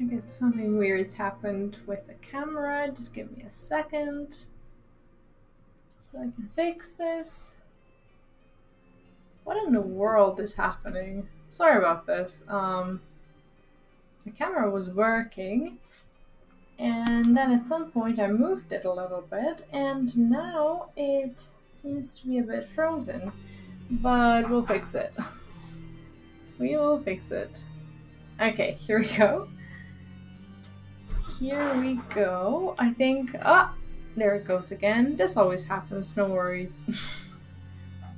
I guess something weird's happened with the camera. Just give me a second so I can fix this. What in the world is happening? Sorry about this. The camera was working, and then at some point I moved it a little bit, and now it seems to be a bit frozen. But we'll fix it. We will fix it. Okay, here we go. Here we go. I think... Ah! There it goes again. This always happens, no worries.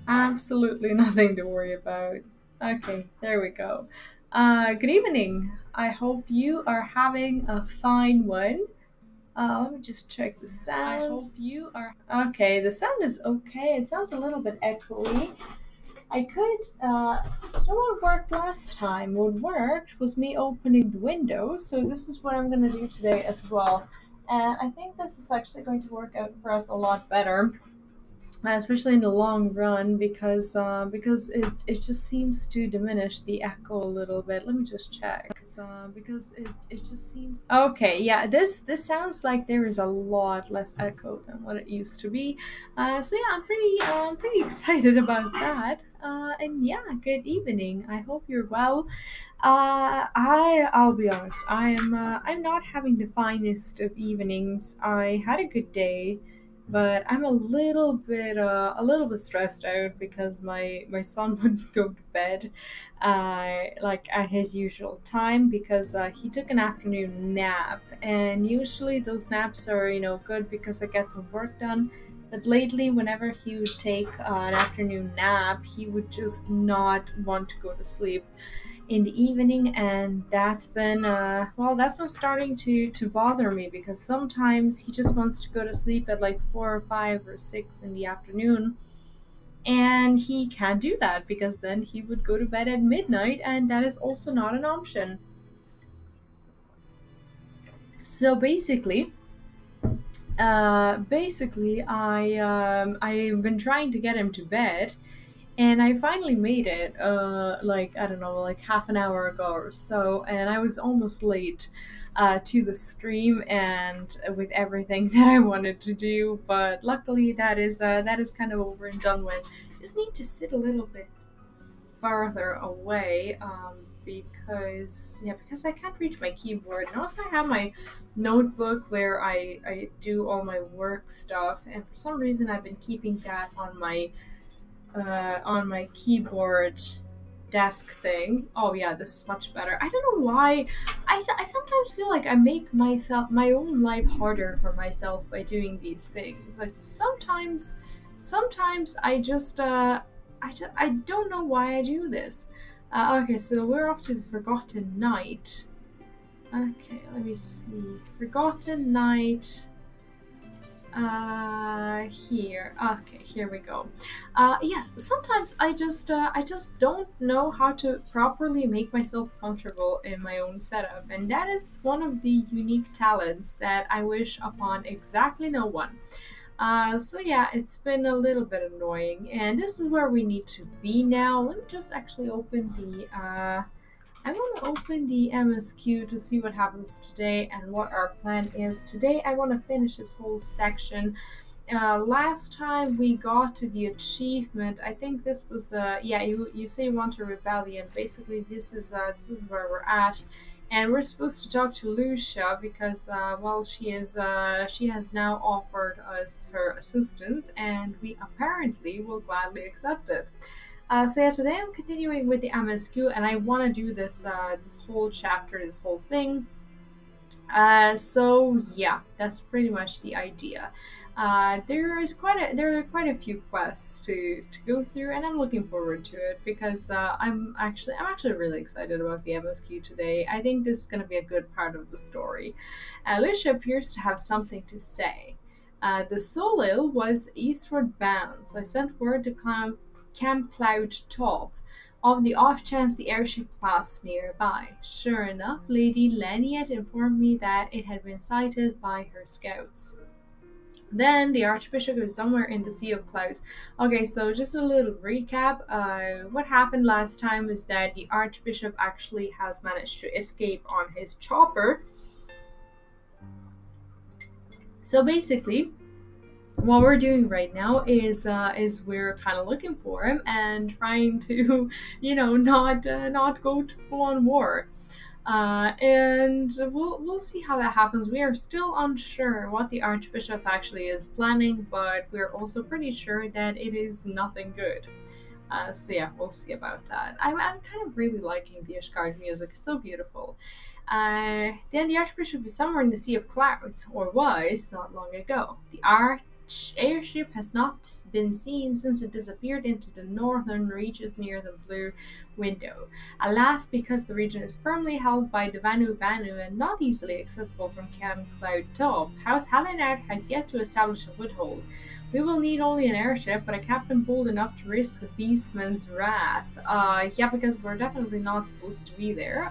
Absolutely nothing to worry about. Okay, there we go. Good evening. I hope you are having a fine one. Let me just check the sound. I hope you are... Okay, the sound is okay. It sounds a little bit echoey. I could, you know what worked last time? What worked was me opening the window, so this is what I'm going to do today as well. And I think this is actually going to work out for us a lot better, especially in the long run, because it just seems to diminish the echo a little bit. Let me just check, because it just seems... Okay, yeah, this sounds like there is a lot less echo than what it used to be. So yeah, I'm pretty excited about that. And yeah, good evening. I hope you're well. I'll be honest. I'm not having the finest of evenings. I had a good day, but I'm a little bit stressed out because my son wouldn't go to bed like at his usual time, because he took an afternoon nap, and usually those naps are, you know, good because I get some work done. But lately, whenever he would take an afternoon nap, he would just not want to go to sleep in the evening, and that's been starting to bother me, because sometimes he just wants to go to sleep at like 4 or 5 or 6 in the afternoon, and he can't do that because then he would go to bed at midnight, and that is also not an option. So basically, I've been trying to get him to bed, and I finally made it, like, I don't know, like half an hour ago or so, and I was almost late to the stream and with everything that I wanted to do, but luckily that is kind of over and done with. Just need to sit a little bit farther away, because I can't reach my keyboard, and also I have my notebook where I do all my work stuff, and for some reason I've been keeping that on my keyboard desk thing. Oh yeah, this is much better. I don't know why. I sometimes feel like I make my own life harder for myself by doing these things. Like sometimes I don't know why I do this. Okay, so we're off to the Forgotten Night. Okay, let me see. Forgotten Night. Here. Okay, here we go. Yes, sometimes I just don't know how to properly make myself comfortable in my own setup, and that is one of the unique talents that I wish upon exactly no one. So yeah, it's been a little bit annoying, and this is where we need to be now. Let me just actually open the I want to open the MSQ to see what happens today and what our plan is. Today I want to finish this whole section. Last time we got to the achievement. I think this was the... Yeah, you say you want a rebellion. Basically, this is where we're at, and we're supposed to talk to Lucia because well, she has now offered us her assistance, and we apparently will gladly accept it. So yeah, today I'm continuing with the MSQ, and I want to do this this whole chapter, this whole thing. So yeah, that's pretty much the idea. There are quite a few quests to go through, and I'm looking forward to it because I'm actually really excited about the MSQ today. I think this is going to be a good part of the story. Alicia appears to have something to say. The Solil was eastward bound, so I sent word to Camp Cloud Top on the off chance the airship passed nearby. Sure enough, Lady Leniet informed me that it had been sighted by her scouts. Then the Archbishop is somewhere in the Sea of Clouds. Okay, so just a little recap. What happened last time is that the Archbishop actually has managed to escape on his chopper. So basically, what we're doing right now is we're kind of looking for him and trying to, not go to full on war. And we'll see how that happens. We are still unsure what the Archbishop actually is planning, but we're also pretty sure that it is nothing good. So yeah, we'll see about that. I'm kind of really liking the Ishgard music. It's so beautiful. Then the Archbishop is somewhere in the Sea of Clouds, or was not long ago. The airship has not been seen since it disappeared into the northern reaches near the Blue Window. Alas, because the region is firmly held by the Vanu and not easily accessible from Camp Cloud Top, House Halinard has yet to establish a foothold. We will need only an airship, but a captain bold enough to risk the beastman's wrath. Yeah, because we're definitely not supposed to be there.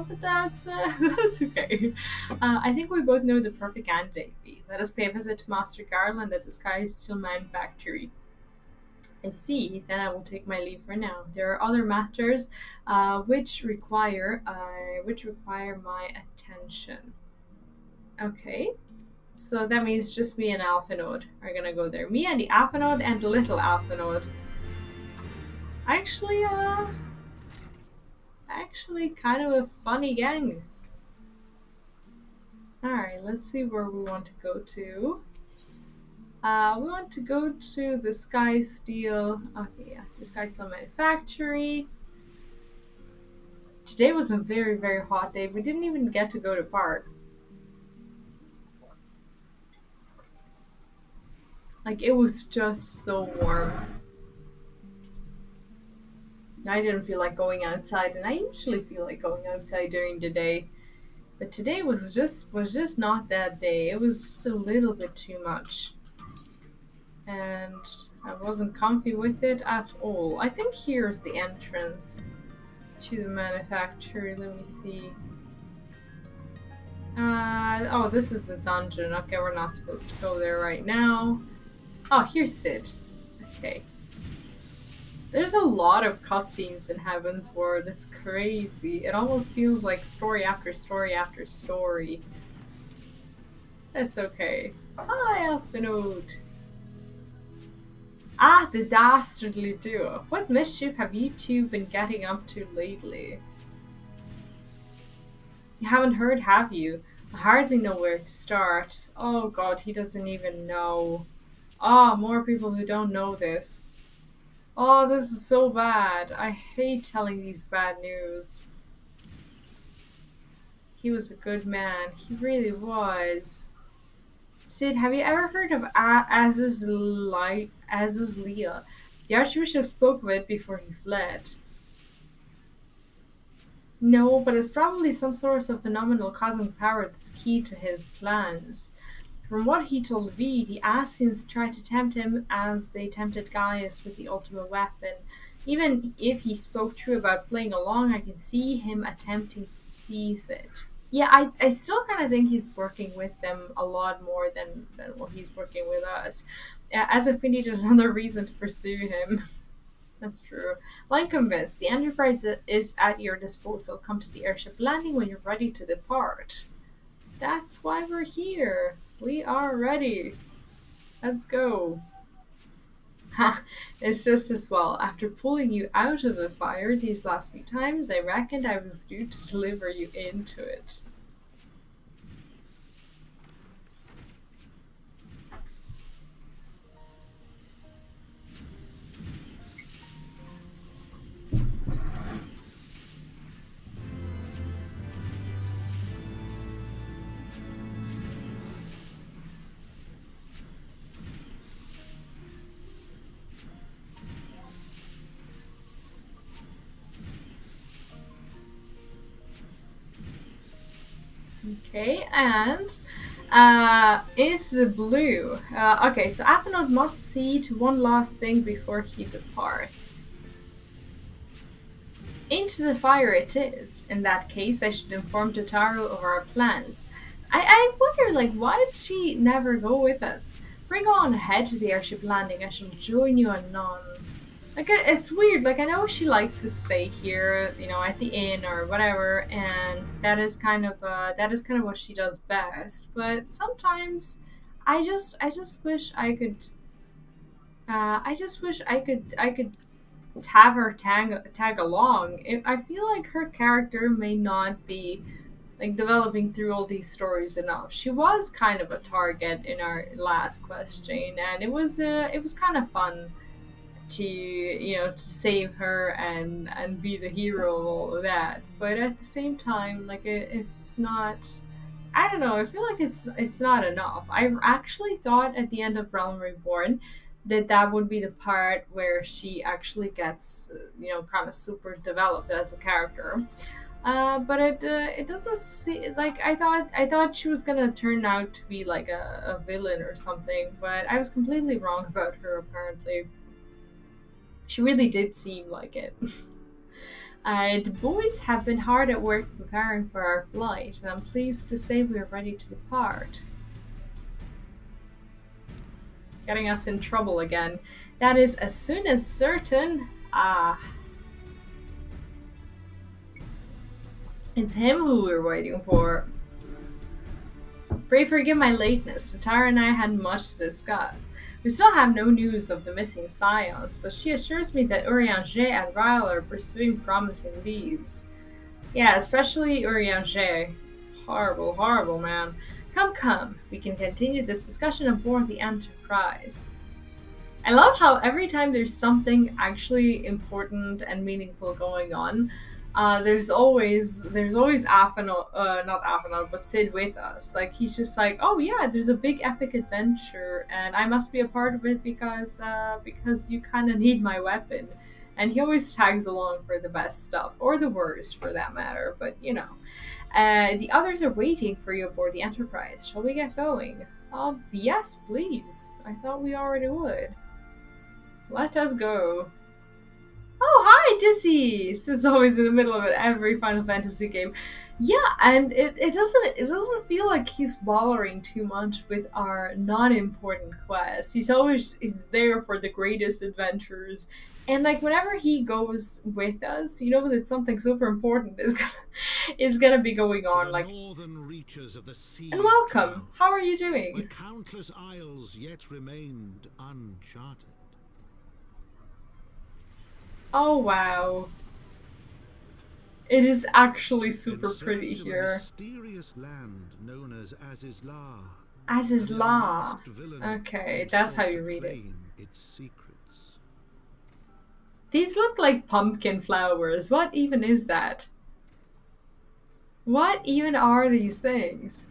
But that's that's okay. I think we both know the perfect candidate. Let us pay a visit to Master Garland at the Sky Stillman factory. I see. Then I will take my leave for now. There are other matters, which require my attention. Okay. So that means just me and Alphanode are gonna go there. Me and the Alphanode and the little Alphanode. Actually kind of a funny gang. Alright, let's see where we want to go to. We want to go to the Sky Steel. Okay, yeah, the Sky Steel Manufactory. Today was a very, very hot day. We didn't even get to go to park. Like, it was just so warm. I didn't feel like going outside, and I usually feel like going outside during the day. But today was just not that day. It was just a little bit too much. And I wasn't comfy with it at all. I think here's the entrance to the manufacturer. Let me see. Oh, this is the dungeon. Okay, we're not supposed to go there right now. Oh, here's Sid. Okay. There's a lot of cutscenes in Heavensward. It's crazy. It almost feels like story after story after story. That's okay. Hi, Elfinode. Ah, the dastardly duo. What mischief have you two been getting up to lately? You haven't heard, have you? I hardly know where to start. Oh god, he doesn't even know. Ah, more people who don't know this. Oh, this is so bad. I hate telling these bad news. He was a good man. He really was. Sid, have you ever heard of Azazlia? The Archbishop spoke of it before he fled. No, but it's probably some source of phenomenal cosmic power that's key to his plans. From what he told V, the Asians tried to tempt him as they tempted Gaius with the ultimate weapon. Even if he spoke true about playing along, I can see him attempting to seize it. Yeah, I still kind of think he's working with them a lot more than what he's working with us. As if we needed another reason to pursue him. That's true. Well, I'm convinced. The Enterprise is at your disposal. Come to the airship landing when you're ready to depart. That's why we're here. We are ready. Let's go. Ha! It's just as well. After pulling you out of the fire these last few times, I reckoned I was due to deliver you into it. Okay, and it's blue. Okay, so Appanod must see to one last thing before he departs. Into the fire it is. In that case, I should inform Totaro of our plans. I wonder, like, why did she never go with us? Bring on ahead to the airship landing. I shall join you anon. Like, it's weird. Like, I know she likes to stay here, you know, at the inn or whatever, and that is kind of what she does best. But sometimes, I just wish I could. I just wish I could have her tag along. I feel like her character may not be like developing through all these stories enough. She was kind of a target in our last quest chain, and it was kind of fun to, you know, to save her and be the hero of all of that. But at the same time, like it's not. I don't know. I feel like it's not enough. I actually thought at the end of Realm Reborn that would be the part where she actually gets, you know, kind of super developed as a character. But it doesn't seem like I thought she was gonna turn out to be like a villain or something. But I was completely wrong about her. Apparently, she really did seem like it. The boys have been hard at work preparing for our flight, and I'm pleased to say we are ready to depart. Getting us in trouble again. That is as soon as certain. It's him who we're waiting for. Pray forgive my lateness. Tatara and I had much to discuss. We still have no news of the missing scions, but she assures me that Urianger and Ryle are pursuing promising leads. Yeah, especially Urianger. Horrible, horrible man. Come. We can continue this discussion aboard the Enterprise. I love how every time there's something actually important and meaningful going on, there's always Afanol, not Afanol, but Sid with us. Like, he's just like, oh yeah, there's a big epic adventure, and I must be a part of it because you kind of need my weapon. And he always tags along for the best stuff, or the worst for that matter, but you know. The others are waiting for you aboard the Enterprise. Shall we get going? Yes, please. I thought we already would. Let us go. Oh, hi, Dizzy! This is always in the middle of every Final Fantasy game. Yeah, and it doesn't feel like he's bothering too much with our non-important quests. He's there for the greatest adventures. And like whenever he goes with us, you know that something super important is gonna be going on. Like, northern reaches of the sea. And welcome. How are you doing? Where countless isles yet remained uncharted. Oh wow. It is actually super pretty here. A mysterious land known as Azizla. Azizla. Okay, that's how you read it. Its secrets. These look like pumpkin flowers. What even is that? What even are these things?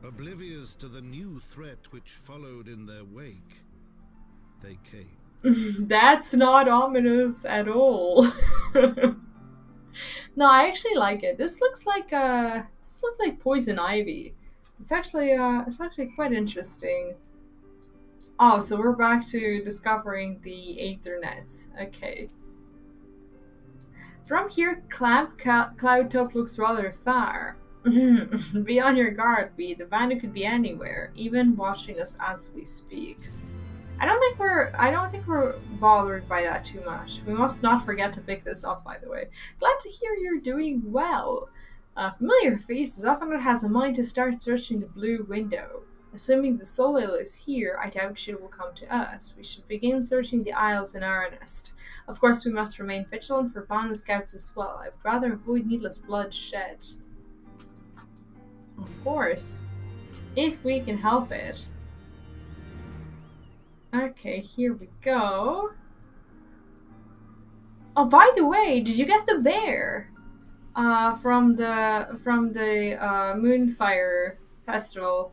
Oblivious to the new threat which followed in their wake, they came. That's not ominous at all. No, I actually like it. This looks like poison ivy. It's actually quite interesting. Oh, so we're back to discovering the Aethernets. Okay. From here, Clamp Cloud Top looks rather far. Be on your guard, B. The bandit could be anywhere, even watching us as we speak. I don't think we're bothered by that too much. We must not forget to pick this up, by the way. Glad to hear you're doing well. Familiar faces. Often it has a mind to start searching the blue window. Assuming the Solil is here, I doubt she will come to us. We should begin searching the Isles in earnest. Of course, we must remain vigilant for Vanu scouts as well. I would rather avoid needless bloodshed. Of course. If we can help it. Okay, here we go. Oh, by the way, did you get the bear? From the Moonfire Festival.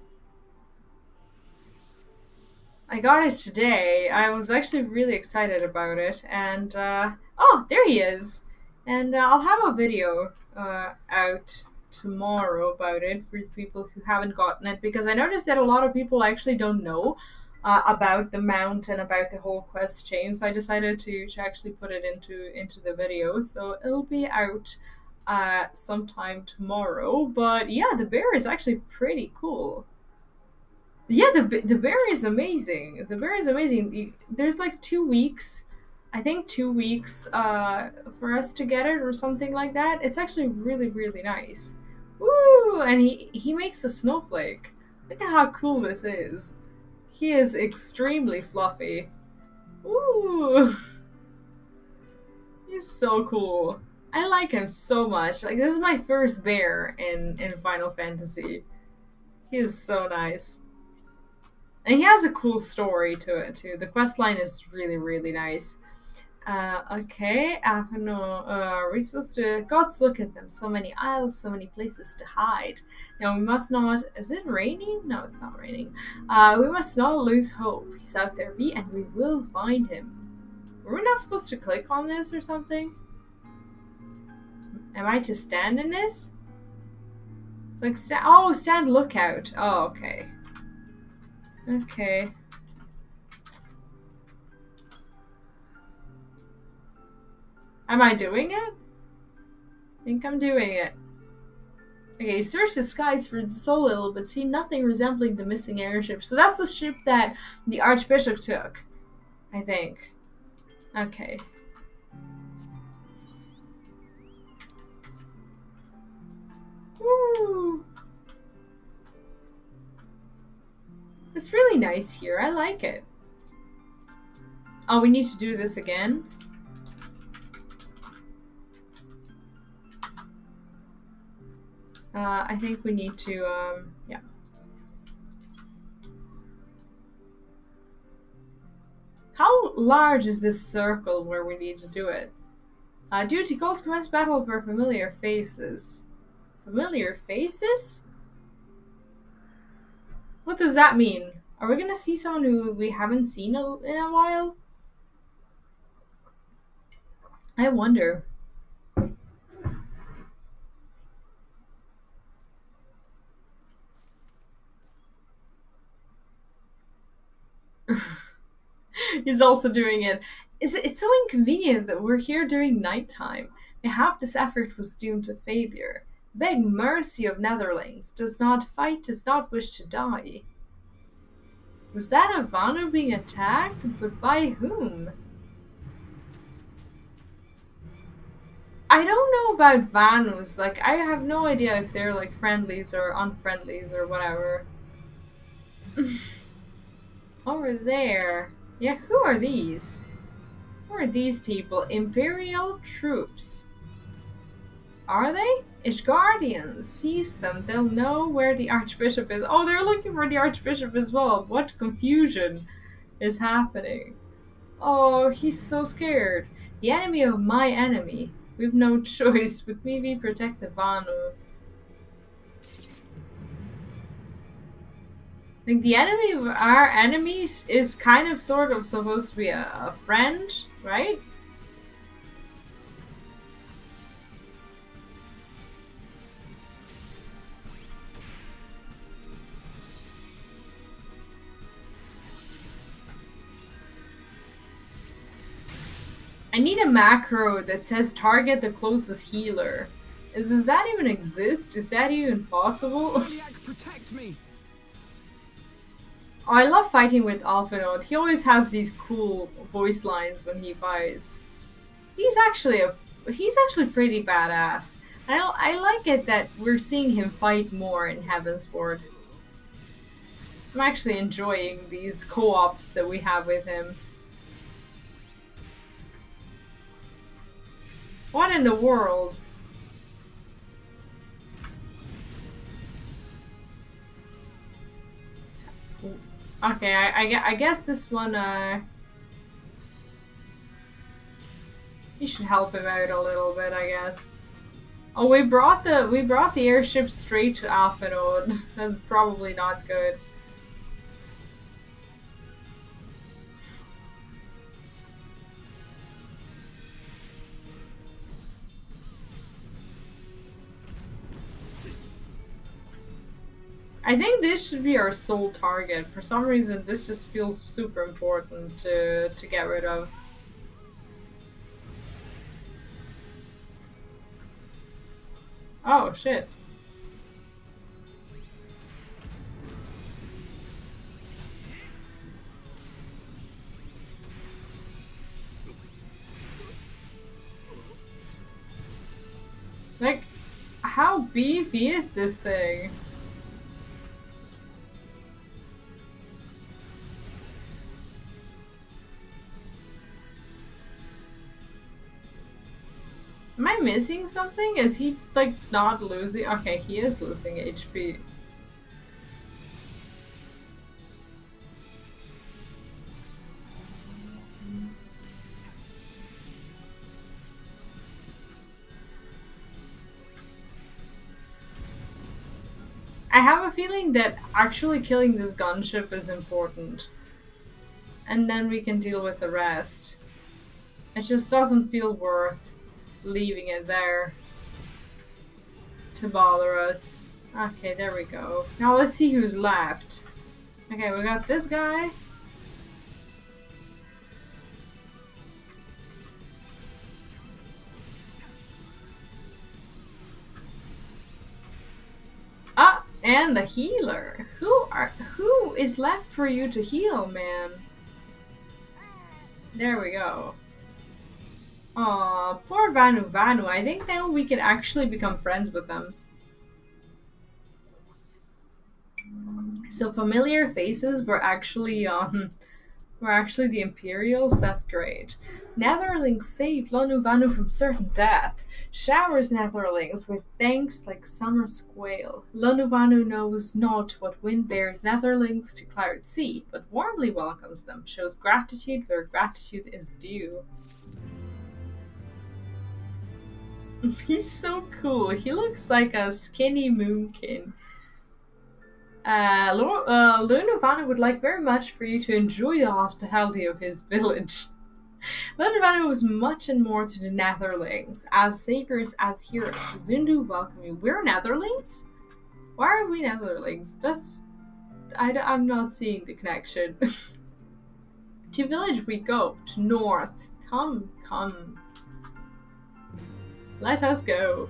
I got it today. I was actually really excited about it, and oh, there he is. And I'll have a video out tomorrow about it for people who haven't gotten it, because I noticed that a lot of people actually don't know about the mount and about the whole quest chain, so I decided to actually put it into the video. So it'll be out sometime tomorrow. But yeah, the bear is actually pretty cool. Yeah, the bear is amazing. The bear is amazing. There's like 2 weeks, I think 2 weeks for us to get it or something like that. It's actually really nice. Woo! And he makes a snowflake. Look at how cool this is. He is extremely fluffy. Ooh, he's so cool. I like him so much. Like, this is my first bear in Final Fantasy. He is so nice. And he has a cool story to it too. The quest line is really nice. Okay, no, are we supposed to... Gods, look at them. So many isles, so many places to hide. Now we must not... Is it raining? No, it's not raining. We must not lose hope. He's out there, and we will find him. Were we not supposed to click on this or something? Am I to stand in this? Like, stand lookout. Oh, okay. Okay. Am I doing it? I think I'm doing it. Okay, search the skies for Solil, but see nothing resembling the missing airship. So that's the ship that the Archbishop took, I think. Okay. Woo! It's really nice here. I like it. Oh, we need to do this again? I think we need to, yeah. How large is this circle where we need to do it? Duty calls commence battle for familiar faces. Familiar faces? What does that mean? Are we gonna see someone who we haven't seen in a while? I wonder. He's also doing it. It's so inconvenient that we're here during nighttime. Mayhap this effort was doomed to failure. Beg mercy of Netherlings. Does not fight, does not wish to die. Was that a Vanu being attacked? But by whom? I don't know about Vanus. Like, I have no idea if they're like friendlies or unfriendlies or whatever. Over there. Yeah, who are these? Who are these people? Imperial troops. Are they? Ishgardians. Seize them. They'll know where the Archbishop is. Oh, they're looking for the Archbishop as well. What confusion is happening? Oh, he's so scared. The enemy of my enemy. We've no choice. With me, we protect the Vanu. Like, the enemy of our enemies is kind of sort of supposed to be a friend, right? I need a macro that says target the closest healer. Does that even exist? Is that even possible? Protect me. Oh, I love fighting with Alphinaud. He always has these cool voice lines when he fights. He's actually pretty badass. I like it that we're seeing him fight more in Heavensward. I'm actually enjoying these co-ops that we have with him. What in the world? Okay, I guess this one, you should help him out a little bit, I guess. Oh, we brought the airship straight to Alphinaud. That's probably not good. I think this should be our sole target. For some reason, this just feels super important to get rid of. Oh, shit. Like, how beefy is this thing? Am I missing something? Is he, like, not losing? Okay, he is losing HP. I have a feeling that actually killing this gunship is important. And then we can deal with the rest. It just doesn't feel worth leaving it there to bother us. Okay, there we go. Now let's see who's left. Okay, we got this guy. Ah, and the healer. Who is left for you to heal, man? There we go. Aw, poor Vanu Vanu. I think now we can actually become friends with them. So familiar faces were actually the Imperials. That's great. Netherlings saved Lonu Vanu from certain death. Showers Netherlings with thanks like summer squall. Lonu Vanu knows not what wind bears Netherlings to cloud sea, but warmly welcomes them. Shows gratitude where gratitude is due. He's so cool. He looks like a skinny moonkin. Lunu Vanu would like very much for you to enjoy the hospitality of his village. Lunu Vanu was much and more to the Netherlings, as saviors, as heroes. Zundu welcome you. We're Netherlings? Why are we Netherlings? I'm not seeing the connection. To village we go, to north. Come, come. Let us go.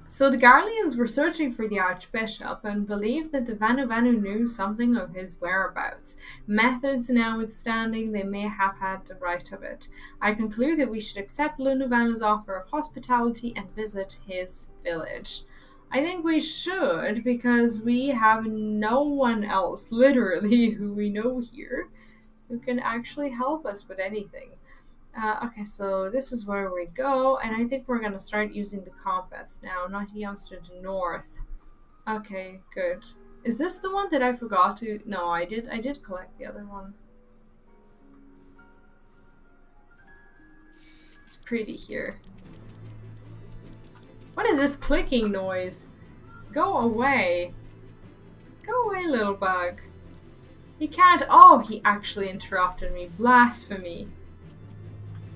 So the Garleans were searching for the Archbishop and believed that the Vanu Vanu knew something of his whereabouts. Methods notwithstanding, they may have had the right of it. I conclude that we should accept Lunu Vanu's offer of hospitality and visit his village. I think we should, because we have no one else, literally, who we know here, who can actually help us with anything. Okay, so this is where we go, and I think we're gonna start using the compass now. Not yams to the north. Okay, good. Is this the one that I forgot to? No, I did collect the other one. It's pretty here. What is this clicking noise? Go away. Go away, little bug. He can't. Oh, he actually interrupted me. Blasphemy.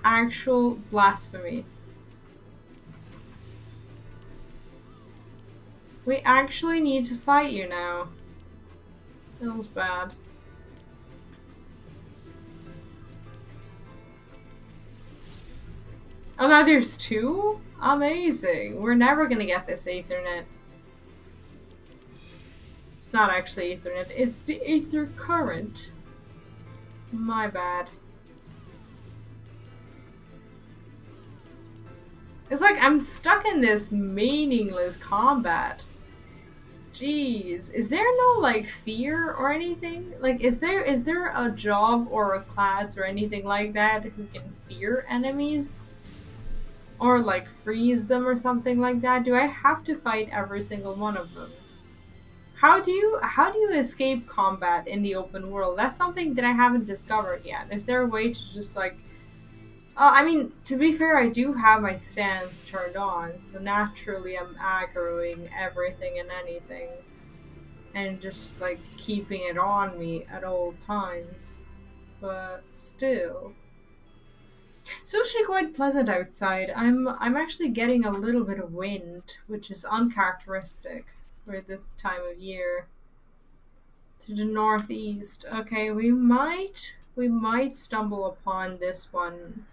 Actual blasphemy. We actually need to fight you now. Feels bad. Oh, now there's two? Amazing. We're never gonna get this Ethernet. It's not actually Ethernet, it's the Ether current. My bad. It's like I'm stuck in this meaningless combat. Jeez. Is there no like fear or anything? Like is there a job or a class or anything like that who can fear enemies? Or like freeze them or something like that? Do I have to fight every single one of them? How do you escape combat in the open world? That's something that I haven't discovered yet. Is there a way to just like I mean, to be fair, I do have my stance turned on, so naturally I'm aggroing everything and anything. And just, like, keeping it on me at all times. But still. It's actually quite pleasant outside. I'm actually getting a little bit of wind, which is uncharacteristic for this time of year. To the northeast. Okay, we might stumble upon this one.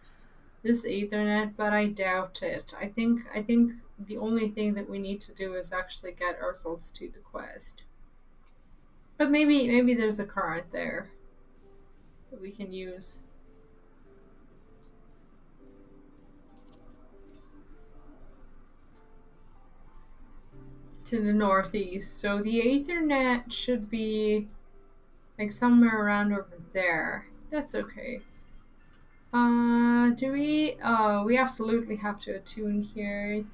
this Ethernet, but I doubt it. I think the only thing that we need to do is actually get ourselves to the quest. But maybe there's a current there that we can use. To the northeast. So the Ethernet should be like somewhere around over there. That's okay. Do we? Oh, we absolutely have to attune here.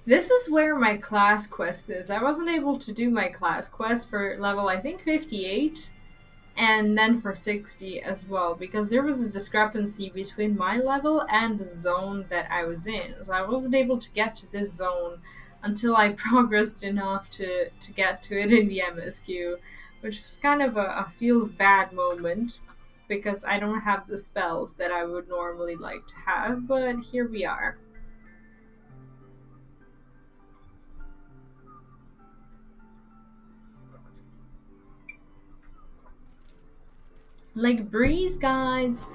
This is where my class quest is. I wasn't able to do my class quest for level, I think, 58, and then for 60 as well, because there was a discrepancy between my level and the zone that I was in. So I wasn't able to get to this zone until I progressed enough to get to it in the MSQ, which was kind of a feels bad moment, because I don't have the spells that I would normally like to have, but here we are. Like breeze guides,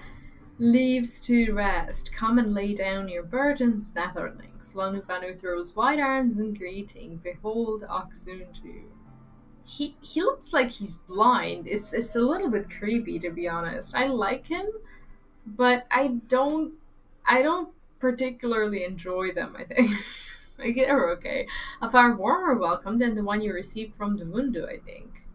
leaves to rest. Come and lay down your burdens, Netherlings. Lonuvanu throws wide arms in greeting. Behold Oxunju. He looks like he's blind. It's a little bit creepy, to be honest. I like him, but I don't particularly enjoy them, I think. Like, they're okay. A far warmer welcome than the one you received from the Mundu, I think.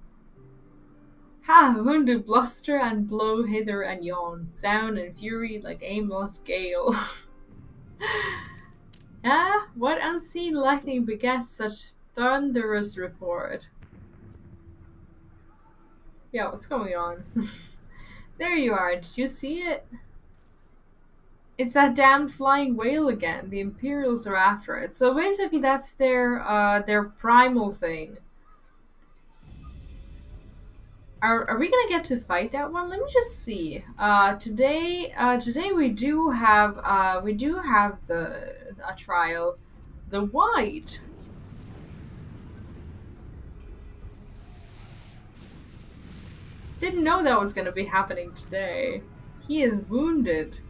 Ha! Mundu bluster and blow hither and yon, sound and fury like aimless gale. Ah, what unseen lightning begets such thunderous report? Yeah, what's going on? There you are, did you see it? It's that damned flying whale again. The Imperials are after it. So basically that's their primal thing. Are we gonna get to fight that one? Let me just see. Today we do have the a trial, the White. Didn't know that was gonna be happening today. He is wounded.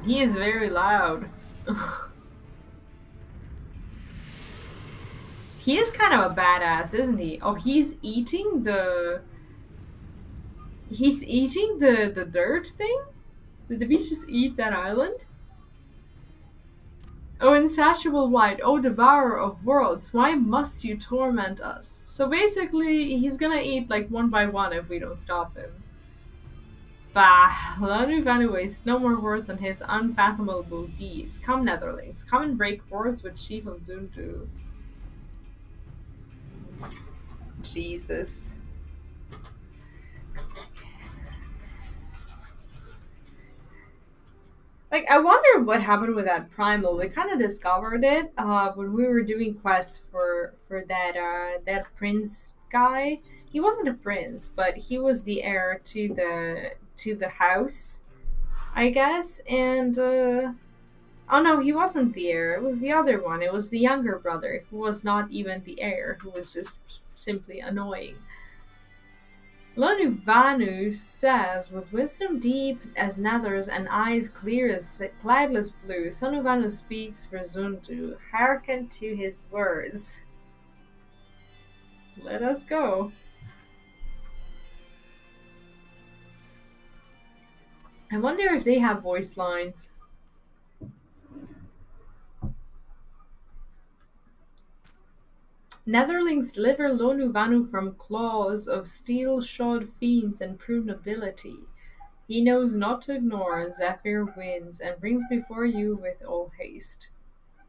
He is very loud. He is kind of a badass, isn't he? Oh, he's eating the dirt thing? Did the beast just eat that island? Oh, insatiable White, oh devourer of worlds, why must you torment us? So basically, he's gonna eat like one by one if we don't stop him. Bah, Lanuvanu wastes no more words on his unfathomable deeds. Come, Netherlings, come and break words with Chief of Zundu. Jesus. Like, I wonder what happened with that primal. We kind of discovered it when we were doing quests for that prince guy. He wasn't a prince, but he was the heir to the house, I guess. And oh no, he wasn't the heir. It was the other one. It was the younger brother who was not even the heir, who was just simply annoying. Lonuvanu says, with wisdom deep as Nether's and eyes clear as cloudless blue, Sonuvanu speaks for Zundu. Hearken to his words. Let us go. I wonder if they have voice lines. Netherlings deliver Lonuvanu from claws of steel-shod fiends and prude nobility. He knows not to ignore Zephyr winds and brings before you with all haste.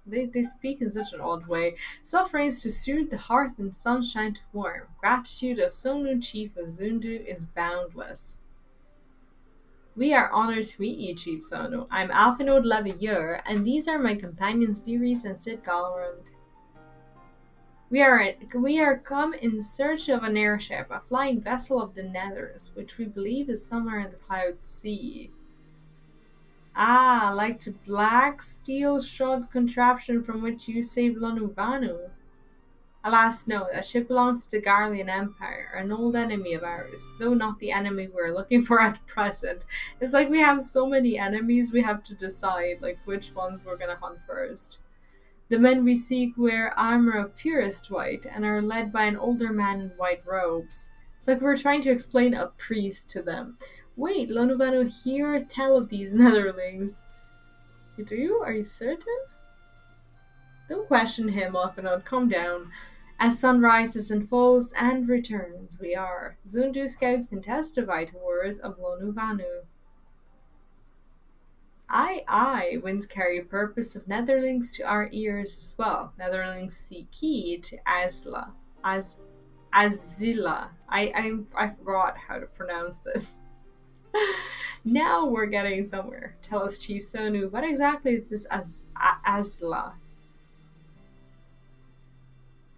They speak in such an odd way. Sufferings to soothe the heart and sunshine to warm. Gratitude of Sonu, chief of Zundu, is boundless. We are honored to meet you, Chief Sonu. I'm Alphinode Levieur, and these are my companions Viris and Sid Galrund. We are come in search of an airship, a flying vessel of the Nethers, which we believe is somewhere in the Cloud Sea. Ah, like the black steel-shod contraption from which you saved Lonuvanu. Alas, no, that ship belongs to the Garlean Empire, an old enemy of ours, though not the enemy we're looking for at present. It's like we have so many enemies, we have to decide like which ones we're gonna hunt first. The men we seek wear armor of purest white and are led by an older man in white robes. It's like we're trying to explain a priest to them. Wait, Lonuvano, hear tell of these netherlings. You do? Are you certain? Don't question him, Orphanot. Calm down. As sun rises and falls and returns, we are. Zundu scouts can testify to words of Lonuvanu. Aye, winds carry purpose of Netherlings to our ears as well. Netherlings seek key to Azla. Azila. I forgot how to pronounce this. Now we're getting somewhere. Tell us, Chief Sonu, what exactly is this Azla?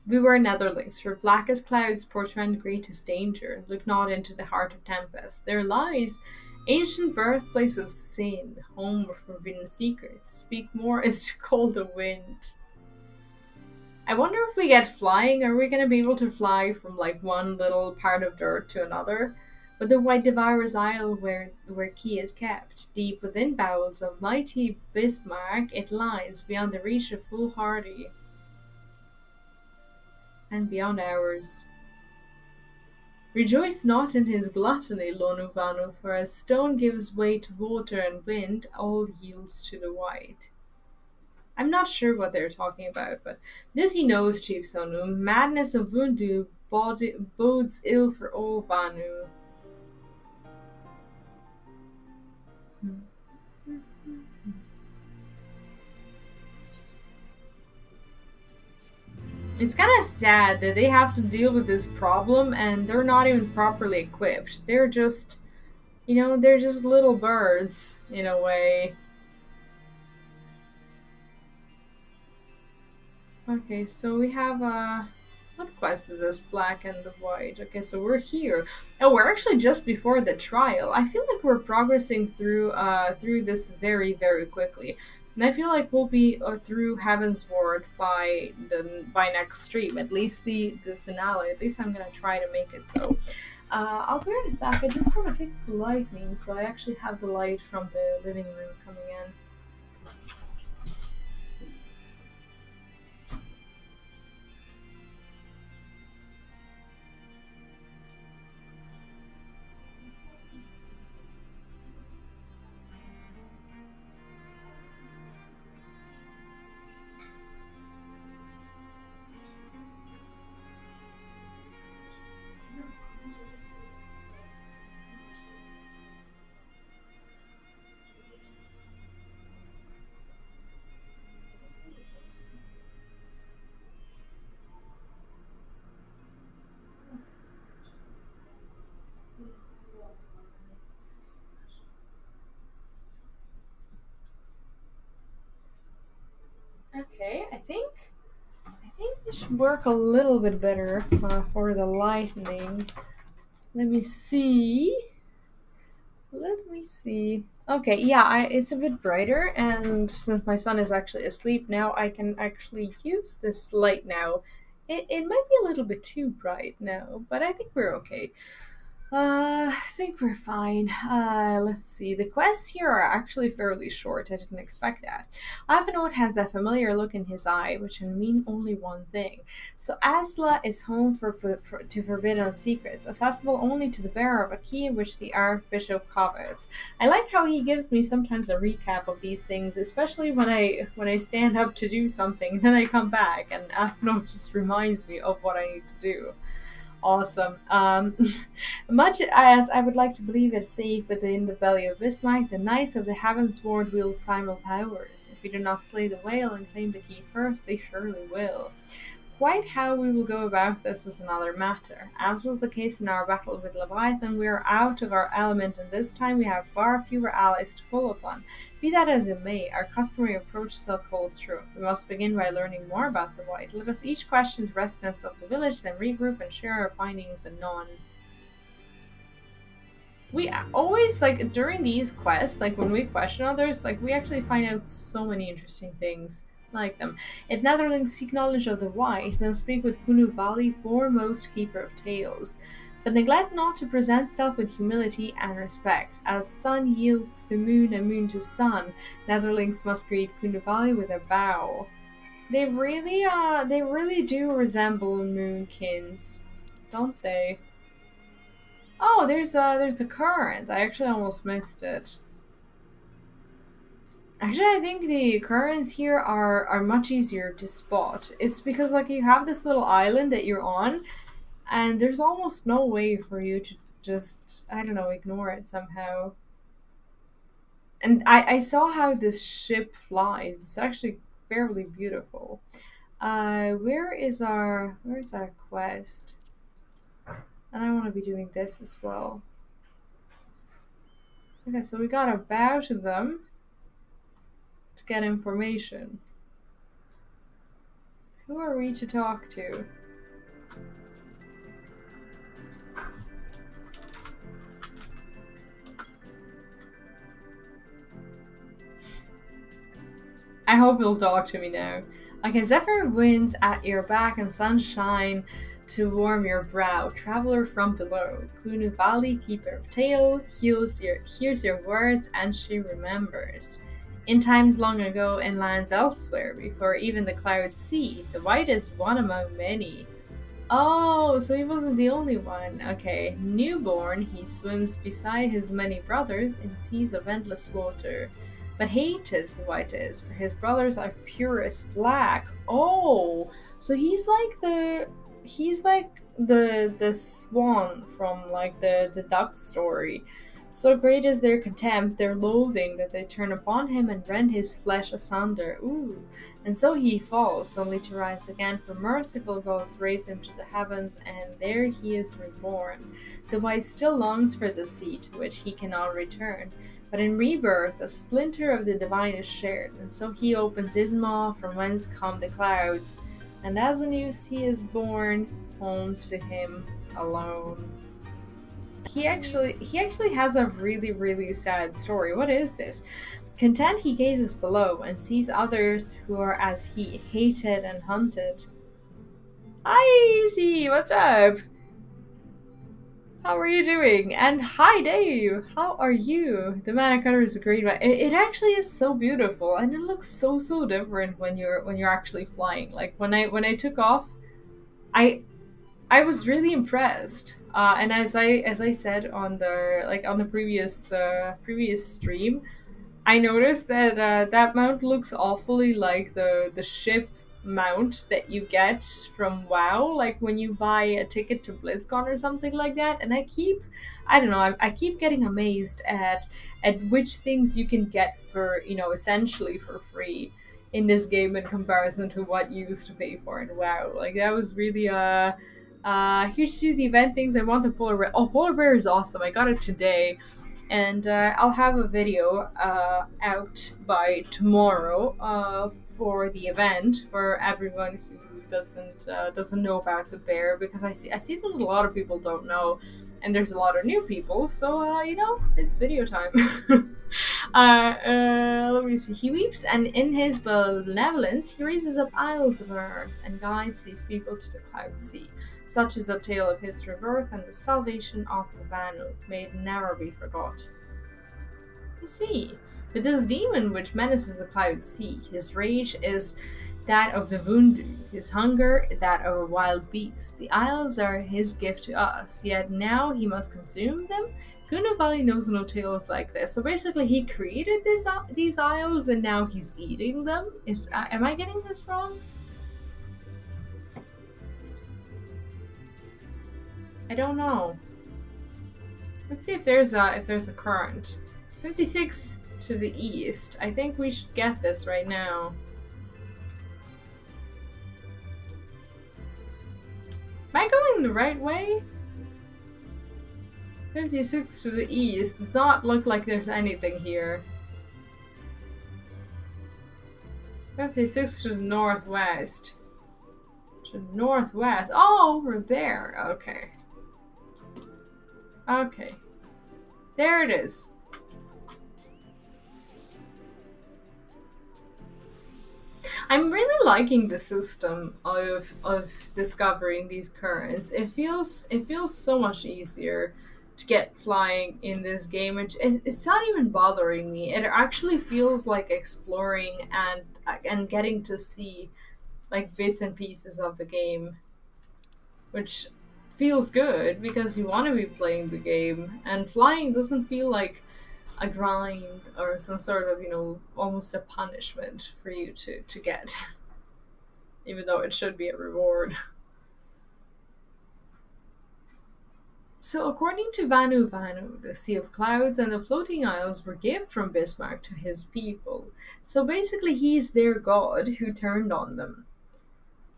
We were Netherlings, for black as clouds portend greatest danger. Look not into the heart of tempest. There lies ancient birthplace of sin, home of forbidden secrets. Speak more is to call the wind. I wonder if we get flying, are we going to be able to fly from like one little part of dirt to another? But the White Devourer's Isle where key is kept, deep within bowels of mighty Bismarck, it lies beyond the reach of foolhardy. And beyond ours. Rejoice not in his gluttony, Lonuvanu, for as stone gives way to water and wind, all yields to the white. I'm not sure what they're talking about, but this he knows, Chief Sonu. Madness of Vundu bodes ill for all Vanu. It's kind of sad that they have to deal with this problem and they're not even properly equipped. They're just, they're just little birds in a way. Okay, so we have, what quest is this? Black and the White. Okay, so we're here. Oh, we're actually just before the trial. I feel like we're progressing through this very, very quickly. And I feel like we'll be through Heavensward by next stream, at least the finale. At least I'm gonna try to make it so. I'll be right back. I just want to fix the lightning, so I actually have the light from the living room coming in. Okay, I think this should work a little bit better for the lightning. Let me see. Okay, yeah, it's a bit brighter, and since my son is actually asleep now, I can actually use this light now. It might be a little bit too bright now, but I think we're okay. I think we're fine. Let's see. The quests here are actually fairly short. I didn't expect that. Afanot has that familiar look in his eye, which can mean only one thing. So Asla is home to forbidden secrets, accessible only to the bearer of a key which the Archbishop covets. I like how he gives me sometimes a recap of these things, especially when I stand up to do something, and then I come back, and Afanot just reminds me of what I need to do. Awesome. Much as I would like to believe it's safe within the belly of Bismarck, the Knights of the Heavensward wield primal powers. If we do not slay the whale and claim the key first, they surely will. Quite how we will go about this is another matter. As was the case in our battle with Leviathan, we are out of our element, and this time we have far fewer allies to call upon. Be that as it may, our customary approach still calls true. We must begin by learning more about the White. Let us each question the residents of the village, then regroup and share our findings anon. We always, during these quests, when we question others, we actually find out so many interesting things. like them. If Netherlings seek knowledge of the White, then speak with Kunu Valley, foremost keeper of tales. But neglect not to present self with humility and respect. As sun yields to moon and moon to sun, Netherlings must greet Kunu Valley with a bow. They really do resemble moonkins, don't they? Oh, there's a current. I actually almost missed it. Actually, I think the currents here are much easier to spot. It's because like you have this little island that you're on, and there's almost no way for you to just, I don't know, ignore it somehow. And I saw how this ship flies. It's actually fairly beautiful. Where's our quest? And I want to be doing this as well. Okay, so we gotta bow to them to get information. Who are we to talk to? I hope you'll talk to me now. Like a zephyr winds at your back and sunshine to warm your brow, traveler from below. Kunu Valley, keeper of tale, hears your words and she remembers. In times long ago, in lands elsewhere, before even the clouds see, the White is one among many. Oh, so he wasn't the only one. Okay. Newborn, he swims beside his many brothers in seas of endless water. But hated the White is, for his brothers are purest black. Oh, so he's like the swan from like the duck story. So great is their contempt, their loathing, that they turn upon him and rend his flesh asunder. Ooh. And so he falls, only to rise again, for merciful gods raise him to the heavens, and there he is reborn. The White still longs for the sea to which he cannot return, but in rebirth a splinter of the divine is shared, and so he opens his maw from whence come the clouds, and as a new sea is born, home to him alone. He actually has a really sad story. What is this? Content he gazes below and sees others who are as he, hated and hunted. Hi, Easy, what's up? How are you doing? And hi, Dave. How are you? The mana color is a great one. It actually is so beautiful, and it looks so different when you're actually flying. Like when I took off, I was really impressed. And as I said on the previous stream, I noticed that that mount looks awfully like the ship mount that you get from WoW, like when you buy a ticket to BlizzCon or something like that. And I don't know, I keep getting amazed at which things you can get for, you know, essentially for free in this game in comparison to what you used to pay for in WoW. Like that was really here to do the event things. I want the polar bear. Oh, polar bear is awesome. I got it today, and I'll have a video out by tomorrow for the event for everyone who doesn't know about the bear, because I see that a lot of people don't know, and there's a lot of new people. So you know, it's video time. Let me see. He weeps, and in his benevolence, he raises up isles of earth and guides these people to the cloud sea. Such is the tale of his rebirth and the salvation of the Vanu, may it never be forgot. I see. But this demon which menaces the cloud sea, his rage is that of the Vundu, his hunger that of a wild beast. The isles are his gift to us, yet now he must consume them? Kunu Valley knows no tales like this. So basically he created these isles and now he's eating them? Am I getting this wrong? I don't know. Let's see if there's a current. 56 to the east. I think we should get this right now. Am I going the right way? 56 to the east. Does not look like there's anything here. 56 to the northwest. To the northwest. Oh, over there. Okay. Okay. There it is. I'm really liking the system of discovering these currents. It feels so much easier to get flying in this game. It's not even bothering me. It actually feels like exploring and getting to see like bits and pieces of the game, which feels good because you want to be playing the game. And flying doesn't feel like a grind or some sort of, almost a punishment for you to get, even though it should be a reward. So, according to Vanu Vanu, the Sea of Clouds and the Floating Isles were gift from Bismarck to his people. So basically, he's their god who turned on them.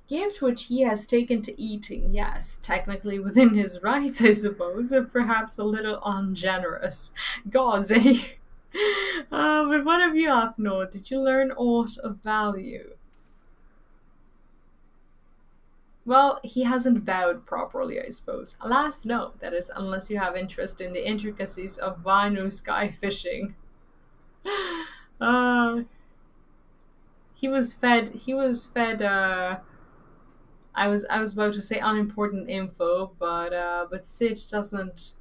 Gift which he has taken to eating, yes, technically within his rights, I suppose, but perhaps a little ungenerous. Gods, eh? But what have you, Afno? Did you learn aught of value? Well, he hasn't bowed properly, I suppose. Alas, no. That is, unless you have interest in the intricacies of Vanu sky fishing. Uh, he was fed. I was about to say unimportant info, but Sid doesn't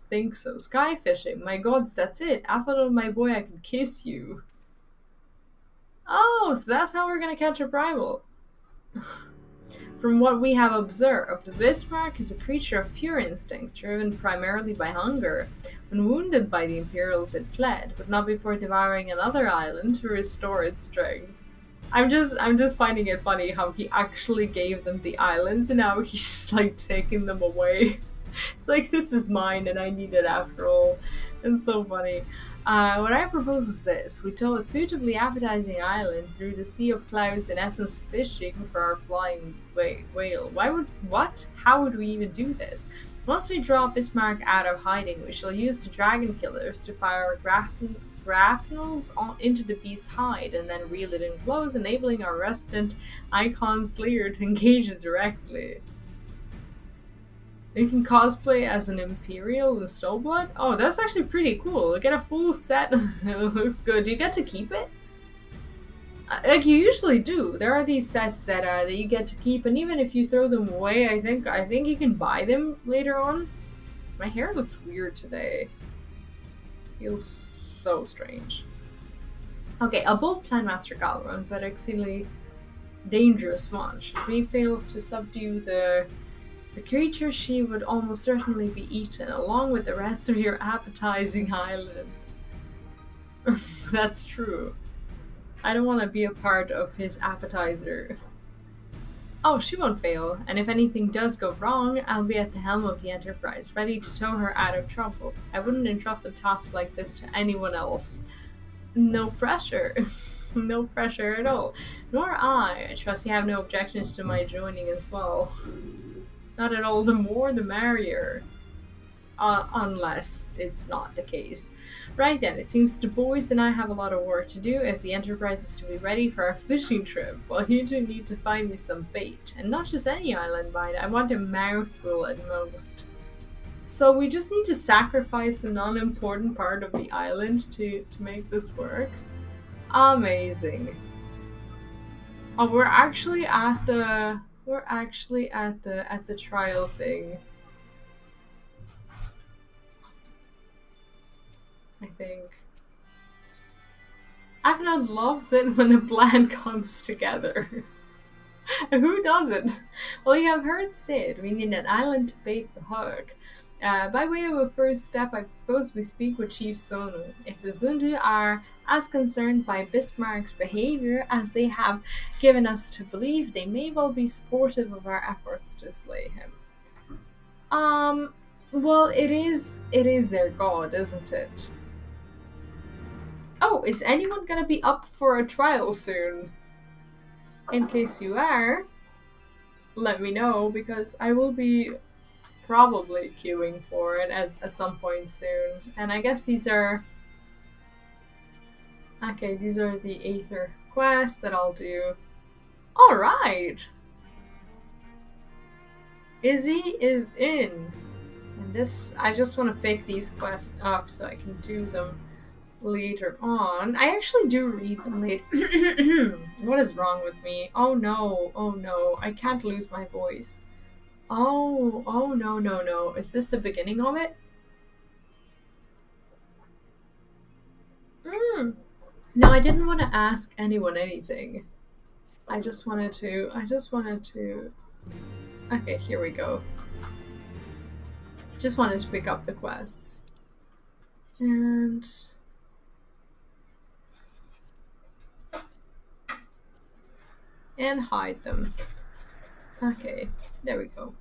think so. Sky fishing, my gods, that's it. Aphrodite, my boy, I can kiss you. Oh, so that's how we're gonna catch a primal. From what we have observed, the Bismarck is a creature of pure instinct, driven primarily by hunger. When wounded by the Imperials, it fled, but not before devouring another island to restore its strength. I'm just finding it funny how he actually gave them the islands and now he's just like taking them away. It's like, this is mine and I need it after all. It's so funny. What I propose is this. We tow a suitably appetizing island through the Sea of Clouds, in essence fishing for our flying whale. How would we even do this? Once we draw Bismarck out of hiding, we shall use the dragon killers to fire grapnels into the beast's hide and then reel it in close, enabling our resident icon Slayer to engage it directly. You can cosplay as an Imperial in Snowblood? Oh, that's actually pretty cool. You get a full set. It looks good. Do you get to keep it? Like you usually do. There are these sets that you get to keep, and even if you throw them away, I think you can buy them later on. My hair looks weird today. Feels so strange. Okay, a bold plan, Master Galron, but exceedingly dangerous one. Should we fail to subdue the creature, she would almost certainly be eaten, along with the rest of your appetizing island. That's true. I don't want to be a part of his appetizer. Oh, she won't fail, and if anything does go wrong, I'll be at the helm of the Enterprise, ready to tow her out of trouble. I wouldn't entrust a task like this to anyone else. No pressure. No pressure at all. Nor I. I trust you have no objections to my joining as well. Not at all. The more the merrier. Unless it's not the case. Right then, it seems the boys and I have a lot of work to do if the Enterprise is to be ready for our fishing trip. Well, you two need to find me some bait. And not just any island bite. I want a mouthful at most. So we just need to sacrifice a non-important part of the island to make this work. Amazing. Oh, we're actually at the trial thing. I think. Avnod loves it when a plan comes together. Who doesn't? Well, you have heard Sid. We need an island to bait the hook. By way of a first step, I propose we speak with Chief Sonu. If the Zundu are as concerned by Bismarck's behavior as they have given us to believe, they may well be supportive of our efforts to slay him. Well, it is their god, isn't it? Oh, is anyone gonna be up for a trial soon? In case you are, let me know, because I will be probably queuing for it at some point soon. And I guess these are... Okay, these are the Aether quests that I'll do. Alright! Izzy is in. And this, I just want to pick these quests up so I can do them. later on. I actually do read them later. What is wrong with me? Oh no, I can't lose my voice. Oh no, no, no. Is this the beginning of it? No, I didn't want to ask anyone anything. I just wanted to... Okay, here we go. Just wanted to pick up the quests. And... hide them. Okay, there we go.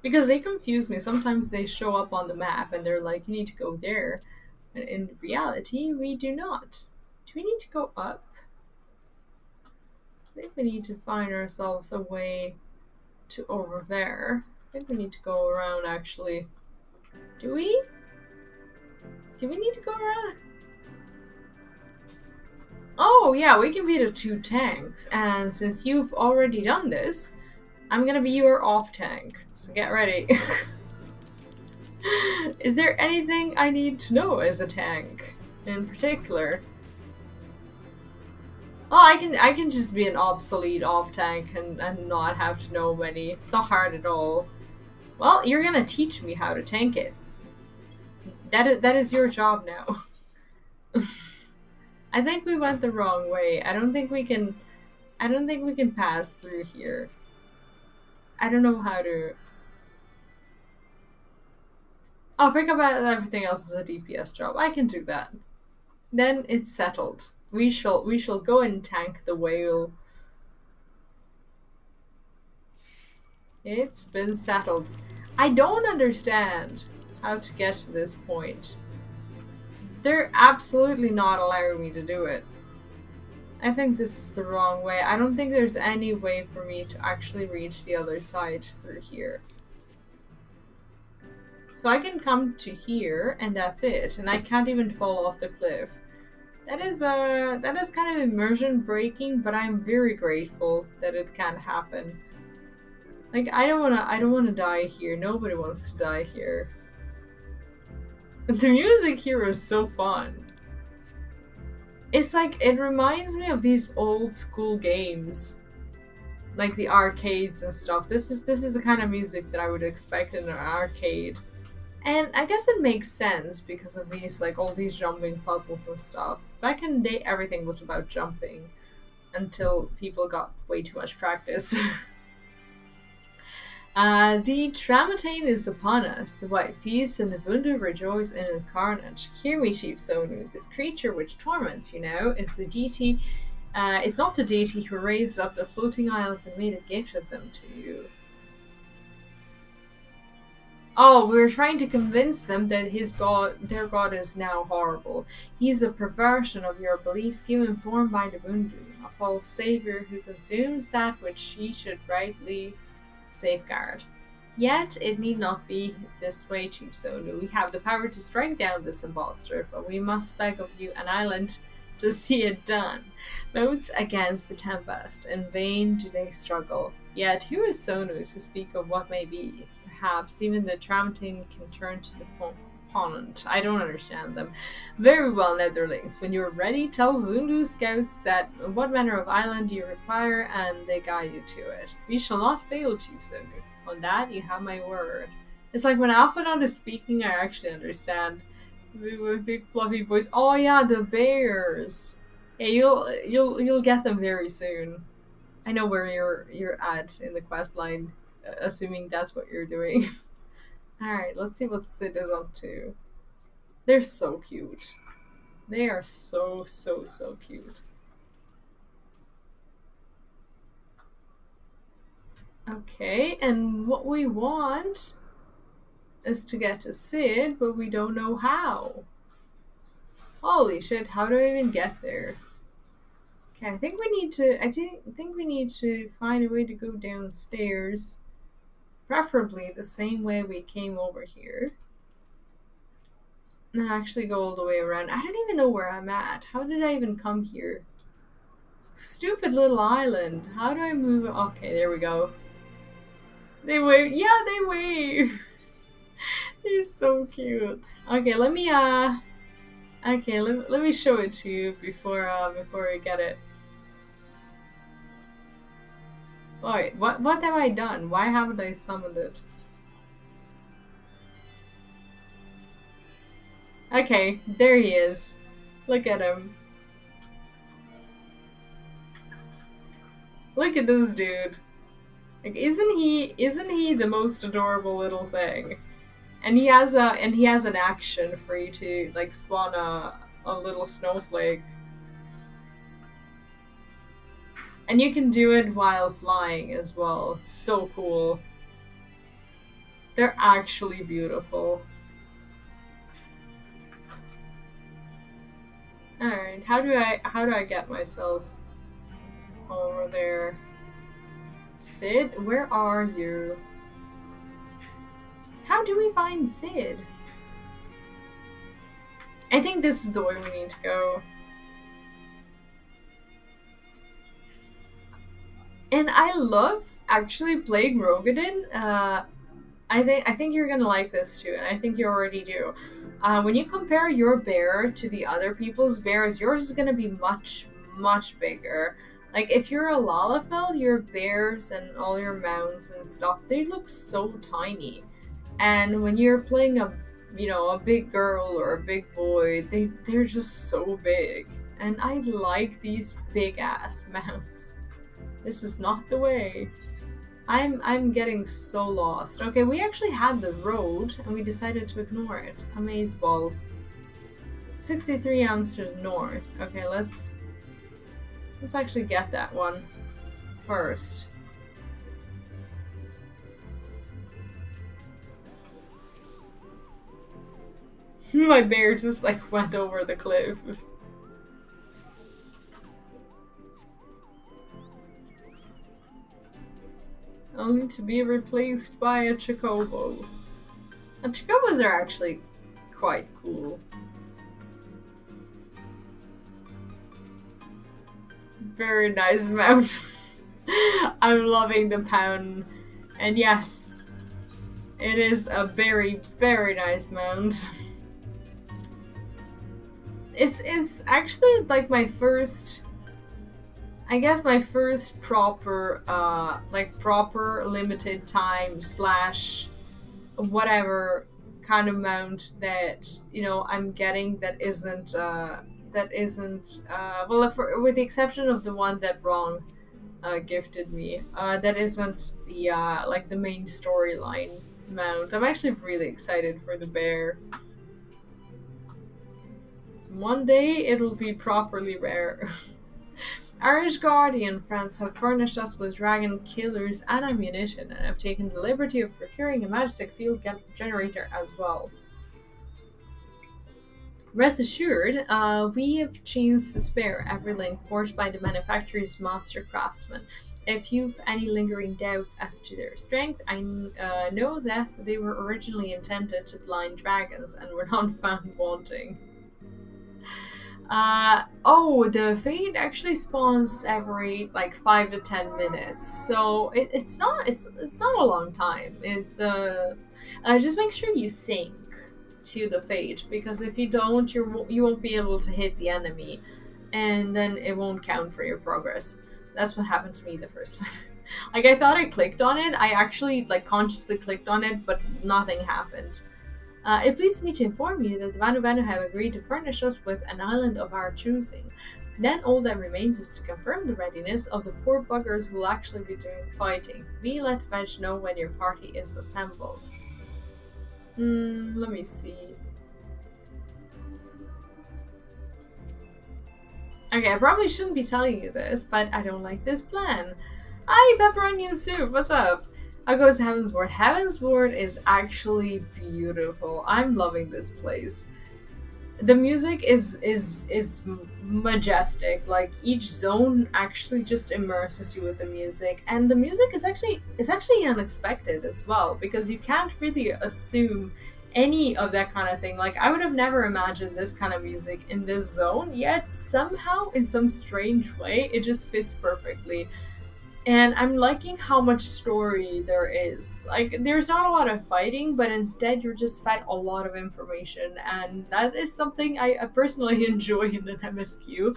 Because they confuse me. Sometimes they show up on the map and they're like, you need to go there. And in reality, we do not. Do we need to go up? I think we need to find ourselves a way to over there. I think we need to go around, actually. Do we? Do we need to go around? Oh, yeah, we can be the 2 tanks. And since you've already done this, I'm gonna be your off tank. So get ready. Is there anything I need to know as a tank in particular? Oh, I can just be an obsolete off tank and not have to know many. It's not hard at all. Well, you're gonna teach me how to tank it. That is your job now. I think we went the wrong way. I don't think we can pass through here. I don't know how to... I'll pick up everything else as a DPS job. I can do that. Then it's settled. We shall go and tank the whale. It's been settled. I don't understand how to get to this point. They're absolutely not allowing me to do it. I think this is the wrong way. I don't think there's any way for me to actually reach the other side through here. So I can come to here, and that's it. And I can't even fall off the cliff. That is kind of immersion breaking, but I'm very grateful that it can happen. Like, I don't wanna die here. Nobody wants to die here. The music here is so fun. It's like, it reminds me of these old school games. Like the arcades and stuff. This is the kind of music that I would expect in an arcade. And I guess it makes sense because of these, like, all these jumping puzzles and stuff. Back in the day, everything was about jumping. Until people got way too much practice. The Tramontane is upon us. The white feast and the Vundu rejoice in his carnage. Hear me, Chief Sonu. This creature which torments you now is the deity. Is not the deity who raised up the floating isles and made a gift of them to you. Oh, we were trying to convince them that their god is now horrible. He's a perversion of your beliefs given form by the Vundu, a false savior who consumes that which he should rightly safeguard. Yet it need not be this way, Chief Sonu. We have the power to strike down this impostor, but we must beg of you an island to see it done. Moats against the tempest, in vain do they struggle. Yet who is Sonu to speak of what may be? Perhaps even the Tramontane can turn to the opponent. I don't understand them. Very well, Netherlings. When you are ready, tell Zundu scouts that what manner of island you require, and they guide you to it. We shall not fail, Chief Zundu. On that, you have my word. It's like when Alphanot is speaking, I actually understand. With big fluffy boys. Oh yeah, the bears. Yeah, you'll get them very soon. I know where you're at in the quest line, assuming that's what you're doing. Alright, let's see what Sid is up to. They're so cute. They are so cute. Okay, and what we want is to get to Sid, but we don't know how. Holy shit, how do I even get there? Okay, I think we need to find a way to go downstairs. Preferably the same way we came over here. And actually go all the way around. I don't even know where I'm at. How did I even come here? Stupid little island. How do I move? Okay, there we go. They wave. Yeah, they wave. They're so cute. Okay, let me Okay, let me show it to you before we get it. Wait, what have I done? Why haven't I summoned it? Okay, there he is. Look at him. Look at this dude. Like, isn't he the most adorable little thing? And he has an action for you to like spawn a little snowflake. And you can do it while flying as well. It's so cool. They're actually beautiful. Alright, how do I get myself over there? Sid, where are you? How do we find Sid? I think this is the way we need to go. And I love actually playing Rogadin. I think you're gonna like this too, and I think you already do. When you compare your bear to the other people's bears, yours is gonna be much, much bigger. Like, if you're a Lalafell, your bears and all your mounts and stuff, they look so tiny. And when you're playing a big girl or a big boy, they're just so big. And I like these big ass mounts. This is not the way. I'm getting so lost. Okay, we actually had the road and we decided to ignore it. Amaze balls. 63 amps to the north. Okay, let's actually get that one first. My bear just like went over the cliff. Only to be replaced by a chocobo. And chocobos are actually quite cool. Very nice mount. I'm loving the pound. And yes, it is a very, very nice mount. It's actually like my first, I guess my first proper proper limited time / whatever kind of mount that I'm getting that isn't well, with the exception of the one that Ron gifted me, that isn't the like the main storyline mount. I'm actually really excited for the bear. One day it'll be properly rare. Our Ishgardian friends have furnished us with dragon killers and ammunition, and have taken the liberty of procuring a majestic field generator as well. Rest assured, we have chains to spare, every link forged by the manufacturer's master craftsmen. If you've any lingering doubts as to their strength, I know that they were originally intended to blind dragons and were not found wanting. Oh, the fade actually spawns every like 5 to 10 minutes, so it's not a long time. It's just make sure you sync to the fade, because if you don't, you won't be able to hit the enemy, and then it won't count for your progress. That's what happened to me the first time. Like, I thought I clicked on it. I actually like consciously clicked on it, but nothing happened. It pleases me to inform you that the Vanu Vanu have agreed to furnish us with an island of our choosing. Then all that remains is to confirm the readiness of the poor buggers who will actually be doing the fighting. We let Veg know when your party is assembled. Let me see. Okay, I probably shouldn't be telling you this, but I don't like this plan. Hi, pepperoni and soup, what's up? I'll go to Heavensward. Heavensward is actually beautiful. I'm loving this place. The music is majestic. Like, each zone actually just immerses you with the music, and the music is actually unexpected as well, because you can't really assume any of that kind of thing. Like, I would have never imagined this kind of music in this zone, yet somehow, in some strange way, it just fits perfectly. And I'm liking how much story there is. Like, there's not a lot of fighting, but instead you're just fed a lot of information, and that is something I personally enjoy in an MSQ.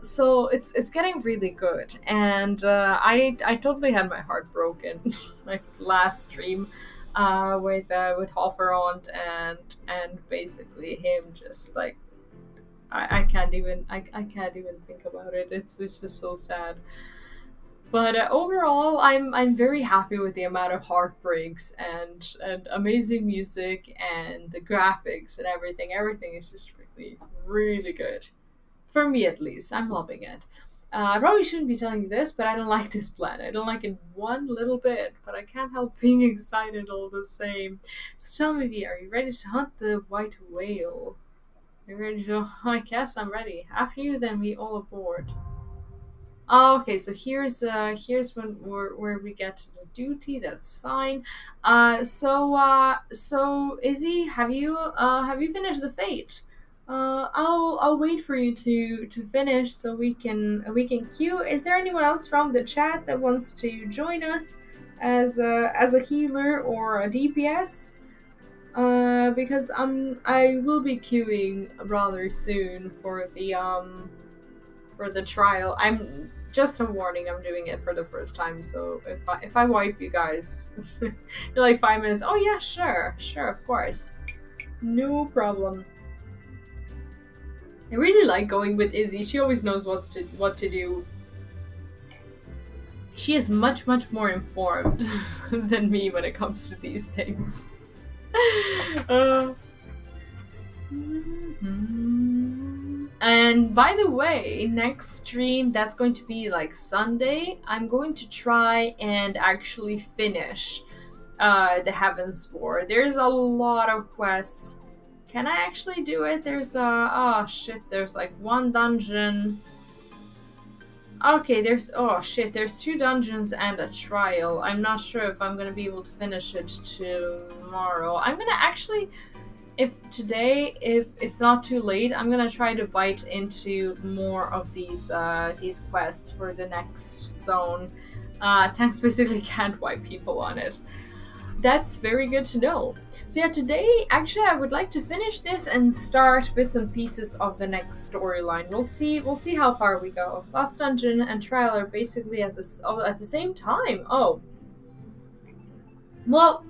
So it's getting really good, and I totally had my heart broken like last stream with Hofferond and basically him just like I can't even I can't even think about it. It's just so sad. But overall, I'm very happy with the amount of heartbreaks and amazing music and the graphics and everything. Everything is just really good. For me, at least, I'm loving it. I probably shouldn't be telling you this, but I don't like this plan. I don't like it one little bit, but I can't help being excited all the same. So tell me, V, are you ready to hunt the white whale? Are you ready to? I guess I'm ready. After you, then we all aboard. Oh, okay, so here's when where we get to the duty. That's fine. So Izzy, have you finished the fate? I'll wait for you to finish so we can queue. Is there anyone else from the chat that wants to join us as a healer or a DPS? Because I will be queuing rather soon for the trial. I'm just a warning. I'm doing it for the first time, so if I wipe you guys, in like 5 minutes. Oh yeah, sure, of course, no problem. I really like going with Izzy. She always knows what to do. She is much more informed than me when it comes to these things. And by the way, next stream, that's going to be like Sunday, I'm going to try and actually finish the Heavensward. There's a lot of quests. Can I actually do it? There's oh shit, there's like one dungeon. Okay, there's there's 2 dungeons and a trial. I'm not sure if I'm gonna be able to finish it tomorrow. I'm gonna actually, if it's not too late, I'm gonna try to bite into more of these quests for the next zone. Tanks basically can't wipe people on it. That's very good to know. So yeah, today actually I would like to finish this and start bits and pieces of the next storyline. We'll see how far we go. Last dungeon and trial are basically at the same time. Oh, well.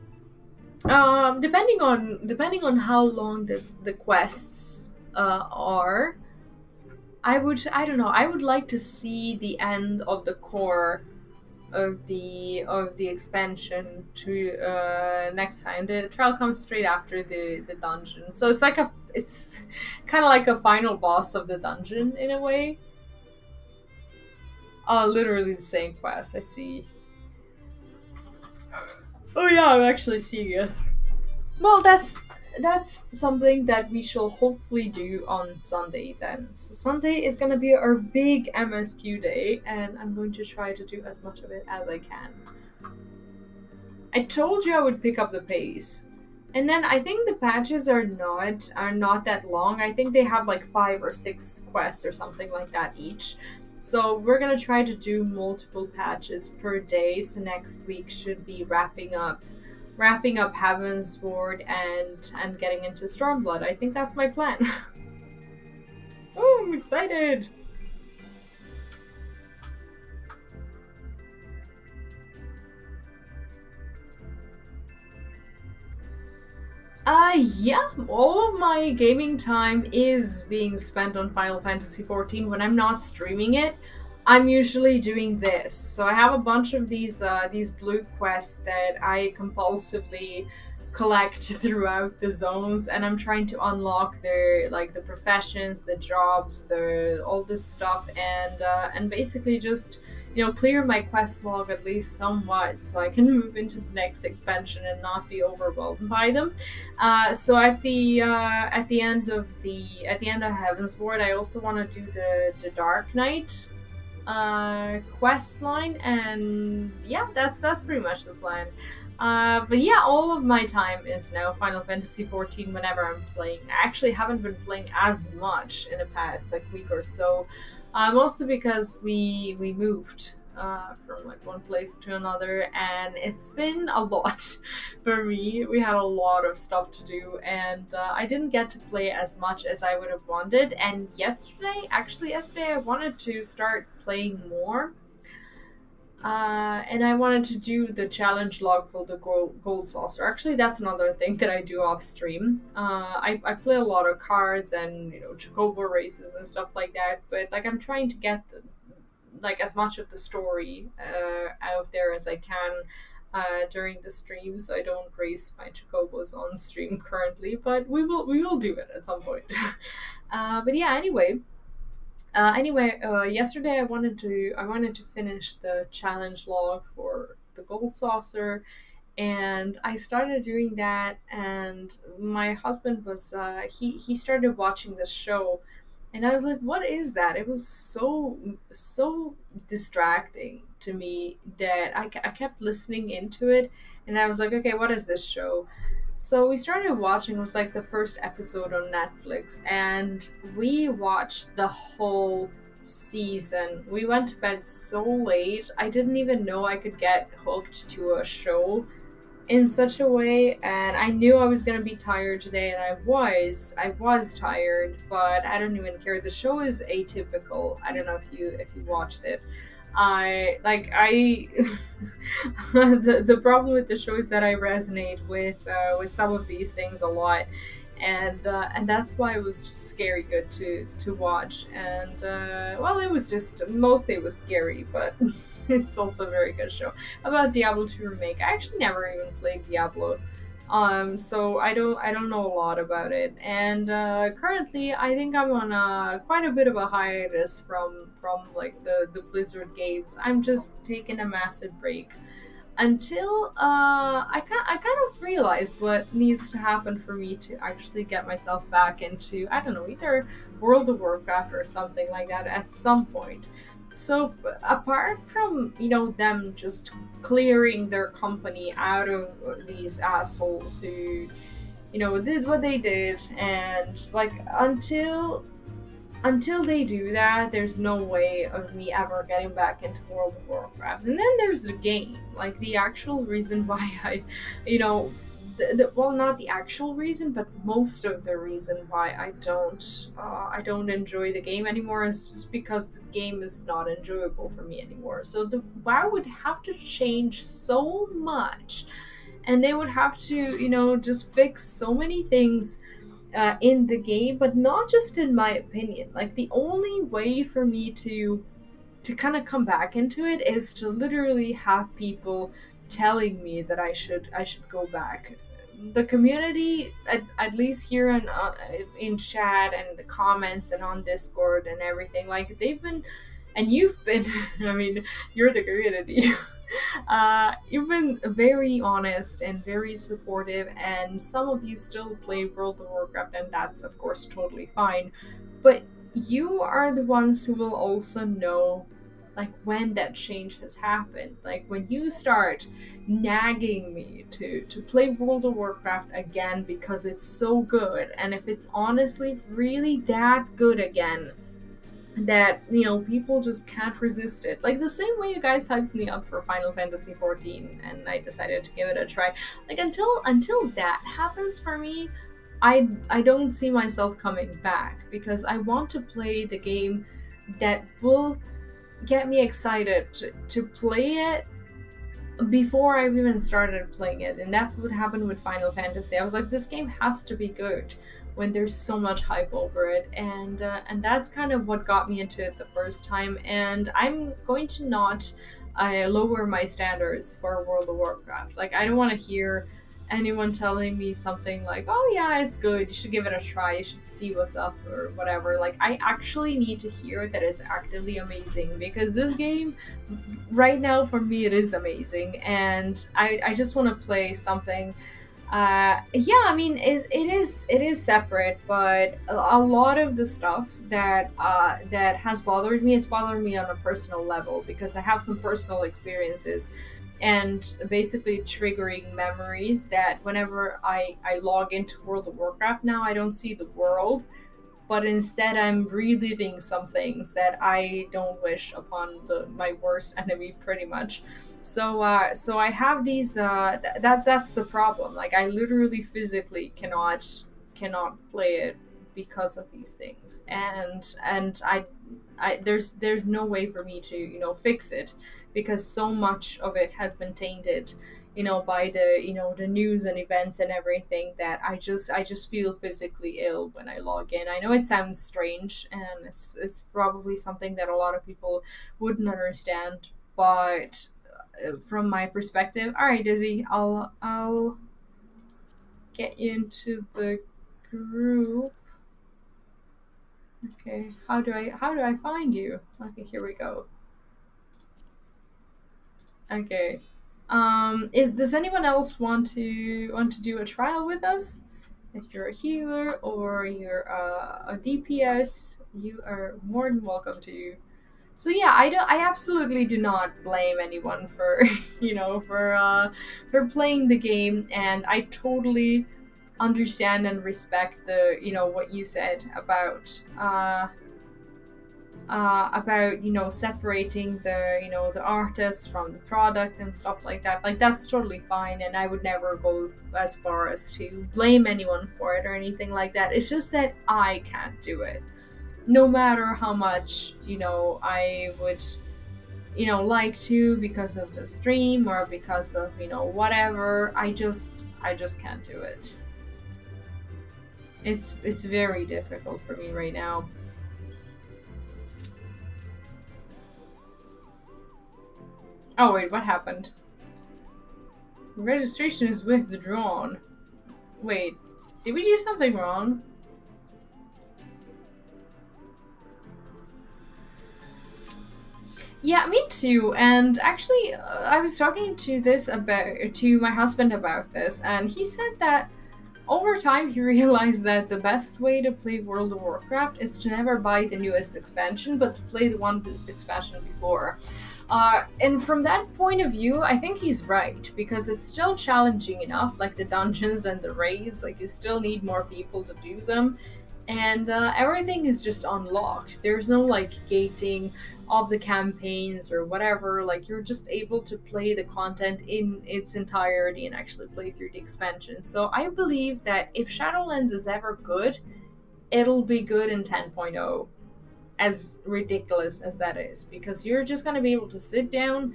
Depending on how long the quests are, I don't know. I would like to see the end of the core of the expansion to next time. The trial comes straight after the dungeon, so it's kind of like a final boss of the dungeon in a way. Literally the same quest. I see. Oh yeah, I'm actually seeing it. Well, that's something that we shall hopefully do on Sunday then. So Sunday is gonna be our big MSQ day, and I'm going to try to do as much of it as I can. I told you I would pick up the pace. And then I think the patches are not that long. I think they have like 5 or 6 quests or something like that each. So we're gonna try to do multiple patches per day. So next week should be wrapping up Heavensward and getting into Stormblood. I think that's my plan. Oh, I'm excited. Yeah, all of my gaming time is being spent on Final Fantasy XIV. When I'm not streaming it, I'm usually doing this. So I have a bunch of these blue quests that I compulsively collect throughout the zones, and I'm trying to unlock their the professions, the jobs, all this stuff, and basically just clear my quest log at least somewhat, so I can move into the next expansion and not be overwhelmed by them. So at the end of Heavensward, I also want to do the Dark Knight quest line, and yeah, that's pretty much the plan. But yeah, all of my time is now Final Fantasy XIV whenever I'm playing. I actually haven't been playing as much in the past week or so, mostly because we moved. from like one place to another, and it's been a lot for me. We had a lot of stuff to do, and I didn't get to play as much as I would have wanted. And yesterday, I wanted to start playing more. And I wanted to do the challenge log for the gold saucer. Actually, that's another thing that I do off stream. I play a lot of cards and chocobo races and stuff like that. But like I'm trying to get like as much of the story out there as I can during the streams. I don't race my chocobos on stream currently, but we will do it at some point. But yeah, yesterday I wanted to finish the challenge log for the gold saucer, and I started doing that. And my husband was he started watching the show, and I was like, "What is that?" It was so distracting to me that I kept listening into it, and I was like, "Okay, what is this show?" So we started watching. It was like the first episode on Netflix, and we watched the whole season. We went to bed so late. I didn't even know I could get hooked to a show in such a way, and I knew I was gonna be tired today, and I was tired, but I don't even care. The show is atypical. I don't know if you watched it. I the problem with the show is that I resonate with some of these things a lot, and that's why it was just scary good to watch. And well, it was just mostly it was scary, but it's also a very good show about Diablo 2 remake. I actually never even played Diablo. So I don't know a lot about it, and currently I think I'm on quite a bit of a hiatus from like the Blizzard games. I'm just taking a massive break until I kind of realized what needs to happen for me to actually get myself back into, I don't know, either World of Warcraft or something like that at some point. So apart from them just clearing their company out of these assholes who did what they did, and like until they do that, there's no way of me ever getting back into World of Warcraft. And then there's the game, like the actual reason why you know, well, not the actual reason, but most of the reason why I don't enjoy the game anymore is just because the game is not enjoyable for me anymore. So the WoW would have to change so much, and they would have to just fix so many things in the game, but not just in my opinion. Like the only way for me to kind of come back into it is to literally have people telling me that I should go back. The community, at least here in chat and the comments and on Discord and everything, like they've been, and you've been, I mean, you're the community. You've been very honest and very supportive, and some of you still play World of Warcraft, and that's of course totally fine. But you are the ones who will also know like when that change has happened. Like when you start nagging me to play World of Warcraft again because it's so good, and if it's honestly really that good again, that people just can't resist it, like the same way you guys hyped me up for Final Fantasy 14 and I decided to give it a try. Like until that happens for me, I don't see myself coming back, because I want to play the game that will get me excited to play it before I've even started playing it. And that's what happened with Final Fantasy. I was like, this game has to be good when there's so much hype over it, and that's kind of what got me into it the first time. And I'm going to not lower my standards for World of Warcraft. Like I don't want to hear anyone telling me something like, oh yeah, it's good, you should give it a try, you should see what's up or whatever. Like I actually need to hear that it's actively amazing, because this game right now for me it is amazing, and I just want to play something. Yeah, I mean, it is separate, but a lot of the stuff that has bothered me, it's bothered me on a personal level, because I have some personal experiences and basically triggering memories that whenever I log into World of Warcraft now, I don't see the world, but instead I'm reliving some things that I don't wish upon my worst enemy, pretty much. So I have these. That's the problem. Like I literally physically cannot play it because of these things, and there's no way for me to fix it, because so much of it has been tainted by the news and events and everything, that I just feel physically ill when I log in. I know it sounds strange, and it's probably something that a lot of people wouldn't understand, but from my perspective, all right, Dizzy, I'll get you into the group. Okay, how do I find you? Okay, here we go. Okay. Does anyone else want to do a trial with us? If you're a healer or you're a DPS, you are more than welcome to. So yeah, I absolutely do not blame anyone for for playing the game, and I totally understand and respect the what you said about separating the artist from the product and stuff like that. Like that's totally fine, and I would never go as far as to blame anyone for it or anything like that. It's just that I can't do it, no matter how much I would like to, because of the stream or because of whatever. I just can't do it. It's very difficult for me right now. Oh wait, what happened? Registration is withdrawn. Wait, did we do something wrong? Yeah, me too. And actually, I was talking to my husband about this, and he said that over time he realized that the best way to play World of Warcraft is to never buy the newest expansion, but to play the one expansion before. And from that point of view, I think he's right, because it's still challenging enough, like the dungeons and the raids, like you still need more people to do them. And everything is just unlocked. There's no like gating of the campaigns or whatever. Like you're just able to play the content in its entirety and actually play through the expansion. So I believe that if Shadowlands is ever good, it'll be good in 10.0, as ridiculous as that is, because you're just going to be able to sit down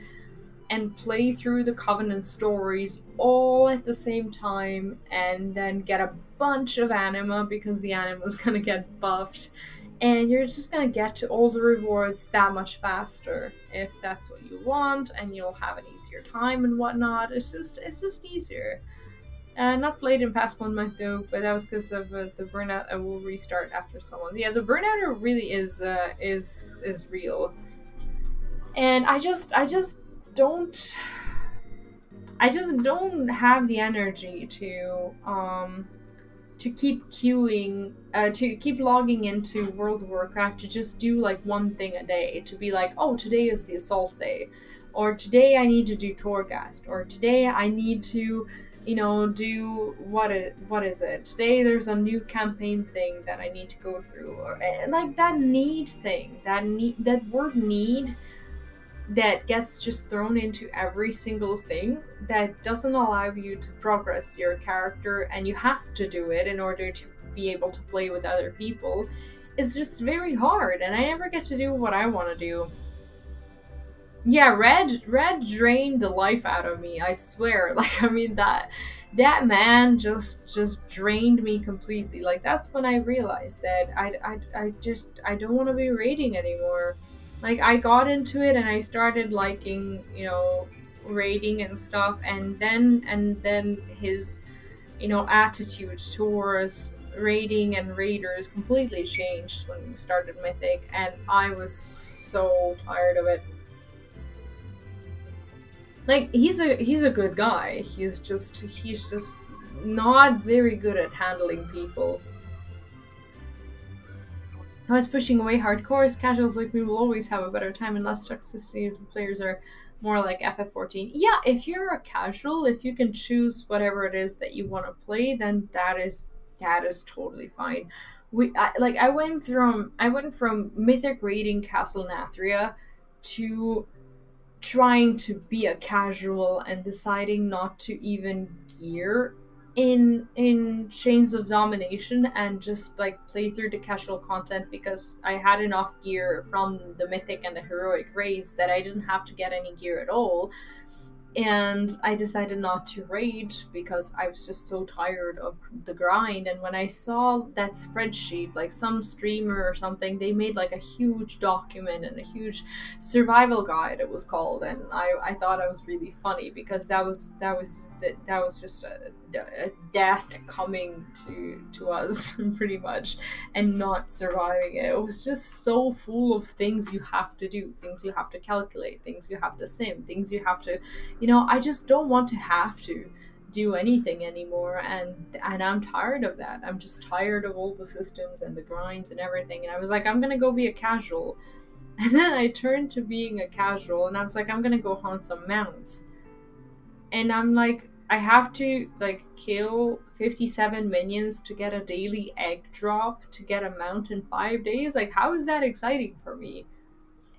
and play through the Covenant stories all at the same time, and then get a bunch of anima, because the anima is going to get buffed, and you're just going to get to all the rewards that much faster if that's what you want, and you'll have an easier time and whatnot. It's just easier. Not played in past 1 month though, but that was because of the burnout. I will restart after someone. Yeah, the burnout really is real, and I just don't have the energy to keep queuing, to keep logging into World of Warcraft to just do like one thing a day, to be like, oh, today is the assault day, or today I need to do Torghast, or today I need to do what is it? Today there's a new campaign thing that I need to go through, or like that need thing, that word need, that gets just thrown into every single thing, that doesn't allow you to progress your character, and you have to do it in order to be able to play with other people, is just very hard, and I never get to do what I want to do. Yeah, red drained the life out of me, I swear. Like, I mean, that man just drained me completely. Like, that's when I realized that I don't want to be raiding anymore. Like, I got into it and I started liking, raiding and stuff, and then his, attitude towards raiding and raiders completely changed when we started Mythic, and I was so tired of it. Like, he's a good guy. He's just not very good at handling people. I was pushing away hardcores. Casuals like me will always have a better time and less toxicity if the players are more like FF14. Yeah, if you're a casual, if you can choose whatever it is that you want to play, then that is totally fine. I went from mythic raiding Castle Nathria to trying to be a casual and deciding not to even gear in Chains of Domination and just like play through the casual content because I had enough gear from the mythic and the heroic raids that I didn't have to get any gear at all. And I decided not to raid because I was just so tired of the grind. And when I saw that spreadsheet, like some streamer or something, they made like a huge document and a huge survival guide, it was called. And I thought it was really funny because that was just a death coming to us pretty much, and not surviving it. It was just so full of things you have to do, things you have to calculate, things you have to sim, things you have to, I just don't want to have to do anything anymore, and I'm tired of that. I'm just tired of all the systems and the grinds and everything. And I was like, I'm gonna go be a casual. And then I turned to being a casual, and I was like, I'm gonna go hunt some mounts. And I'm like, I have to like kill 57 minions to get a daily egg drop to get a mount in 5 days. Like, how is that exciting for me?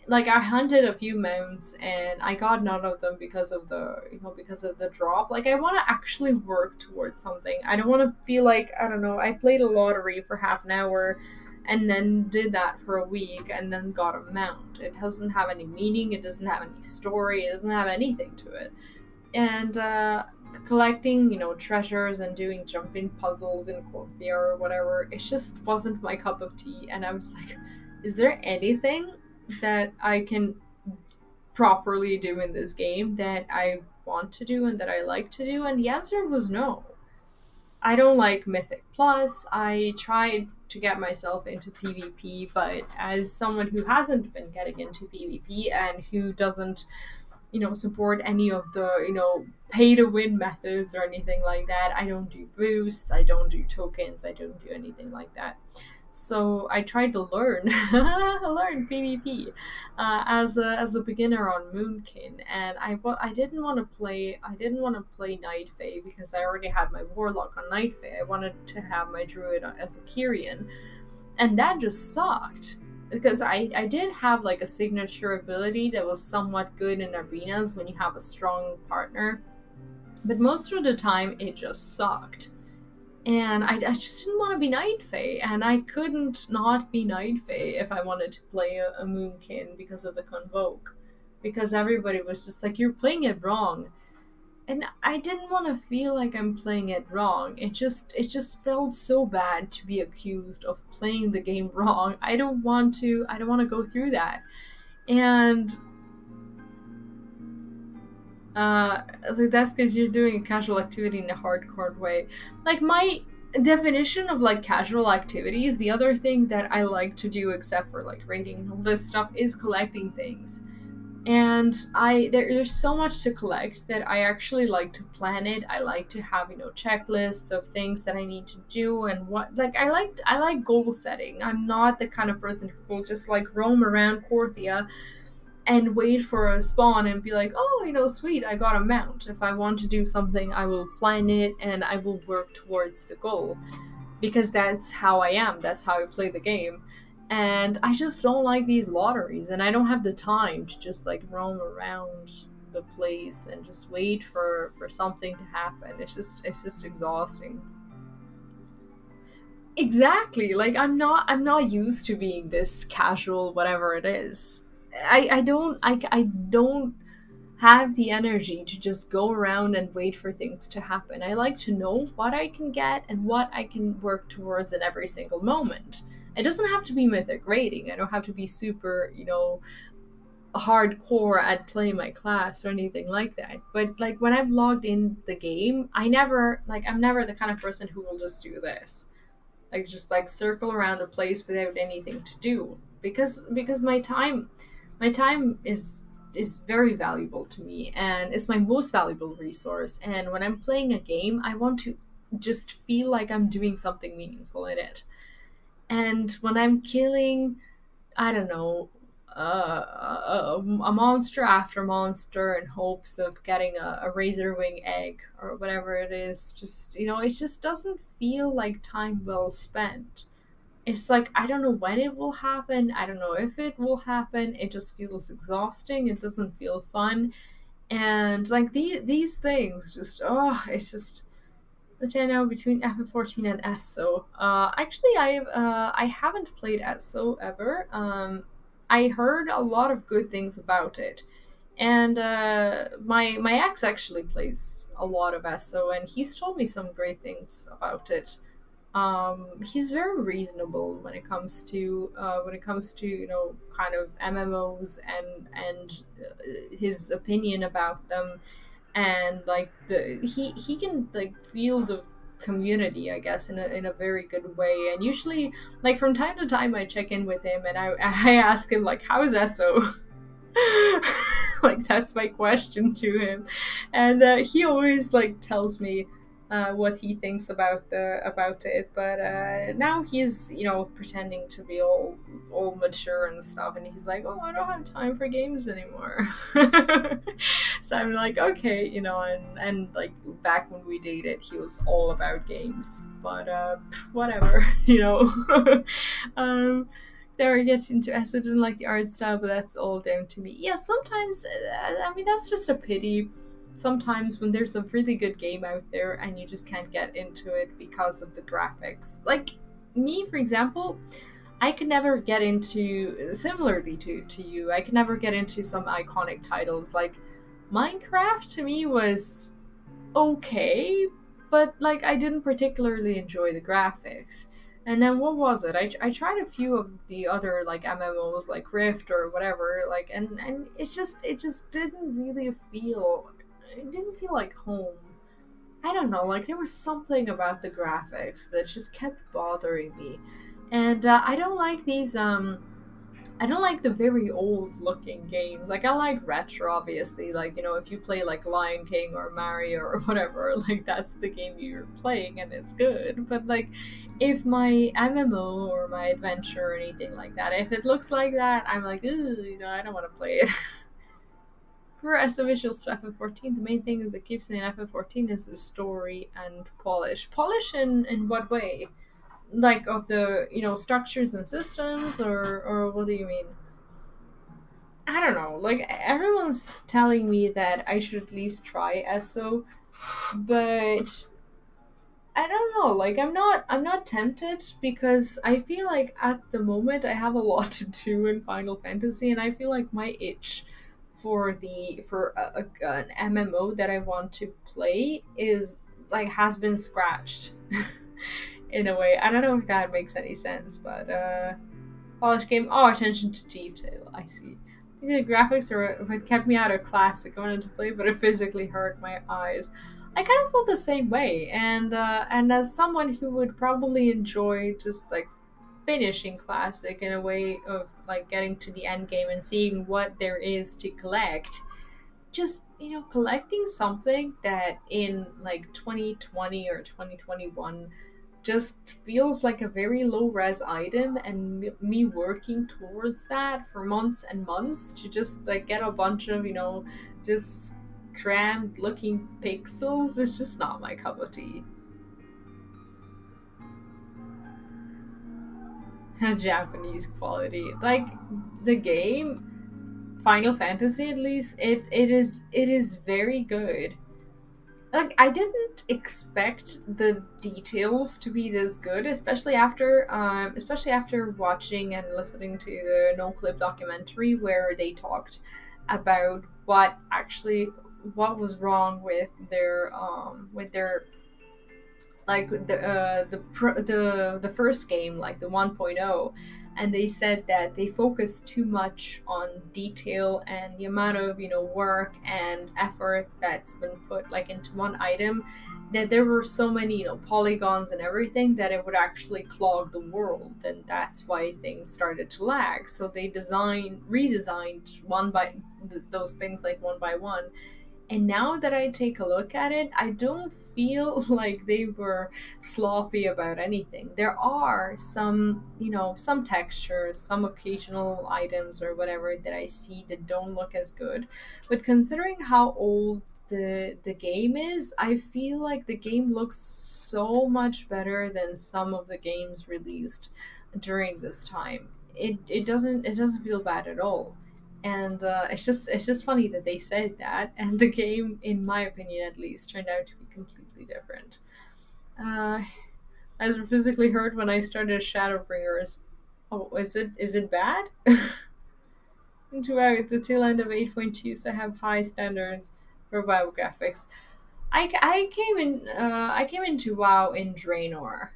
Like, I hunted a few mounts and I got none of them because of the drop. Like, I want to actually work towards something. I don't want to be like, I don't know, I played a lottery for half an hour and then did that for a week and then got a mount. It doesn't have any meaning, it doesn't have any story, it doesn't have anything to it. And collecting, treasures and doing jumping puzzles in Corthia or whatever, it just wasn't my cup of tea. And I was like, is there anything that I can properly do in this game that I want to do and that I like to do? And the answer was no. I don't like Mythic Plus. I tried to get myself into PvP, but as someone who hasn't been getting into PvP and who doesn't support any of the pay to win methods or anything like that, I don't do boosts, I don't do tokens, I don't do anything like that. So I tried to learn PvP as a beginner on Moonkin, and I didn't want to play Night Fae because I already had my Warlock on Night Fae. I wanted to have my Druid as a Kyrian, and that just sucked because I did have like a signature ability that was somewhat good in arenas when you have a strong partner, but most of the time it just sucked. And I just didn't want to be Night Fae, and I couldn't not be Night Fae if I wanted to play a Moonkin because of the Convoke. Because everybody was just like, you're playing it wrong. And I didn't want to feel like I'm playing it wrong. It just felt so bad to be accused of playing the game wrong. I don't want to go through that. And that's because you're doing a casual activity in a hardcore way. Like, my definition of like casual activities, the other thing that I like to do except for like raiding and all this stuff, is collecting things. And there's so much to collect that I actually like to plan it. I like to have checklists of things that I need to do, and what, like, I like goal setting. I'm not the kind of person who will just like roam around Corthia and wait for a spawn and be like, oh, sweet, I got a mount. If I want to do something, I will plan it and I will work towards the goal. Because that's how I am. That's how I play the game. And I just don't like these lotteries, and I don't have the time to just like roam around the place and just wait for something to happen. It's just exhausting. Exactly. Like, I'm not used to being this casual, whatever it is. I don't have the energy to just go around and wait for things to happen. I like to know what I can get and what I can work towards in every single moment. It doesn't have to be mythic raiding. I don't have to be super, hardcore at playing my class or anything like that. But like, when I'm logged in the game, I'm never the kind of person who will just do this. Like, just like circle around a place without anything to do. Because my time is very valuable to me, and it's my most valuable resource. And when I'm playing a game, I want to just feel like I'm doing something meaningful in it. And when I'm killing, I don't know, a monster after monster in hopes of getting a razor wing egg or whatever it is, just it just doesn't feel like time well spent. it's like I don't know when it will happen. I don't know if it will happen. It just feels exhausting. It doesn't feel fun. And like these things just it's just the 10 now between FF14 and ESO. Actually, I haven't played ESO ever. I heard a lot of good things about it, and my ex actually plays a lot of ESO, and he's told me some great things about it. He's very reasonable when it comes to kind of MMOs and his opinion about them, and like he can like feel the community, I guess, in a very good way. And usually, like from time to time, I check in with him and I ask him like, "How's Esso?" Like that's my question to him, and he always like tells me what he thinks about it. But now he's pretending to be all mature and stuff, and he's like, "Oh, I don't have time for games anymore." So I'm like, okay, and like back when we dated, he was all about games, but whatever, um, there gets into acid and like the art style, but that's all down to me. Yeah, sometimes I mean that's just a pity. Sometimes when there's a really good game out there and you just can't get into it because of the graphics. Like me, for example, I could never get into, similarly to you, I could never get into some iconic titles. Like Minecraft to me was okay, but like I didn't particularly enjoy the graphics. And then what was it? I tried a few of the other like MMOs like Rift or whatever, like and it just didn't really feel, it didn't feel like home. I don't know, like there was something about the graphics that just kept bothering me. And I don't like the very old looking games. Like I like retro, obviously. Like if you play like Lion King or Mario or whatever, like that's the game you're playing and it's good. But like, if my MMO or my adventure or anything like that, if it looks like that, I'm like, ooh, I don't want to play it. For as visual stuff in 14, the main thing that keeps me in FF14 is the story and polish. Polish in what way? Like of the structures and systems, or what do you mean? I don't know. Like everyone's telling me that I should at least try ESO, but I don't know. Like I'm not tempted because I feel like at the moment I have a lot to do in Final Fantasy, and I feel like my itch for an MMO that I want to play is like has been scratched in a way. I don't know if that makes any sense, but polished game. Oh, attention to detail. I see. I think the graphics are what kept me out of classic. I wanted to play, but it physically hurt my eyes. I kind of felt the same way, and as someone who would probably enjoy just like finishing classic in a way of like getting to the end game and seeing what there is to collect, just collecting something that in like 2020 or 2021 just feels like a very low res item, and me working towards that for months and months to just like get a bunch of just crammed looking pixels is just not my cup of tea. Japanese quality, like the game Final Fantasy, at least it is very good. Like I didn't expect the details to be this good, especially after watching and listening to the No Clip documentary where they talked about what was wrong with their like the first game, like the 1.0, and they said that they focused too much on detail and the amount of work and effort that's been put like into one item, that there were so many polygons and everything that it would actually clog the world, and that's why things started to lag. So they redesigned those things like one by one. And now that I take a look at it, I don't feel like they were sloppy about anything. There are some textures, some occasional items or whatever that I see that don't look as good. But considering how old the game is, I feel like the game looks so much better than some of the games released during this time. It doesn't feel bad at all, and it's just funny that they said that, and the game, in my opinion at least, turned out to be completely different. Uh, I was physically hurt when I started Shadowbringers. Oh, is it bad? Into the tail end of 8.2, so I have high standards for WoW graphics. I came into WoW in Draenor,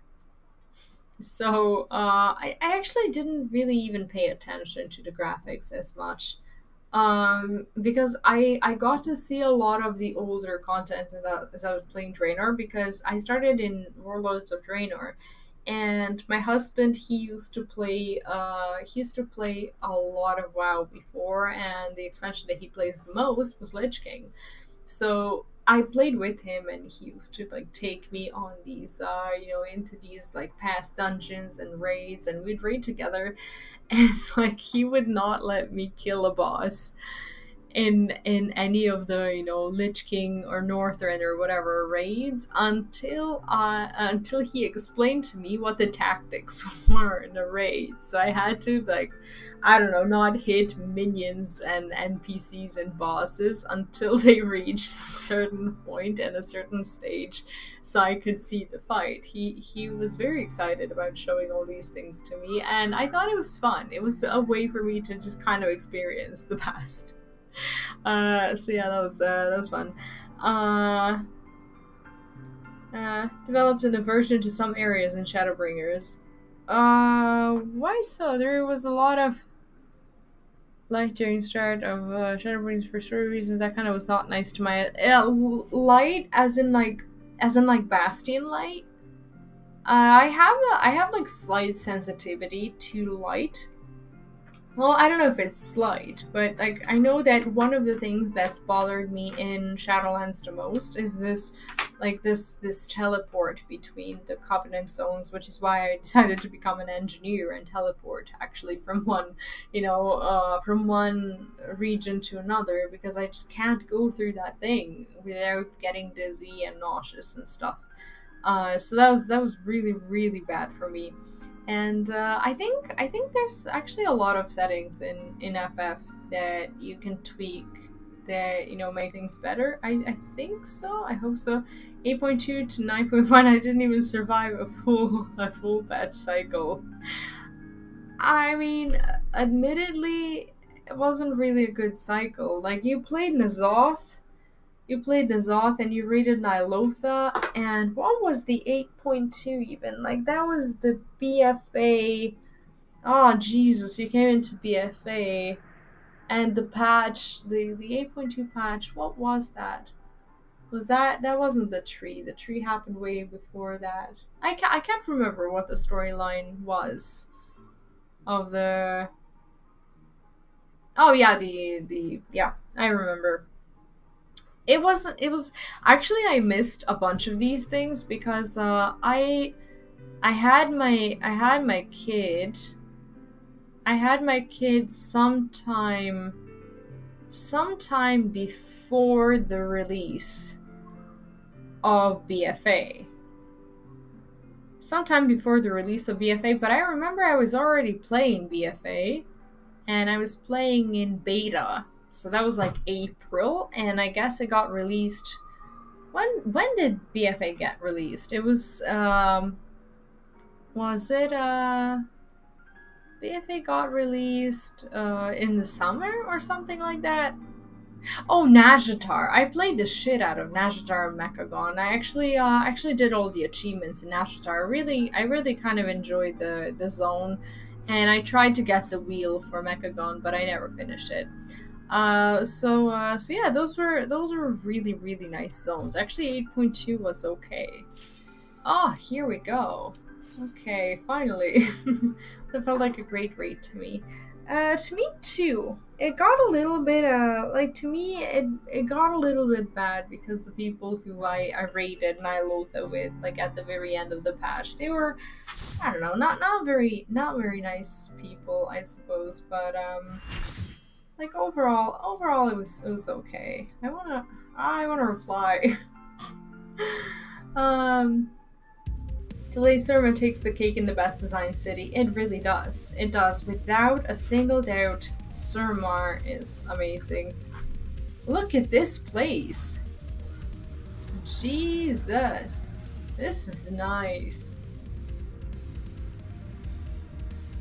so I actually didn't really even pay attention to the graphics as much, because I got to see a lot of the older content as I was playing Draenor, because I started in Warlords of Draenor, and my husband, he used to play a lot of WoW before, and the expansion that he plays the most was Lich King. So I played with him, and he used to like take me on these into these like past dungeons and raids, and we'd raid together, and like he would not let me kill a boss in any of the Lich King or Northrend or whatever raids until he explained to me what the tactics were in the raid. So I had to, like, I don't know, not hit minions and NPCs and bosses until they reached a certain point and a certain stage, so I could see the fight. He was very excited about showing all these things to me, and I thought it was fun. It was a way for me to just kind of experience the past. So yeah, that was fun. Developed an aversion to some areas in Shadowbringers. Why so? There was a lot of light during start of Shadowbringers for story reasons. That kind of was not nice to my light, as in like Bastion light. I have like slight sensitivity to light. Well, I don't know if it's slight, but like I know that one of the things that's bothered me in Shadowlands the most is this teleport between the Covenant zones, which is why I decided to become an engineer and teleport actually from one region to another, because I just can't go through that thing without getting dizzy and nauseous and stuff. So that was really, really bad for me. And I think there's actually a lot of settings in FF that you can tweak that make things better. I think so. I hope so. 8.2 to 9.1. I didn't even survive a full patch cycle. I mean, admittedly, it wasn't really a good cycle. Like, you played N'Zoth and you raided Nilotha, and what was the 8.2 even? Like, that was the BFA. Oh, Jesus, you came into BFA. And the patch, the 8.2 patch, what was that? That wasn't the tree. The tree happened way before that. I can't remember what the storyline was of the... Oh, yeah, yeah, I remember. It was actually, I missed a bunch of these things because I had my kid sometime before the release of BFA. But I remember I was already playing BFA, and I was playing in beta. So that was like April, and I guess it got released. When did BFA get released? It was BFA got released in the summer or something like that. Oh, Nazjatar! I played the shit out of Nazjatar and Mechagon. I actually did all the achievements in Nazjatar. I really kind of enjoyed the zone, and I tried to get the wheel for Mechagon, but I never finished it. So yeah, those were really, really nice zones. Actually, 8.2 was okay. Oh, here we go. Okay, finally. That felt like a great raid to me. To me too. It got a little bit to me it got a little bit bad, because the people who I raided Nilotha with, like, at the very end of the patch, they were, I don't know, not very nice people, I suppose, but like overall it was okay. I wanna reply. Today's server takes the cake in the best designed city. It really does. It does, without a single doubt. Surmar is amazing. Look at this place. Jesus. This is nice.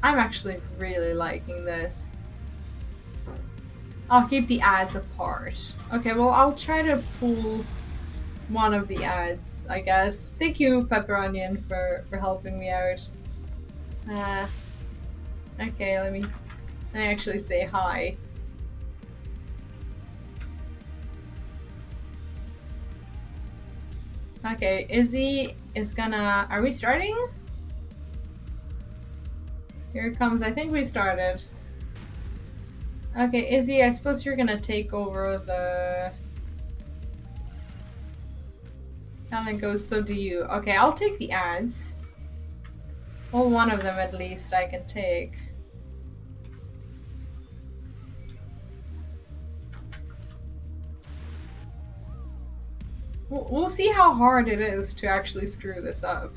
I'm actually really liking this. I'll keep the ads apart. Okay, well, I'll try to pull one of the ads, I guess. Thank you, Pepperonion, for helping me out. Okay, let me actually say hi. Okay, Izzy is gonna... Are we starting? Here it comes. I think we started. Okay, Izzy, I suppose you're gonna take over the... Alan goes, so do you. Okay, I'll take the ads. Well, one of them at least I can take. We'll see how hard it is to actually screw this up.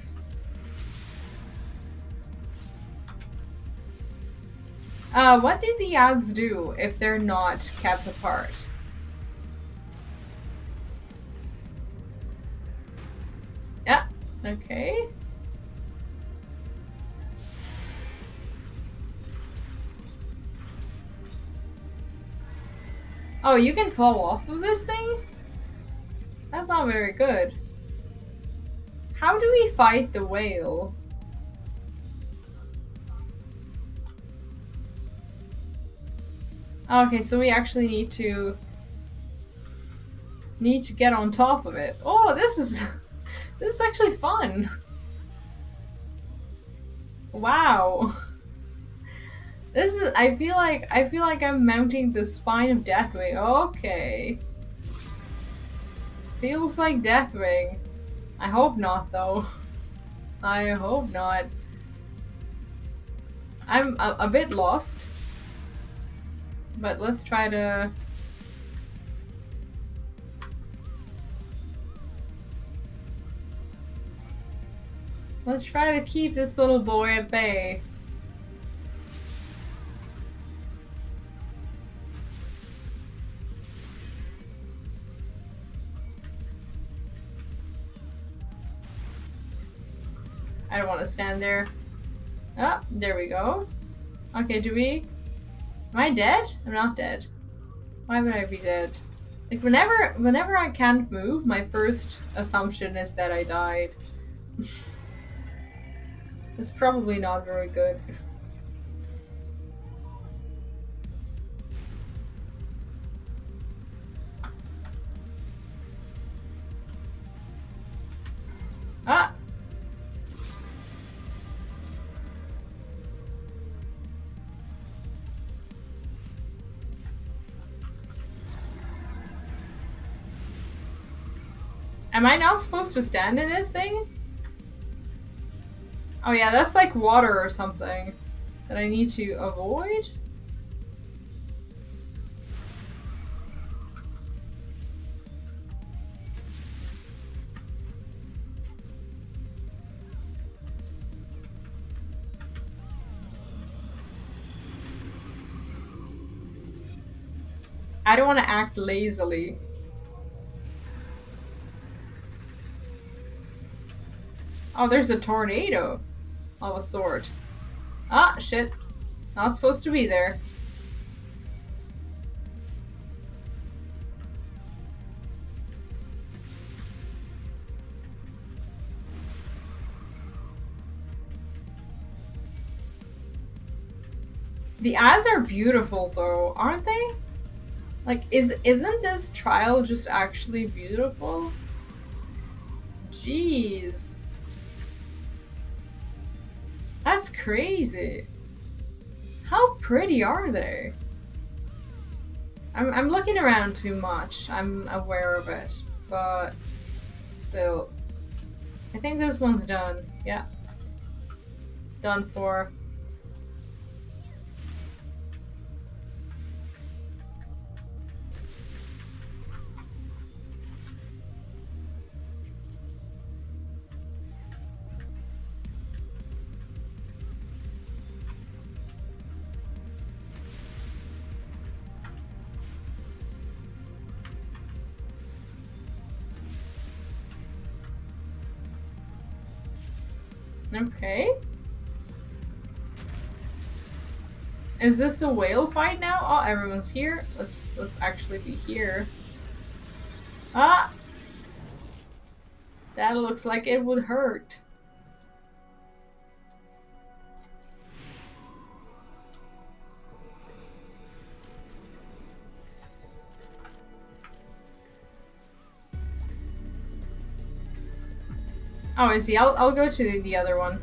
What do the ads do if they're not kept apart? Yeah, okay. Oh, you can fall off of this thing? That's not very good. How do we fight the whale? Okay, so we actually need to get on top of it. Oh, this is actually fun. Wow. This is I feel like I'm mounting the spine of Deathwing. Okay. Feels like Deathwing. I hope not though. I hope not. I'm a bit lost. But let's try to... Let's try to keep this little boy at bay. I don't want to stand there. Ah, there we go. Okay, do we... Am I dead? I'm not dead. Why would I be dead? Like, whenever I can't move, my first assumption is that I died. It's probably not very good. Ah! Am I not supposed to stand in this thing? Oh yeah, that's like water or something that I need to avoid. I don't want to act lazily. Oh, there's a tornado of a sort. Ah, shit. Not supposed to be there. The ads are beautiful though, aren't they? Like, isn't this trial just actually beautiful? Jeez. That's crazy. How pretty are they? I'm looking around too much. I'm aware of it, but still. I think this one's done. Yeah. Done for. Okay. Is this the whale fight now? Oh, everyone's here. Let's actually be here. Ah! That looks like it would hurt. Oh, is he? I'll go to the other one.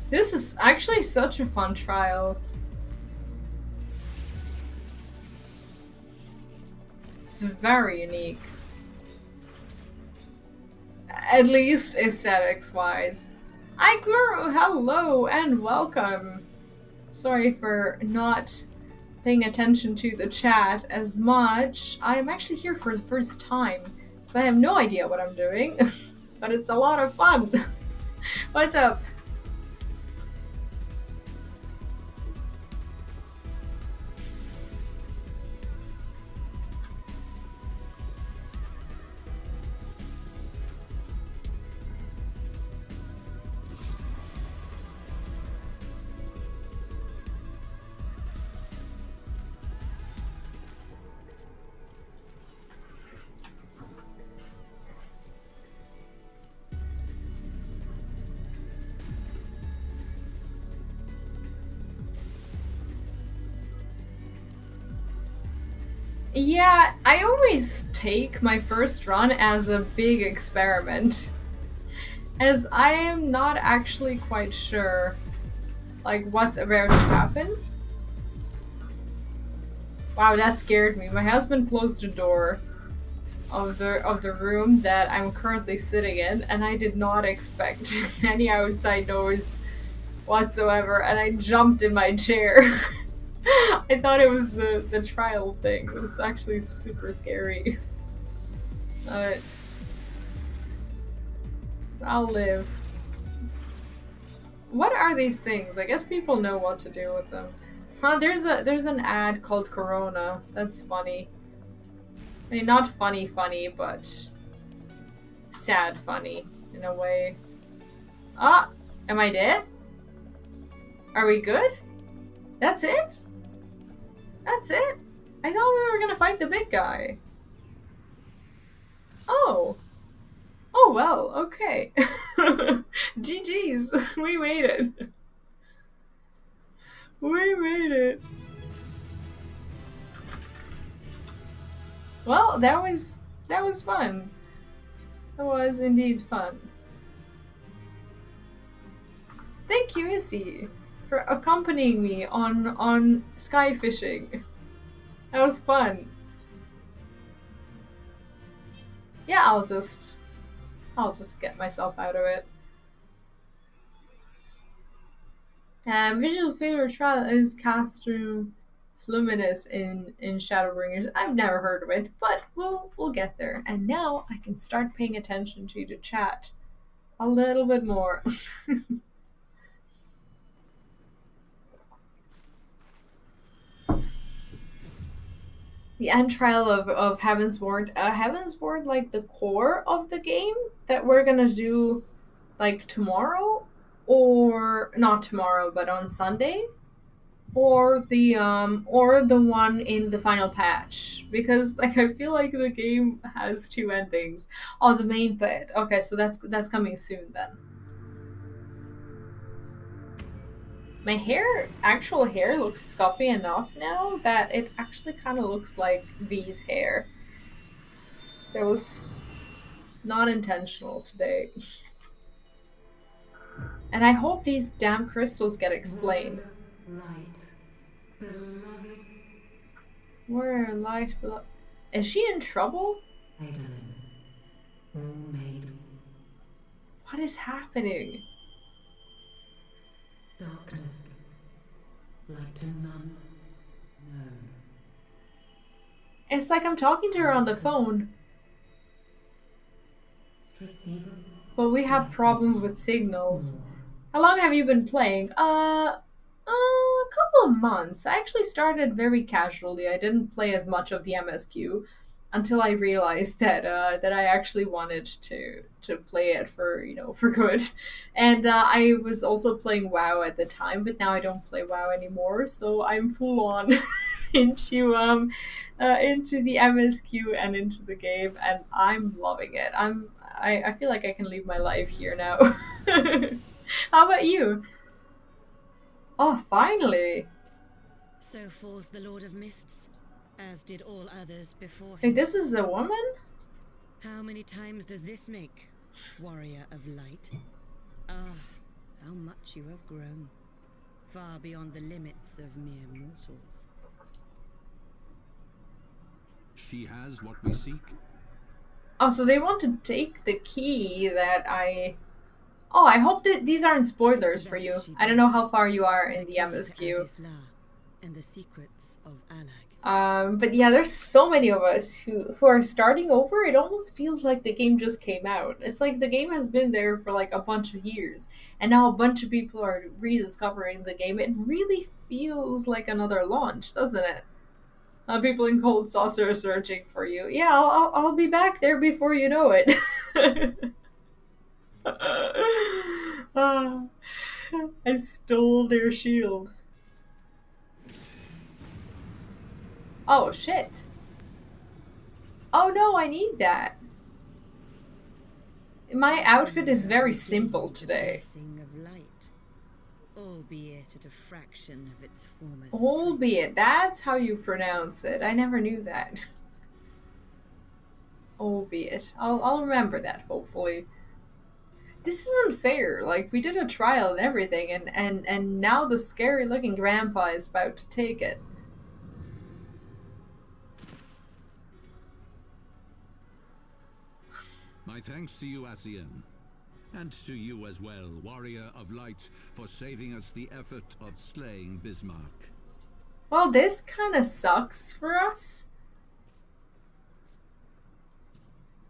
This is actually such a fun trial. It's very unique. At least aesthetics-wise. Aikmuru, hello and welcome. Sorry for not paying attention to the chat as much. I'm actually here for the first time, so I have no idea what I'm doing, but it's a lot of fun. What's up? Yeah, I always take my first run as a big experiment, as I am not actually quite sure, like, what's about to happen. Wow, that scared me. My husband closed the door of the room that I'm currently sitting in, and I did not expect any outside noise whatsoever, and I jumped in my chair. I thought it was the trial thing. It was actually super scary. I'll live. What are these things? I guess people know what to do with them. Huh, there's an ad called Corona. That's funny. I mean, not funny, but sad funny, in a way. Ah! Am I dead? Are we good? That's it? That's it? I thought we were gonna fight the big guy. Oh. Oh well, okay. GG's. We made it. We made it. Well, that was fun. That was indeed fun. Thank you, Izzy, for accompanying me on sky fishing. That was fun. Yeah, I'll just get myself out of it. Visual failure trial is cast through Limitless in Shadowbringers. I've never heard of it, but we'll get there. And now I can start paying attention to the chat a little bit more. The end trial of Heavensward. Heavensward, like the core of the game that we're gonna do like tomorrow, or not tomorrow, but on Sunday, or the one in the final patch, because like I feel like the game has two endings. Oh, the main bit. Okay, so that's coming soon then. My actual hair looks scuffy enough now that it actually kind of looks like V's hair. That was not intentional today. And I hope these damn crystals get explained. Where light, beloved. Is she in trouble? Eidolon, all made What is happening? darkness, light to none known. It's like I'm talking to her on the phone, Receiver, but we have problems with signals. How long have you been playing? A couple of months. I actually started very casually. I didn't play as much of the MSQ until I realized that that I actually wanted to play it for for good. And I was also playing WoW at the time, but now I don't play WoW anymore. So I'm full on into the MSQ and into the game, and I'm loving it. I feel like I can live my life here now. How about you? Oh, finally! So falls the Lord of Mists, as did all others before Wait, him. this is a woman? How many times does this make, warrior of light? Ah, how much you have grown, far beyond the limits of mere mortals. She has what we seek. Oh, so they want to take the key that I... Oh, I hope that these aren't spoilers for you. I don't know how far you are in the MSQ. And the secrets of Alag. But yeah, there's so many of us who are starting over. It almost feels like the game just came out. It's like the game has been there for like a bunch of years, and now a bunch of people are rediscovering the game. It really feels like another launch, doesn't it? People in Cold Saucer are searching for you. Yeah, I'll be back there before you know it. I stole their shield. Oh, shit. Oh no, I need that. My outfit is very simple today. Of light, albeit at a fraction of its former Albeit, that's how you pronounce it. I never knew that. Albeit. I'll remember that, hopefully. This isn't fair. Like, we did a trial and everything, and now the scary looking grandpa is about to take it. My thanks to you, Asian. And to you as well, warrior of light, for saving us the effort of slaying Bismarck. Well, this kind of sucks for us.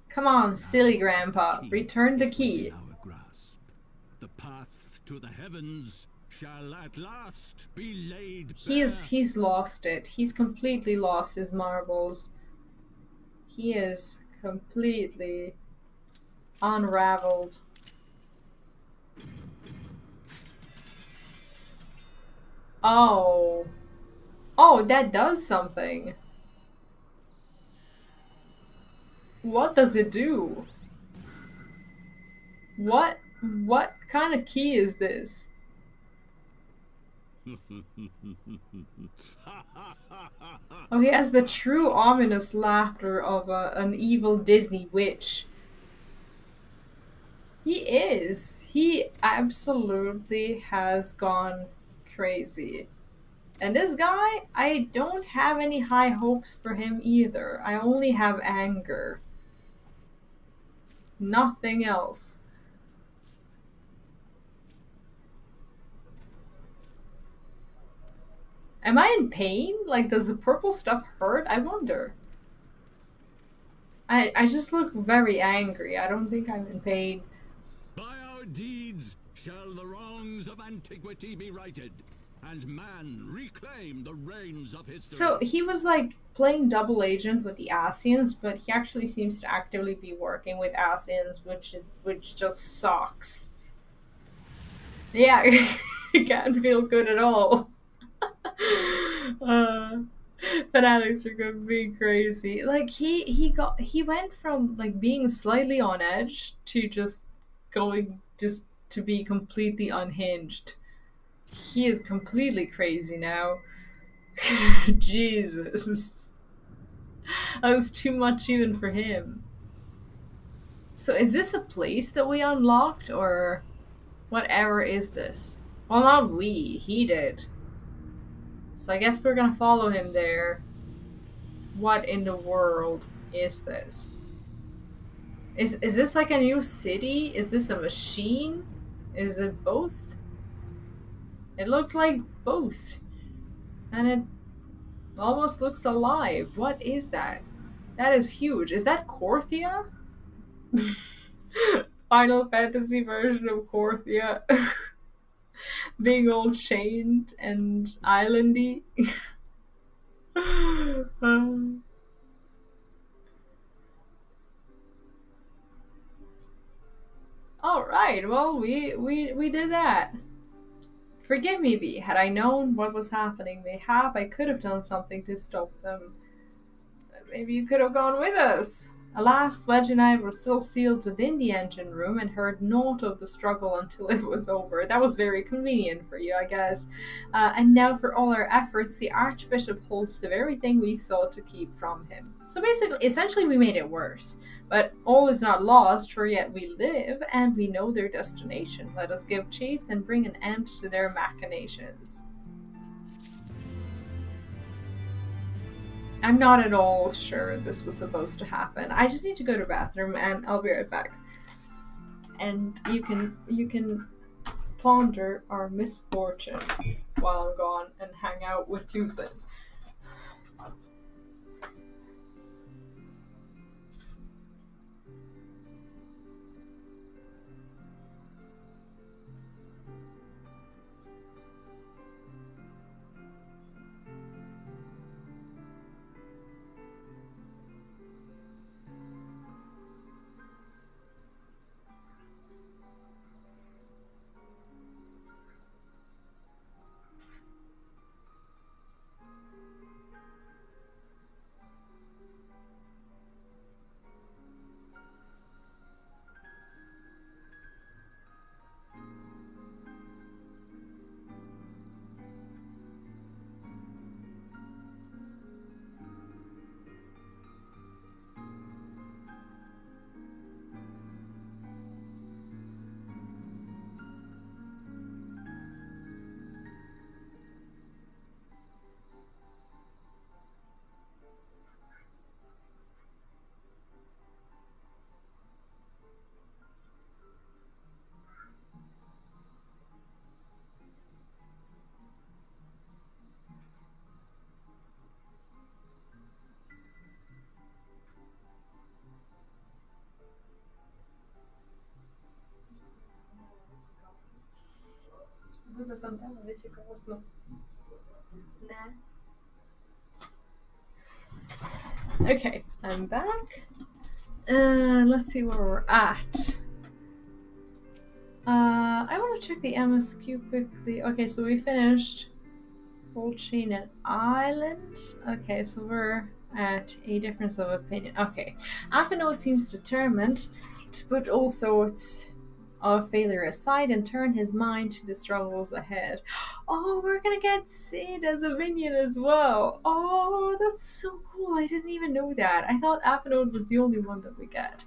Come on, silly grandpa, return the key. Our grasp. The path to the heavens shall at last be laid bare. He's lost it. He's completely lost his marbles. He is completely unraveled. Oh. Oh, that does something. What does it do? What kind of key is this? Oh, he has the true ominous laughter of an evil Disney witch. He is. He absolutely has gone crazy. And this guy, I don't have any high hopes for him either. I only have anger. Nothing else. Am I in pain? Like, does the purple stuff hurt? I wonder. I just look very angry. I don't think I'm in pain. By our deeds shall the wrongs of antiquity be righted, and man reclaim the reins of history. So he was like playing double agent with the Asians, but he actually seems to actively be working with Asians, which just sucks. Yeah, it can't feel good at all. Fanatics are going to be crazy. Like he went from like being slightly on edge to just going just to be completely unhinged. He is completely crazy now. Jesus. That was too much even for him. So is this a place that we unlocked, or whatever is this? Well, not we. He did. So I guess we're gonna follow him there. What in the world is this? Is this like a new city? Is this a machine? Is it both? It looks like both. And it almost looks alive. What is that? That is huge. Is that Corthia? Final Fantasy version of Corthia. Being all chained and islandy. All right, well, we did that. Forgive me, V. Had I known what was happening, mayhap I could have done something to stop them. Maybe you could have gone with us. Alas, Wedge and I were still sealed within the engine room and heard naught of the struggle until it was over. That was very convenient for you, I guess. And now for all our efforts, the Archbishop holds the very thing we sought to keep from him. So basically, essentially we made it worse. But all is not lost, for yet we live, and we know their destination. Let us give chase and bring an end to their machinations. I'm not at all sure this was supposed to happen. I just need to go to the bathroom and I'll be right back. And you can ponder our misfortune while I'm gone and hang out with Toothless. Okay, I'm back. Let's see where we're at. I want to check the MSQ quickly. Okay, so we finished Bolt Chain and Island. Okay, so we're at a difference of opinion. Okay, Afinode seems determined to put all thoughts of failure aside and turn his mind to the struggles ahead. Oh, we're gonna get Sid as a minion as well. Oh, that's so cool. I didn't even know that. I thought Afinode was the only one that we get.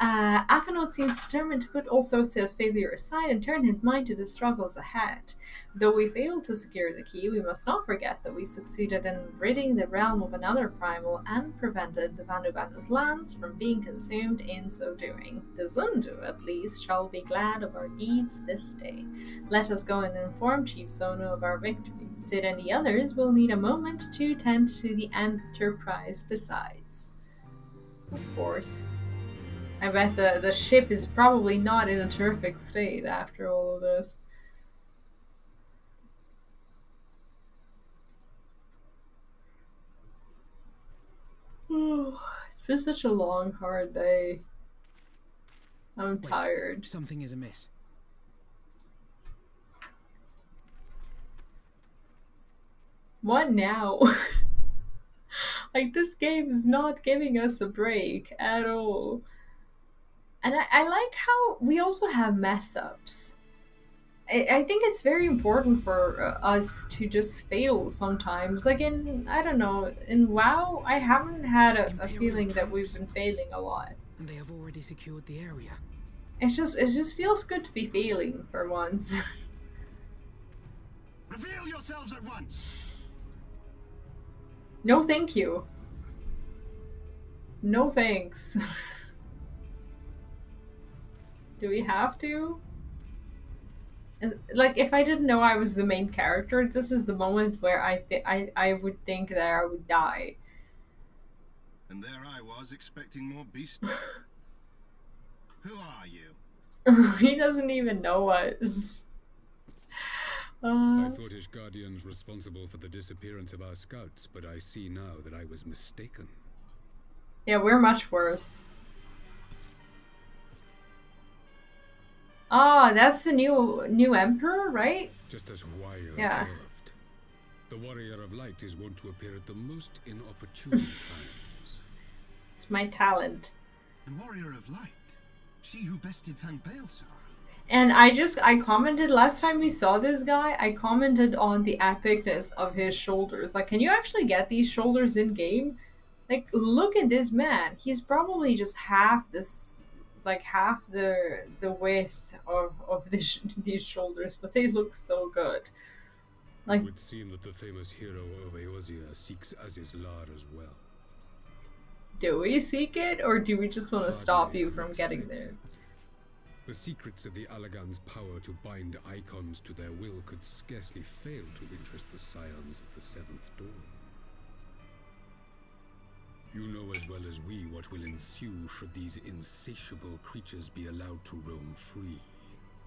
Afinode seems determined to put all thoughts of failure aside and turn his mind to the struggles ahead. Though we failed to secure the key, we must not forget that we succeeded in ridding the realm of another primal and prevented the Vanubanu's lands from being consumed in so doing. The Zundu, at least, shall be glad of our deeds this day. Let us go and inform Chief Sono of our victory. Sid and the others will need a moment to tend to the Enterprise besides. Of course. I bet the ship is probably not in a terrific state after all of this. It's been such a long, hard day. I'm tired. Something is amiss. What now? Like, this game is not giving us a break at all. And I like how we also have mess-ups. I think it's very important for us to just fail sometimes. Like I don't know, in WoW, I haven't had a feeling that we've been failing a lot. And they have already secured the area. It just feels good to be failing for once. Reveal yourselves at once. No, thank you. No thanks. Do we have to? Like, if I didn't know I was the main character, this is the moment where I would think that I would die. And there I was expecting more beast. Who are you? He doesn't even know us. I thought Ishgardians responsible for the disappearance of our scouts, but I see now that I was mistaken. Yeah, we're much worse. Ah, that's the new emperor, right? Just as Warrior Yeah. observed. The Warrior of Light is wont to appear at the most inopportune times. It's my talent. The Warrior of Light. She who bested Van Baelsar. And I commented last time we saw this guy, I commented on the epicness of his shoulders. Like, can you actually get these shoulders in game? Like, look at this man. He's probably just half this, like half the width of these shoulders, but they look so good. Like, It would seem that the famous hero of Eorzea seeks Azizlar as well. do we seek it, or do we just want to stop you from getting unexpected. there? The secrets of the Allagan's power to bind icons to their will could scarcely fail to interest the scions of the Seventh Dawn. You know as well as we what will ensue should these insatiable creatures be allowed to roam free.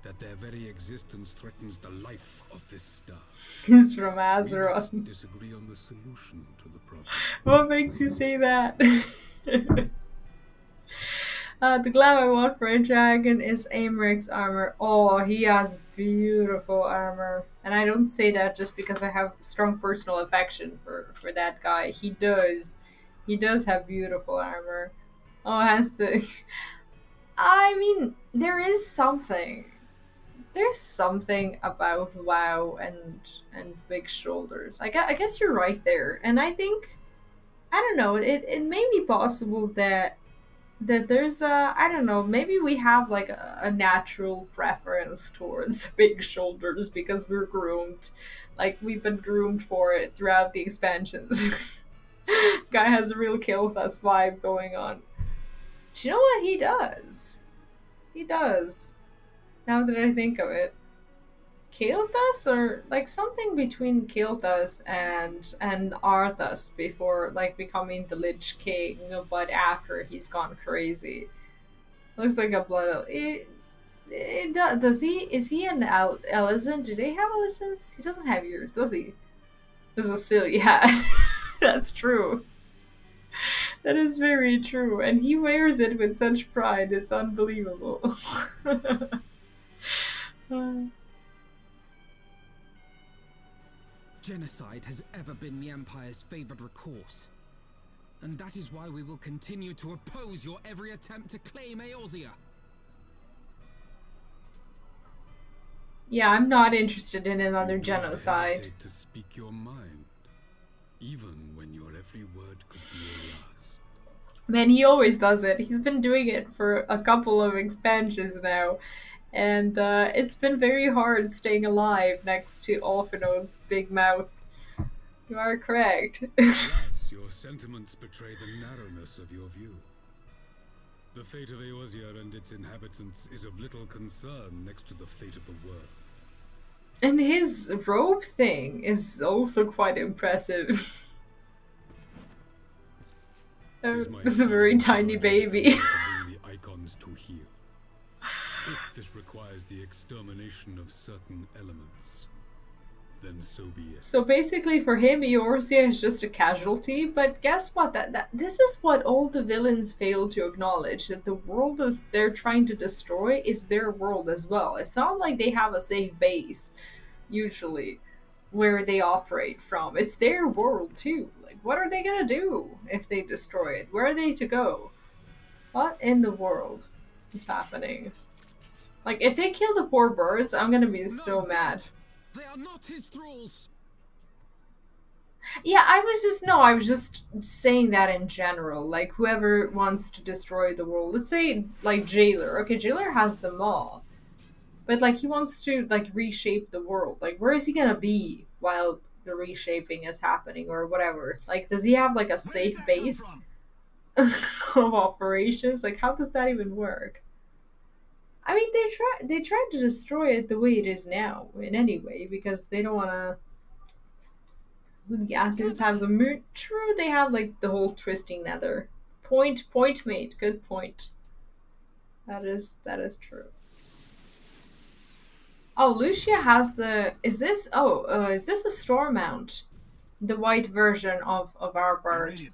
That their very existence threatens the life of this star. He's from We Azeroth. must disagree on the solution to the problem. What makes you say that? The glam I want for a dragon is Aemric's armor. Oh, he has beautiful armor. And I don't say that just because I have strong personal affection for that guy. He does. He does have beautiful armor. Oh, it has the... I mean, there is something. There's something about WoW and big shoulders. I guess you're right there. And I think... I don't know, it may be possible that there's a, I don't know, maybe we have like a natural preference towards big shoulders because we're groomed. Like, we've been groomed for it throughout the expansions. Guy has a real kill us vibe going on. Do you know what he does? He does. Now that I think of it. Kael'thas, or like something between Kael'thas and Arthas before like becoming the Lich King, but after he's gone crazy. Looks like a blood. Does he? Is he an Elysian? Do they have Elysians? He doesn't have ears, does he? This is a silly hat. That's true. That is very true, and he wears it with such pride. It's unbelievable. Genocide has ever been the Empire's favored recourse. And that is why we will continue to oppose your every attempt to claim Eorzea. Yeah, I'm not interested in another You will genocide. hesitate to speak your mind, even when your every word could be a lie. Man, he always does it. He's been doing it for a couple of expansions now. And it's been very hard staying alive next to Orphanode's big mouth. You are correct. Alas, your sentiments betray the narrowness of your view. The fate of Eorzea and its inhabitants is of little concern next to the fate of the world. And his robe thing is also quite impressive. It's a very tiny baby. To bring the icons to heal. If this requires the extermination of certain elements, then so be it. So basically for him, Eorzea is just a casualty, but guess what? This is what all the villains fail to acknowledge, that the world they're trying to destroy is their world as well. It's not like they have a safe base, usually, where they operate from. It's their world too. Like, what are they gonna do if they destroy it? Where are they to go? What in the world is happening? Like, if they kill the poor birds, I'm gonna be so mad. They are not his thralls. Yeah, I was just saying that in general. Like, whoever wants to destroy the world. Let's say, like, Jailer. Okay, Jailer has them all. But, like, he wants to, like, reshape the world. Like, where is he gonna be while the reshaping is happening or whatever? Like, does he have, like, a safe base? of operations. Like, how does that even work? I mean, they tried to destroy it the way it is now in any way because they don't want to. The Assassins have the moon. True, they have like the whole twisting nether. Point mate. Good point. That is true. Oh, Lucia has the. Is this? Oh, is this a storm mount? The white version of our bird.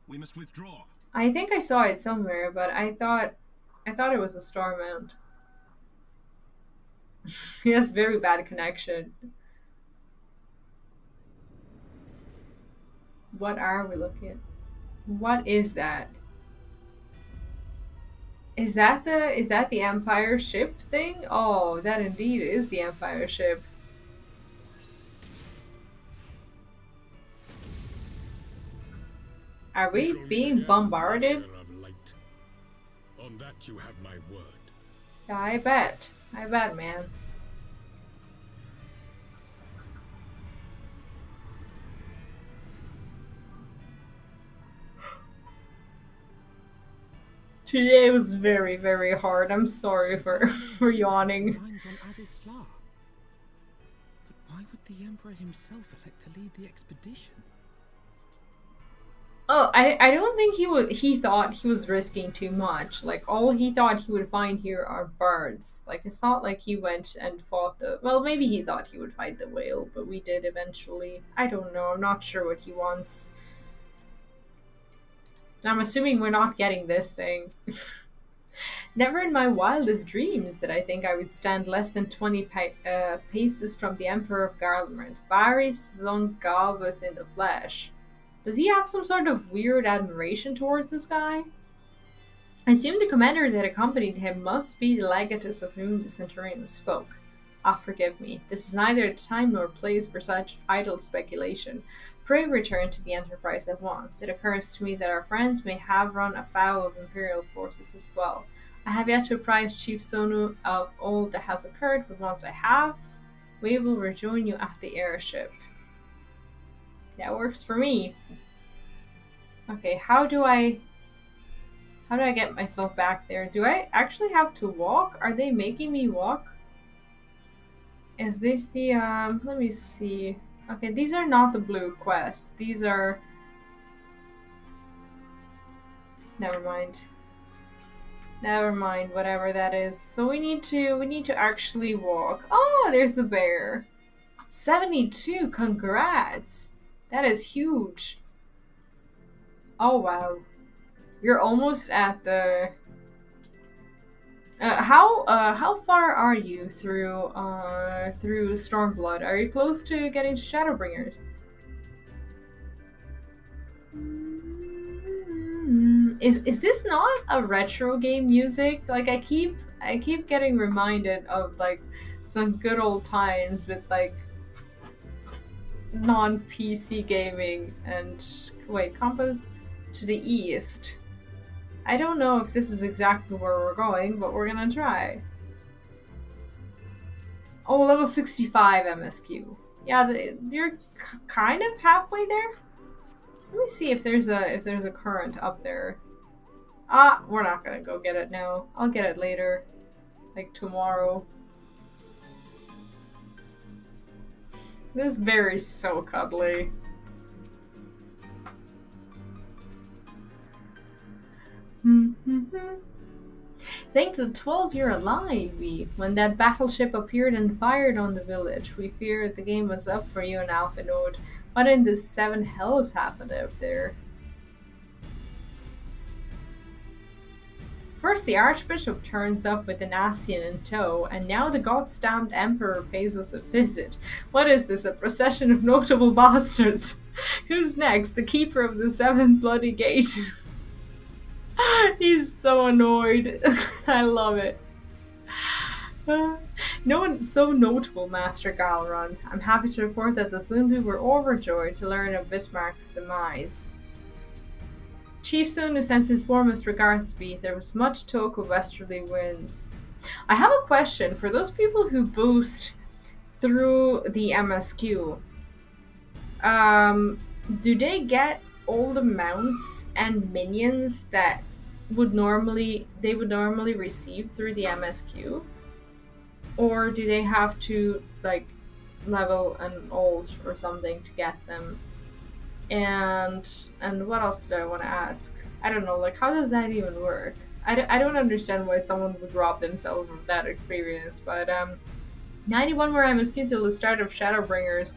We must withdraw. I think I saw it somewhere, but I thought it was a storm mount. He has very bad connection. What are we looking at? What is that? Is that the Empire ship thing? Oh, that indeed is the Empire ship. Are we being bombarded? On that you have my word. Yeah, I bet. I bet, man. Today was very, very hard. I'm sorry for yawning. But why would the Emperor himself elect to lead the expedition? Oh, I don't think he thought he was risking too much. Like, all he thought he would find here are birds. Like, it's not like he went and fought the... Well, maybe he thought he would fight the whale, but we did eventually. I don't know. I'm not sure what he wants. I'm assuming we're not getting this thing. Never in my wildest dreams did I think I would stand less than 20 paces from the Emperor of Garlemald. Varys flung Galvus in the flesh. Does he have some sort of weird admiration towards this guy? I assume the commander that accompanied him must be the legatus of whom the Centurion spoke. Ah, forgive me. This is neither the time nor place for such idle speculation. Pray return to the Enterprise at once. It occurs to me that our friends may have run afoul of Imperial forces as well. I have yet to apprise Chief Sonu of all that has occurred, but once I have, we will rejoin you at the airship. That works for me. Okay, how do I get myself back there? Do I actually have to walk? Are they making me walk? Is this the let me see. Okay, these are not the blue quests. These are... Never mind. Never mind, whatever that is. So we need to actually walk. Oh, there's the bear. 72, congrats. That is huge. Oh wow. You're almost at the... how far are you through Stormblood? Are you close to getting to Shadowbringers? Is this not a retro game music? Like, I keep getting reminded of like some good old times with like non-PC gaming. And wait, Compass to the east. I don't know if this is exactly where we're going, but we're gonna try. Oh, level 65 MSQ. Yeah, you're kind of halfway there. Let me see if there's a current up there. Ah, we're not gonna go get it now. I'll get it later, like tomorrow. This berry's so cuddly. Thank the 12 you're alive, V. When that battleship appeared and fired on the village, we feared the game was up for you and Alpha Node. What in the 7 hells happened out there? First the Archbishop turns up with an Ascian in tow, and now the god-stamped Emperor pays us a visit. What is this, a procession of notable bastards? Who's next? The Keeper of the 7th Bloody Gate. He's so annoyed. I love it. No one so notable, Master Galrond. I'm happy to report that the Zundu were overjoyed to learn of Bismarck's demise. Chief Sunu sends his warmest regards to me. There was much talk of westerly winds. I have a question for those people who boost through the MSQ. Do they get all the mounts and minions that would normally receive through the MSQ, or do they have to like level an ult or something to get them? And what else did I want to ask? I don't know, like, how does that even work? I don't understand why someone would rob themselves of that experience, but 91 more MSQ till the start of Shadowbringers.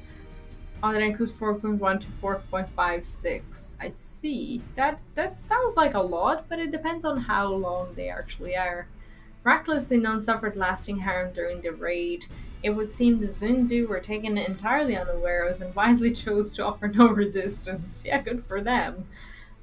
Oh, that includes 4.1 to 4.56. I see. That sounds like a lot, but it depends on how long they actually are. Miraculously, none suffered lasting harm during the raid. It would seem the Zundu were taken entirely unawares and wisely chose to offer no resistance. Yeah, good for them.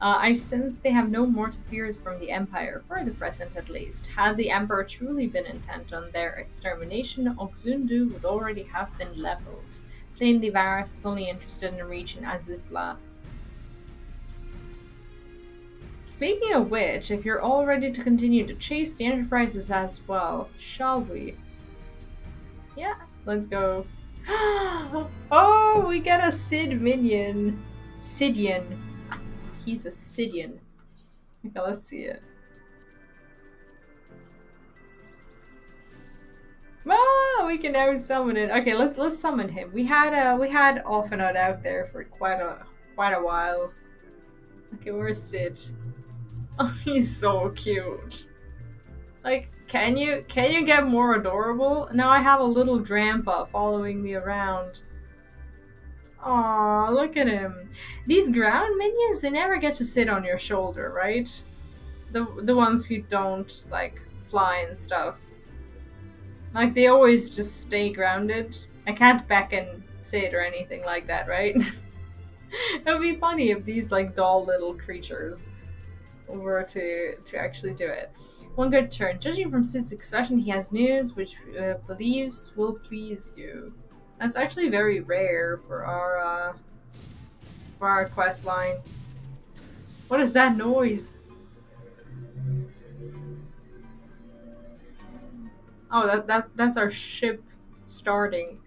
I sense they have no more to fear from the Empire, for the present at least. Had the Emperor truly been intent on their extermination, Oxundu would already have been leveled. Plainly Varus solely interested in reaching Azuzla. Speaking of which, if you're all ready to continue to chase the Enterprises as well, shall we? Yeah, let's go. Oh, we get a Sid minion. Sidian. He's a Sidian. Okay, let's see it. Ah, we can now summon it. Okay, let's summon him. We had Orphanot out there for quite a while. Okay, where's Sid? Oh, he's so cute. Like, can you get more adorable? Now I have a little grandpa following me around. Aw, look at him. These ground minions, they never get to sit on your shoulder, right? The ones who don't, like, fly and stuff. Like, they always just stay grounded. I can't beckon Sid or anything like that, right? It would be funny if these, like, doll little creatures were to actually do it. One good turn. Judging from Sid's expression, he has news which believes will please you. That's actually very rare for our quest line. What is that noise? Oh, that's our ship starting.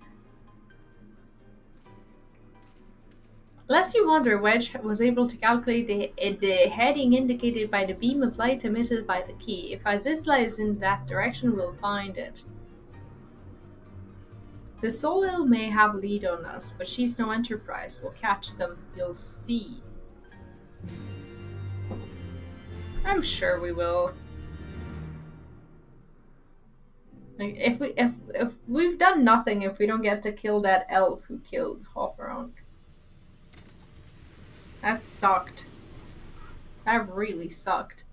Lest you wonder, Wedge was able to calculate the heading indicated by the beam of light emitted by the key. If Azizla is in that direction, we'll find it. The Solil may have a lead on us, but she's no Enterprise. We'll catch them. You'll see. I'm sure we will. Like, if we've done nothing if we don't get to kill that elf who killed Hofferon. That sucked. That really sucked.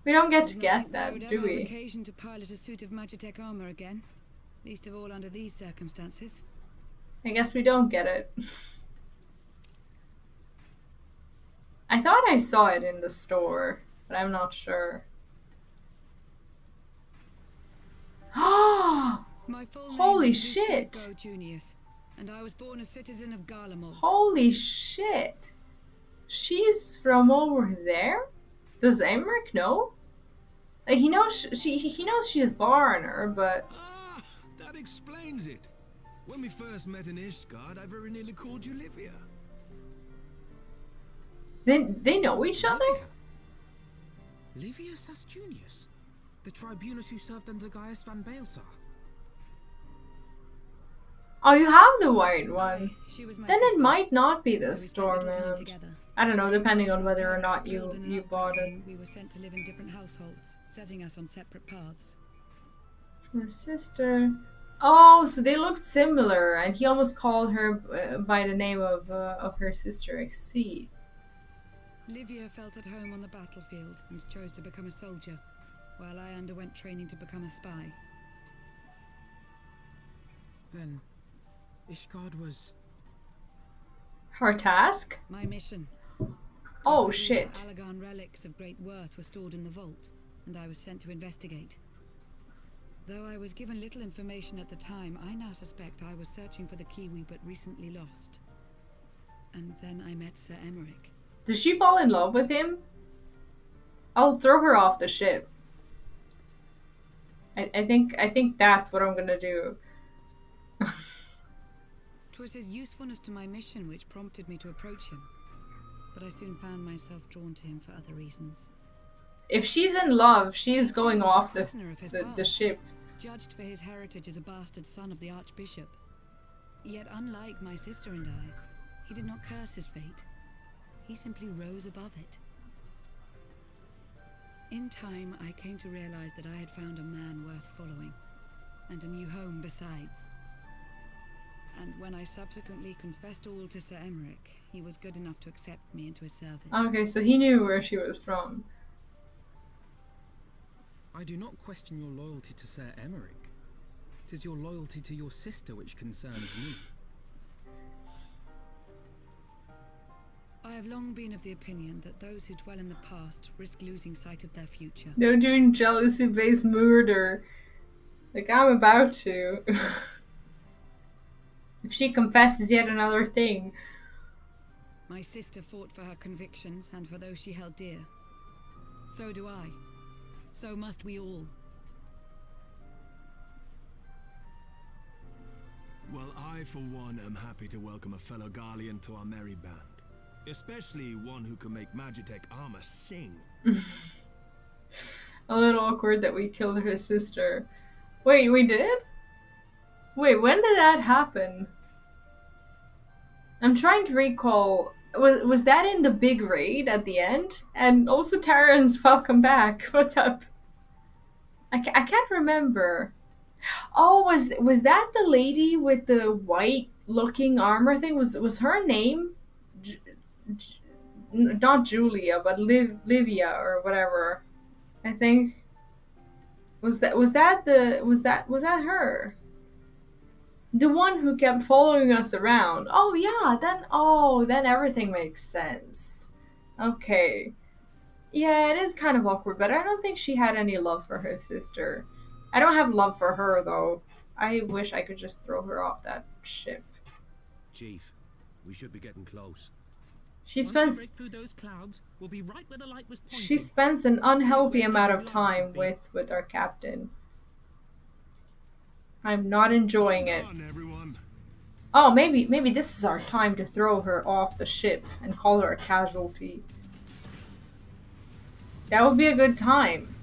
We don't get to get that, do we? Occasion to pilot a suit of Magitech armor again, least of all under these circumstances. I guess we don't get it. I thought I saw it in the store, but I'm not sure. Holy shit! And I was born a citizen of Garlemald. Holy shit! She's from over there? Does Emmerich know? Like, he knows he knows she's a foreigner, but Ah, that explains it. When we first met in Ishgard, I very nearly called you Livia. they know each other? Livia Sasjunius, the tribunus who served under Gaius van Baelsar. Oh, you have the white one. She was my Then sister. it might not be the We spent little time Stormhound. together. I don't know, depending on whether or not Killed in an you bought it. uprising, we were sent to live in different households, setting us on separate paths. My sister. Oh, so they looked similar, and he almost called her by the name of her sister. I see. Livia felt at home on the battlefield and chose to become a soldier, while I underwent training to become a spy. Then, Ishgard was... Her task? My mission. Oh was shit. that Allagan relics of great worth were stored in the vault, and I was sent to investigate. Though I was given little information at the time, I now suspect I was searching for the Kiwi but recently lost. And then I met Sir Emmerich. Does she fall in love with him? I'll throw her off the ship. I think that's what I'm gonna do. 'Twas his usefulness to my mission which prompted me to approach him, but I soon found myself drawn to him for other reasons. If she's in love, she's going He was a off prisoner of his the past, ship. judged for his heritage as a bastard son of the Archbishop. Yet unlike my sister and I, he did not curse his fate. He simply rose above it. In time, I came to realize that I had found a man worth following, and a new home besides. And when I subsequently confessed all to Sir Emmerich, he was good enough to accept me into his service. Okay, so he knew where she was from. I do not question your loyalty to Sir Emmerich. 'Tis your loyalty to your sister which concerns me. I have long been of the opinion that those who dwell in the past risk losing sight of their future. They're doing jealousy-based murder. Like, I'm about to. If she confesses yet another thing. My sister fought for her convictions and for those she held dear. So do I. So must we all. Well, I, for one, am happy to welcome a fellow Garlean to our merry band. Especially one who can make Magitech armor sing. A little awkward that we killed her sister. Wait, we did? Wait, when did that happen? I'm trying to recall. Was that in the big raid at the end? And also Terrence, welcome back. What's up? I can't remember. Oh, was that the lady with the white looking armor thing? Was her name not Julia, but Livia or whatever? I think was that her? The one who kept following us around. Oh yeah, then everything makes sense. Okay. Yeah, it is kind of awkward, but I don't think she had any love for her sister. I don't have love for her, though. I wish I could just throw her off that ship. Chief, we should be getting close. She spends through those clouds, we'll be right where the light was pointing. she spends an unhealthy amount of time with our captain. I'm not enjoying it. Come on, everyone. Oh, maybe this is our time to throw her off the ship and call her a casualty. That would be a good time.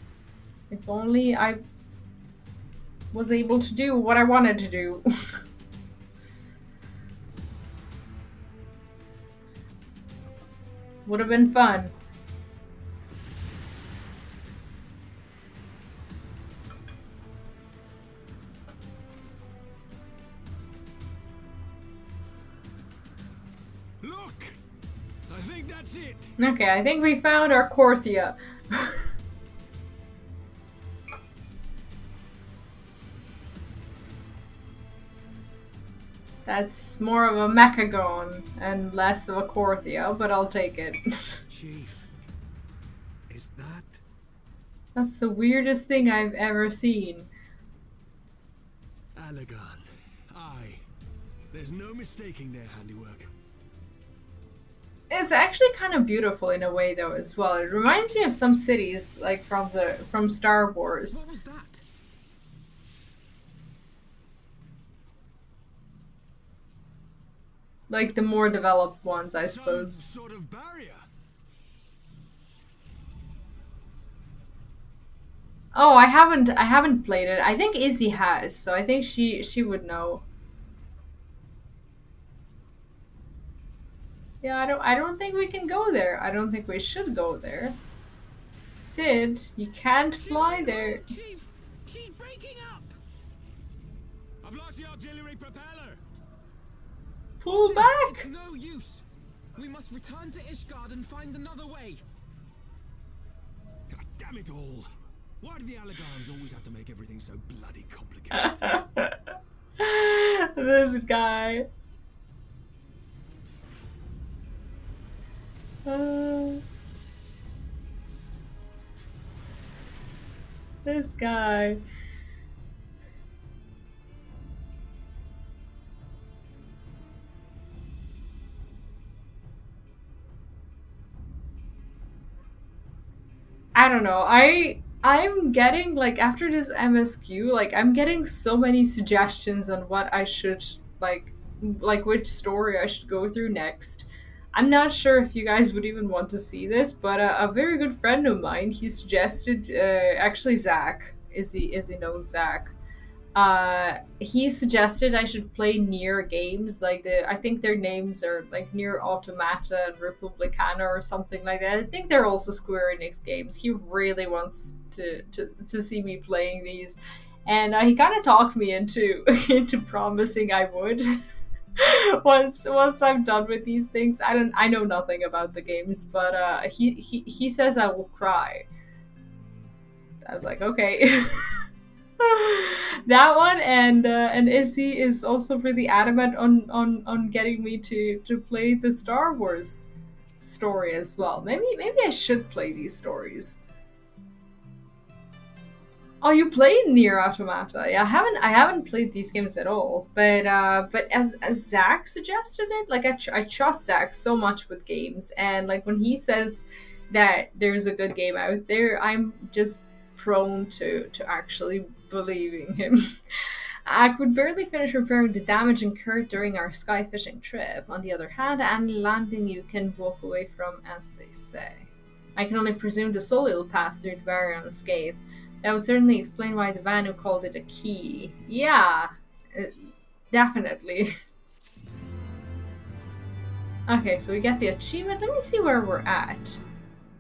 If only I was able to do what I wanted to do. Would have been fun. Look! I think that's it. Okay, I think we found our Korthia. That's more of a Mechagon and less of a Korthia, but I'll take it. Chief, is that? That's the weirdest thing I've ever seen. Allegan. Aye. There's no mistaking their handiwork. It's actually kind of beautiful in a way, though, as well. It reminds me of some cities, like from Star Wars. What was that? Like the more developed ones, I suppose. Some sort of barrier. Oh, I haven't played it. I think Izzy has, so I think she would know. Yeah, I don't think we can go there. I don't think we should go there. Sid, you can't fly there. Chief, she's breaking up. I've lost the auxiliary propeller. Pull Sid, back! It's no use. We must return to Ishgard and find another way. God damn it all. Why do the Allegans always have to make everything so bloody complicated? This guy. This guy. I don't know. I'm getting, like, after this MSQ, like, I'm getting so many suggestions on what I should, like which story I should go through next. I'm not sure if you guys would even want to see this, but a very good friend of mine, he suggested, actually Zach, Izzy knows Zach. He suggested I should play Nier games, like I think their names are like Nier Automata and Republicana or something like that. I think they're also Square Enix games. He really wants to see me playing these, and he kind of talked me into into promising I would. once I'm done with these things, I know nothing about the games, but he says I will cry. I was like, okay. That one, and Izzy is also really adamant on getting me to play the Star Wars story as well. Maybe I should play these stories. Oh, you played Nier Automata? Yeah, I haven't played these games at all. But as Zach suggested it, like I trust Zach so much with games, and like when he says that there's a good game out there, I'm just prone to actually believing him. I could barely finish repairing the damage incurred during our sky fishing trip. On the other hand, any landing you can walk away from, as they say. I can only presume the soul will pass through the barrier unscathed. That would certainly explain why the Vanu called it a key. Yeah, definitely. Okay, so we get the achievement. Let me see where we're at.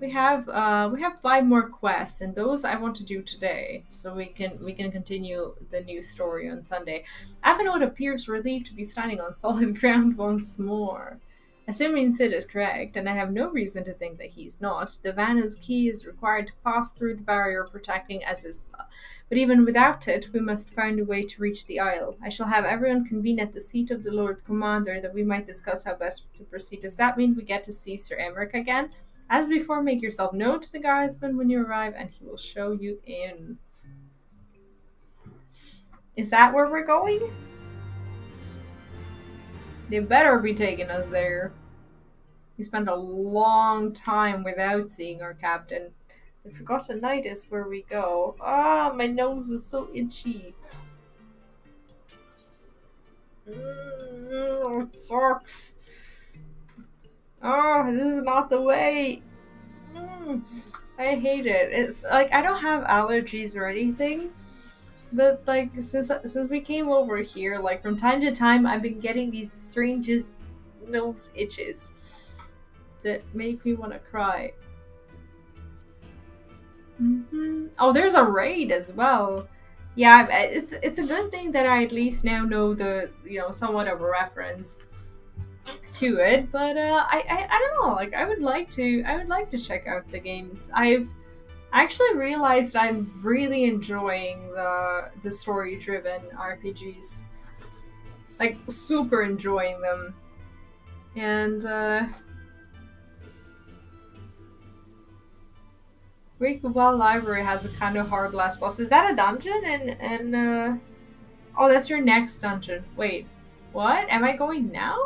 We have 5 more quests, and those I want to do today, so we can continue the new story on Sunday. Avenode appears relieved to be standing on solid ground once more. Assuming Sid is correct, and I have no reason to think that he's not, the Vanu's key is required to pass through the barrier protecting Azizla. But even without it, we must find a way to reach the Isle. I shall have everyone convene at the seat of the Lord Commander that we might discuss how best to proceed. Does that mean we get to see Sir Emmerich again? As before, make yourself known to the guardsman when you arrive, and he will show you in. Is that where we're going? They better be taking us there. We spent a long time without seeing our captain. The Forgotten Night is where we go. Ah, my nose is so itchy. It sucks. Oh, this is not the way. I hate it. It's like I don't have allergies or anything, but like since we came over here, like from time to time, I've been getting these strangest nose itches that make me want to cry. Oh, there's a raid as well. Yeah, it's a good thing that I at least now know the somewhat of a reference to it, but I don't know, like I would like to check out the games. I've actually realized I'm really enjoying the story driven RPGs, like super enjoying them. And Great Gubal Library has a kind of hard last boss. Is that a dungeon? And oh, that's your next dungeon. Wait, what? Am I going now?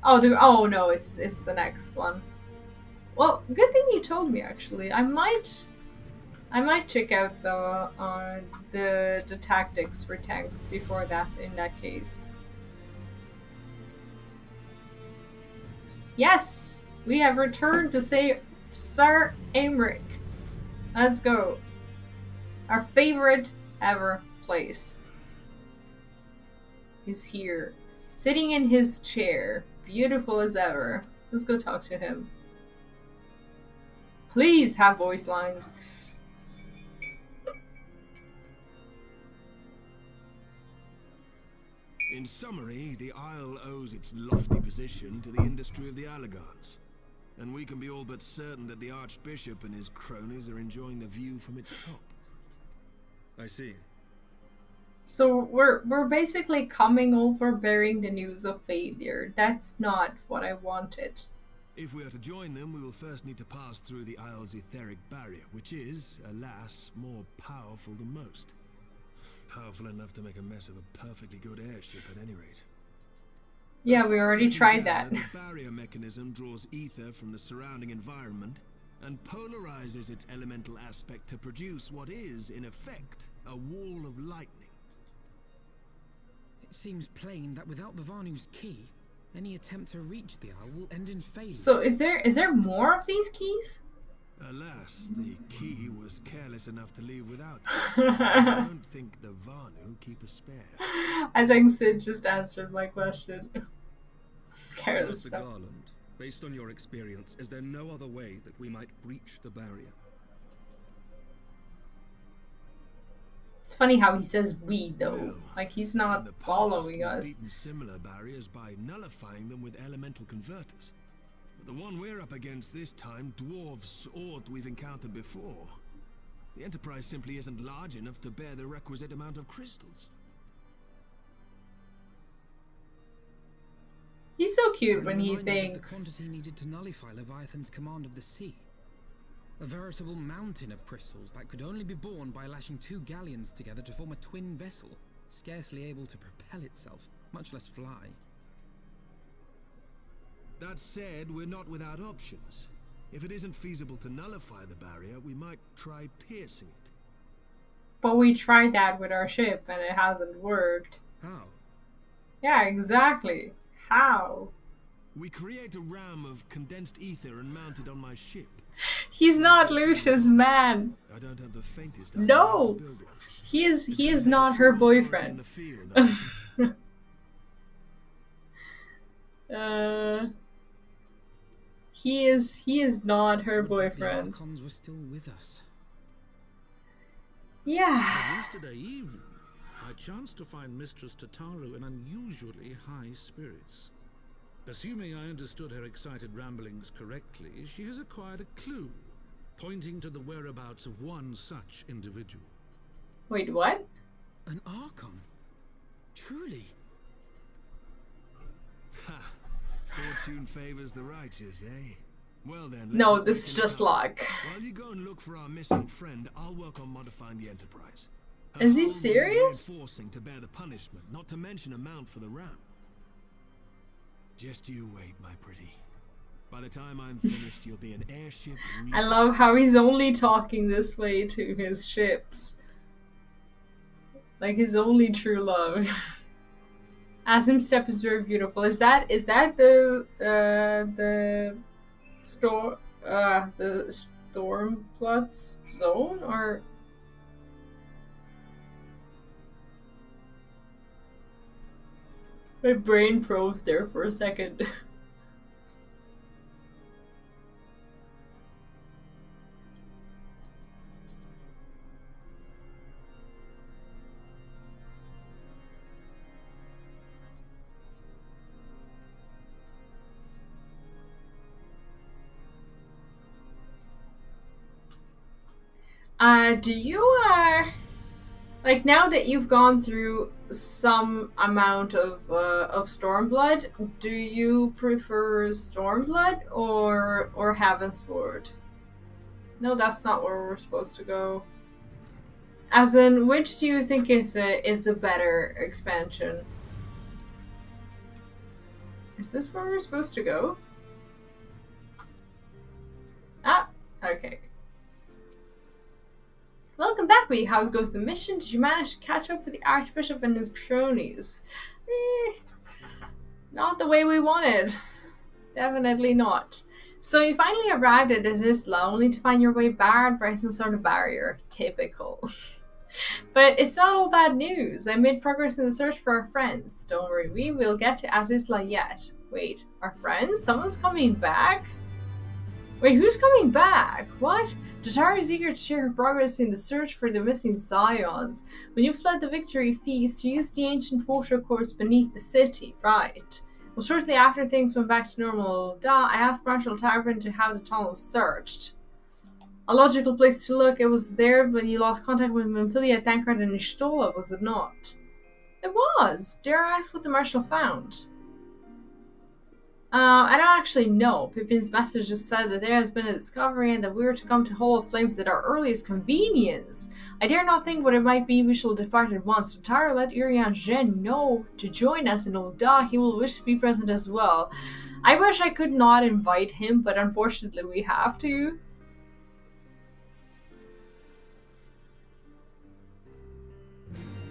Oh no, it's the next one. Well, good thing you told me. Actually, I might check out the tactics for tanks before that. In that case, yes, we have returned to say Sir Aymeric. Let's go. Our favorite ever place is here, sitting in his chair. Beautiful as ever. Let's go talk to him. Please have voice lines. In summary, the Isle owes its lofty position to the industry of the Allagans. And we can be all but certain that the Archbishop and his cronies are enjoying the view from its top. I see. So we're basically coming over bearing the news of failure. That's not what I wanted. If we are to join them, we will first need to pass through the Isle's etheric barrier, which is, alas, more powerful than most. Powerful enough to make a mess of a perfectly good airship at any rate. Yeah, we already tried that. The barrier mechanism draws ether from the surrounding environment and polarizes its elemental aspect to produce what is, in effect, a wall of lightning. It seems plain that without the Vanu's key, any attempt to reach the Isle will end in failure. So is there more of these keys? Alas, the key was careless enough to leave without it. I don't think the Vanu keep a spare. I think Sid just answered my question. Careless Mr. stuff. Garland, based on your experience, is there no other way that we might breach the barrier? It's funny how he says we though. Well, Like he's in not the past, following we've us. beaten similar barriers by nullifying them with elemental converters. But the one we're up against this time dwarfs aught we've encountered before. The Enterprise simply isn't large enough to bear the requisite amount of crystals. He's so cute I'm when he reminded of thinks. the quantity needed to nullify Leviathan's command of the sea. A veritable mountain of crystals that could only be borne by lashing 2 galleons together to form a twin vessel, scarcely able to propel itself, much less fly. That said, we're not without options. If it isn't feasible to nullify the barrier, we might try piercing it. But we tried that with our ship and it hasn't worked. How? Yeah, exactly. How? We create a ram of condensed ether and mount it on my ship. He's not Lucius, man. I don't have the faintest idea No. how to build it. He is not her In boyfriend. the field, He is not her Would that boyfriend. The Archons were still with us. Yeah. Yesterday evening, I chanced to find Mistress Tataru in unusually high spirits. Assuming I understood her excited ramblings correctly, she has acquired a clue, pointing to the whereabouts of one such individual. Wait, what? An Archon? Truly? Ha! Fortune favors the righteous, eh? Well then, let's No, not this waste is any just time. luck. While you go and look for our missing friend, I'll work on modifying the Enterprise. Her Is he hull will need serious? reinforcing to bear the punishment, not to mention a mount for the ram. Just you wait, my pretty. By the time I'm finished, you'll be an airship. I love how he's only talking this way to his ships. Like his only true love. Asim's step is very beautiful. Is that the Stormblood's zone, or my brain froze there for a second. Do you, like, now that you've gone through some amount of Stormblood, do you prefer Stormblood or Heavensward? No, that's not where we're supposed to go. As in, which do you think is the better expansion? Is this where we're supposed to go? Ah, okay. Welcome back, me. How goes the mission? Did you manage to catch up with the Archbishop and his cronies? Not the way we wanted. Definitely not. So you finally arrived at Azizla, only to find your way barred by some sort of barrier. Typical. But it's not all bad news. I made progress in the search for our friends. Don't worry, we will get to Azizla yet. Wait, our friends? Someone's coming back? Wait, who's coming back? What? Tataru is eager to share her progress in the search for the missing Scions. When you fled the Victory Feast, you used the ancient water course beneath the city, right? Well, shortly after things went back to normal, I asked Marshal Tarbin to have the tunnels searched. A logical place to look. It was there when you lost contact with Memphilia, Thancred, and Ishtola, was it not? It was. Dare I ask what the Marshal found? I don't actually know. Pippin's message just said that there has been a discovery and that we are to come to Hall of Flames at our earliest convenience. I dare not think what it might be. We shall depart at once. Tataru let Urian Zhen know to join us in Ul'dah. He will wish to be present as well. I wish I could not invite him, but unfortunately we have to.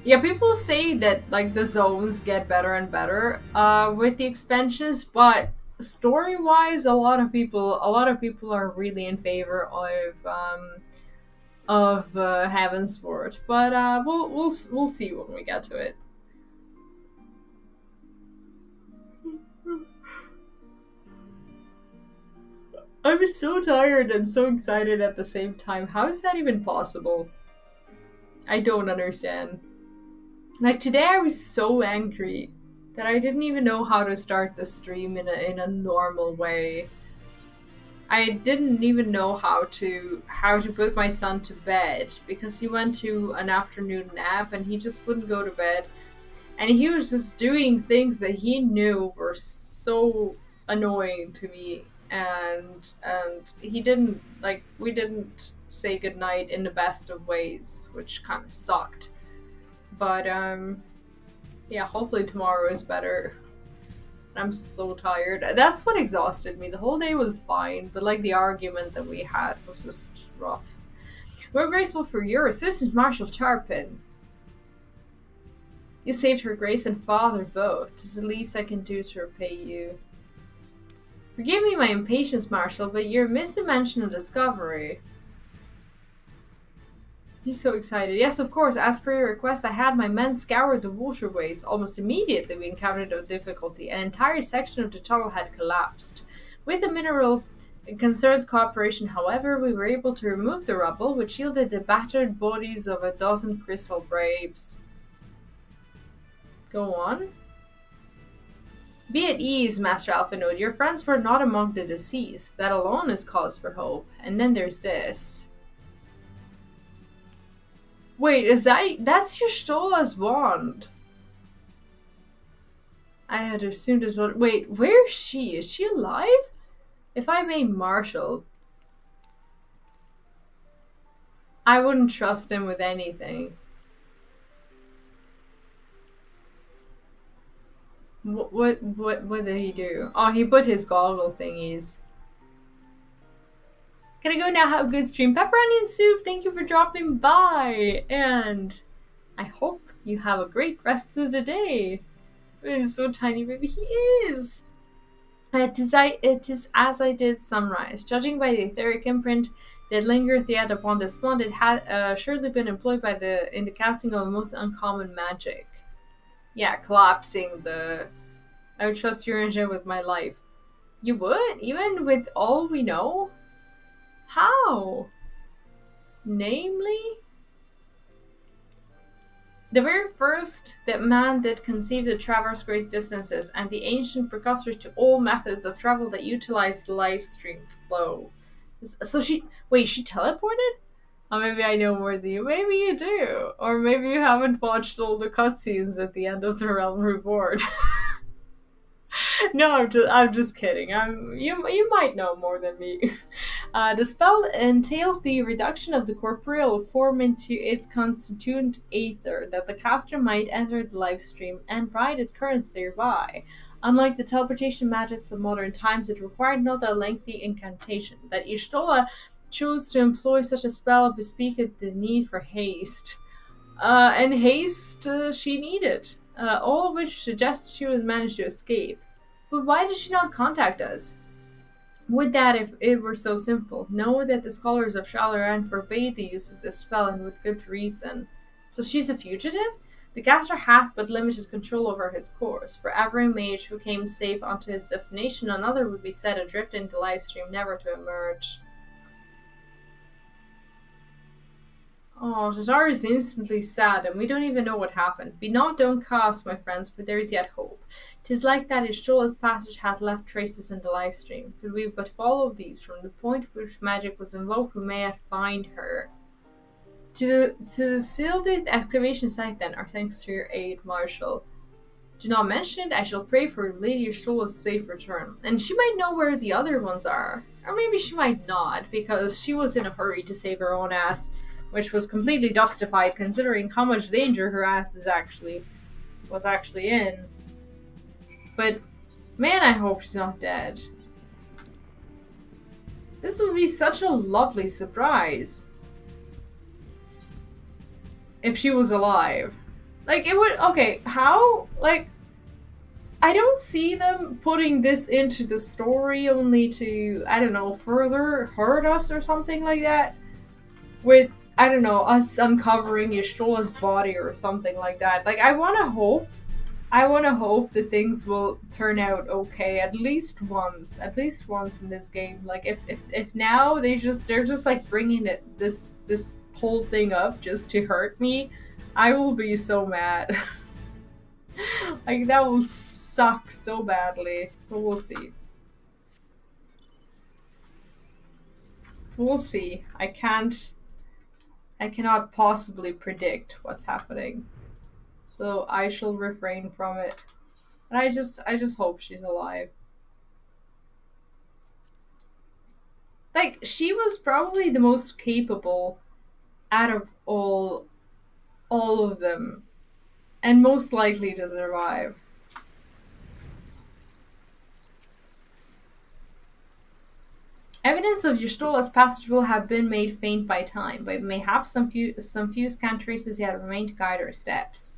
Yeah, people say that like the zones get better and better with the expansions, but story-wise, a lot of people are really in favor of Heavensward. But we'll see when we get to it. I'm so tired and so excited at the same time. How is that even possible? I don't understand. Like today I was so angry that I didn't even know how to start the stream in a normal way. I didn't even know how to put my son to bed because he went to an afternoon nap and he just wouldn't go to bed. And he was just doing things that he knew were so annoying to me, and he didn't like we didn't say goodnight in the best of ways, which kind of sucked. But yeah, hopefully tomorrow is better. I'm so tired. That's what exhausted me. The whole day was fine, but like the argument that we had was just rough. We're grateful for your assistance, Marshal Tarpin. You saved her grace and father both. It's the least I can do to repay you. Forgive me my impatience, Marshal, but you're missing mention of discovery. He's so excited. Yes, of course. As per your request, I had my men scour the waterways. Almost immediately we encountered a difficulty. An entire section of the tunnel had collapsed. With the mineral concerns cooperation, however, we were able to remove the rubble, which yielded the battered bodies of a dozen crystal braves. Go on. Be at ease, Master Alphanode. Your friends were not among the deceased. That alone is cause for hope. And then there's this. Wait, that's Y'shtola's wand? I had assumed as well. Wait, where is she? Is she alive? If I may, Marshal, I wouldn't trust him with anything. What did he do? Oh, he put his goggle thingies. Can I go now? Have a good stream. Pepperoni and Soup, thank you for dropping by. And I hope you have a great rest of the day. It is so tiny, baby. He is. It is as I did summarize. Judging by the etheric imprint that lingereth yet upon this wand, it had surely been employed in the casting of a most uncommon magic. Yeah, collapsing the... I would trust your engine with my life. You would? Even with all we know? How? Namely? The very first that man did conceive to traverse great distances, and the ancient precursor to all methods of travel that utilized the life stream flow. So she teleported? Or maybe I know more than you. Maybe you do. Or maybe you haven't watched all the cutscenes at the end of the Realm Reborn. No, I'm just kidding. You might know more than me. The spell entailed the reduction of the corporeal form into its constituent aether, that the caster might enter the life stream and ride its currents thereby. Unlike the teleportation magics of modern times, it required not a lengthy incantation. That Y'shtola chose to employ such a spell bespeaketh the need for haste. And haste she needed. All of which suggests she would manage to escape. But why did she not contact us? Would that if it were so simple. Know that the scholars of Shalaran forbade the use of this spell, and with good reason. So she's a fugitive? The caster hath but limited control over his course. For every mage who came safe onto his destination, another would be set adrift into lifestream, never to emerge. Oh, Tatar is instantly sad, and we don't even know what happened. Be not downcast, my friends, for there is yet hope. 'Tis like that Y'shtola's passage hath left traces in the lifestream. Could we but follow these from the point which magic was invoked, we may yet find her. To the sealed activation site, then, our thanks to your aid, Marshal. Do not mention it, I shall pray for Lady Y'shtola's safe return. And she might know where the other ones are. Or maybe she might not, because she was in a hurry to save her own ass, which was completely justified considering how much danger her ass was actually in. But man, I hope she's not dead. This would be such a lovely surprise if she was alive. Like, it would... Okay, how? Like, I don't see them putting this into the story only to, I don't know, further hurt us or something like that. With, I don't know, us uncovering Yashtola's body or something like that. Like, I want to hope that things will turn out okay at least once in this game. Like, if now they're just like bringing this whole thing up just to hurt me, I will be so mad. Like, that will suck so badly. But we'll see. We'll see. I cannot possibly predict what's happening. So I shall refrain from it. And I just hope she's alive. Like, she was probably the most capable out of all of them. And most likely to survive. Evidence of Ystola's passage will have been made faint by time, but mayhaps some few scant traces yet remain to guide her steps.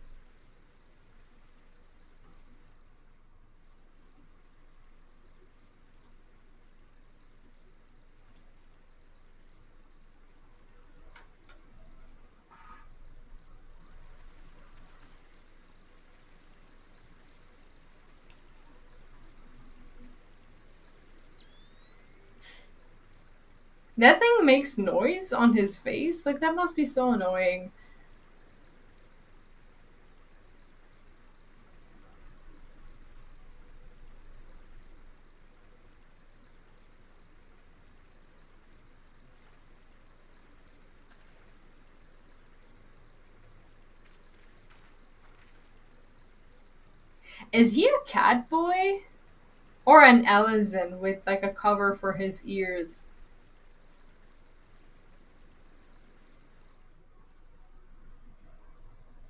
That thing makes noise on his face? Like, that must be so annoying. Is he a cat boy? Or an Ellison with, like, a cover for his ears?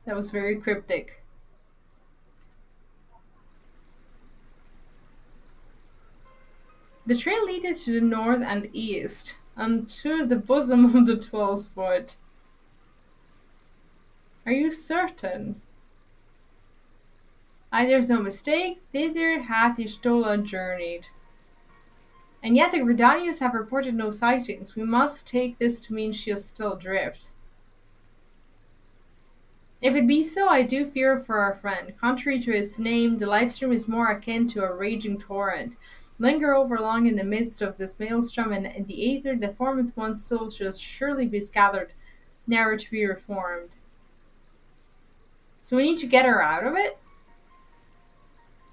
That was very cryptic. The trail leaded to the north and east, and to the bosom of the 12th foot. Are you certain? There's no mistake, thither hath Y'shtola journeyed. And yet the Gridanians have reported no sightings. We must take this to mean she'll still drift. If it be so, I do fear for our friend. Contrary to its name, the life stream is more akin to a raging torrent. Linger over long in the midst of this maelstrom, and in the aether that formeth one's soul shall surely be scattered, never to be reformed. So we need to get her out of it?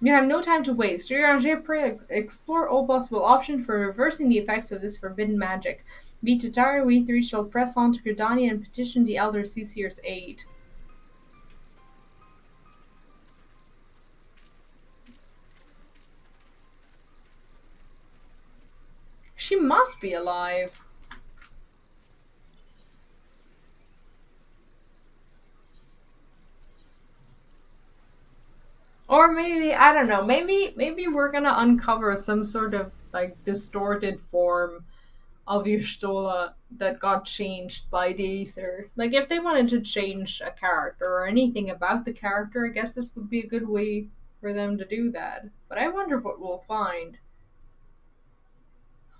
You have no time to waste. Explore all possible options for reversing the effects of this forbidden magic. Vitatari, we three shall press on to Gridania and petition the Elder Ceasier's aid. She must be alive. Or maybe, I don't know, maybe we're gonna uncover some sort of, like, distorted form of Y'shtola that got changed by the Aether. Like, if they wanted to change a character or anything about the character, I guess this would be a good way for them to do that. But I wonder what we'll find.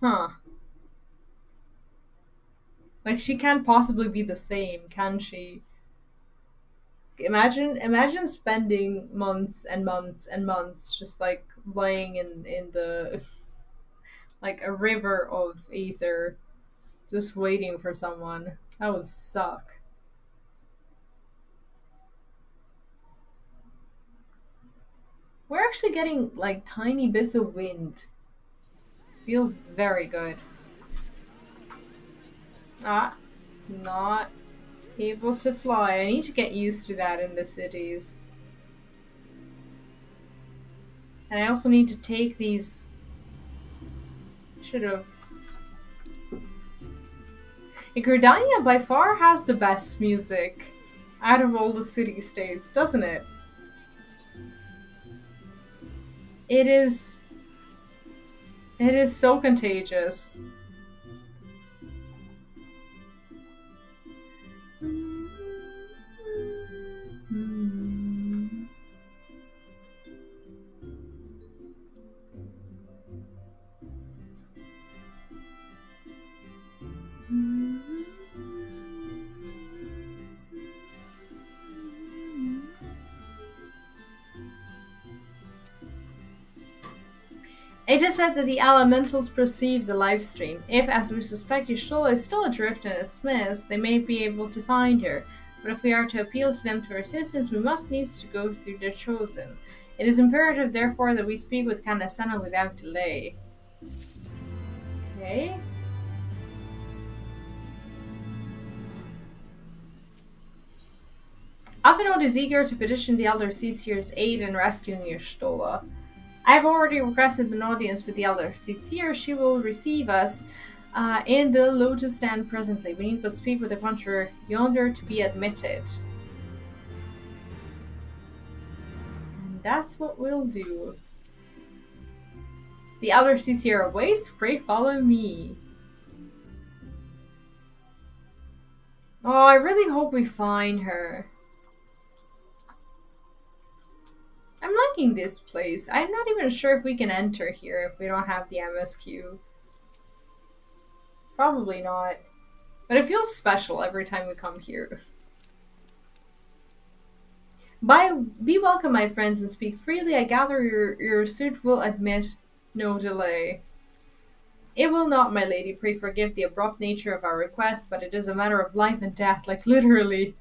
Huh. Like, she can't possibly be the same, can she? Imagine spending months and months and months just, like, laying in the like a river of ether, just waiting for someone. That would suck. We're actually getting, like, tiny bits of wind. Feels very good. Not able to fly. I need to get used to that in the cities. And I also need to take these... Should've. Gridania by far has the best music out of all the city-states, doesn't it? It is so contagious. It is said that the elementals perceive the live stream. If, as we suspect, Y'shtola is still adrift in its mist, they may be able to find her. But if we are to appeal to them for assistance, we must needs to go through the Chosen. It is imperative, therefore, that we speak with Candescena without delay. Okay. Afinod is eager to petition the Elder Seedseer's aid in rescuing Y'shtola. I have already requested an audience with the Elder Seedseer. She will receive us in the Lotus Stand presently. We need but speak with the Puncher yonder to be admitted. And that's what we'll do. The Elder Seedseer awaits. Pray follow me. Oh, I really hope we find her. I'm liking this place. I'm not even sure if we can enter here if we don't have the MSQ. Probably not. But it feels special every time we come here. Be welcome, my friends, and speak freely. I gather your suit will admit no delay. It will not, my lady. Pray forgive the abrupt nature of our request, but it is a matter of life and death, like literally.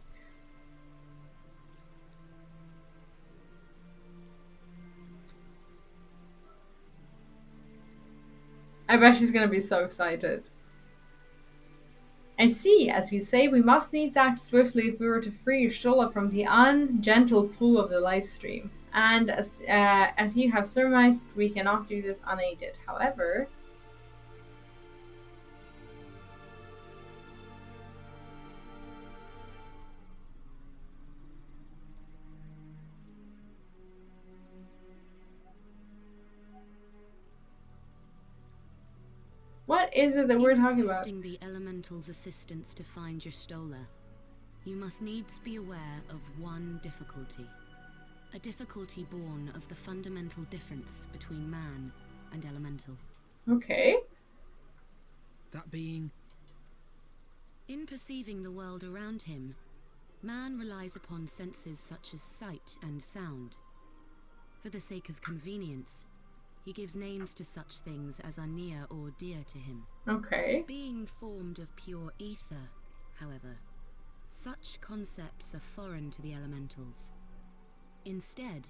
I bet she's gonna be so excited. I see. As you say, we must needs act swiftly if we were to free Y'shtola from the ungentle pull of the live stream. And as you have surmised, we cannot do this unaided. However... What is it that we're talking about? In requesting the Elemental's assistance to find Y'shtola, you must needs be aware of one difficulty. A difficulty born of the fundamental difference between man and Elemental. Okay. That being? In perceiving the world around him, man relies upon senses such as sight and sound. For the sake of convenience, he gives names to such things as are near or dear to him. Okay. Being formed of pure ether, however, such concepts are foreign to the elementals. Instead,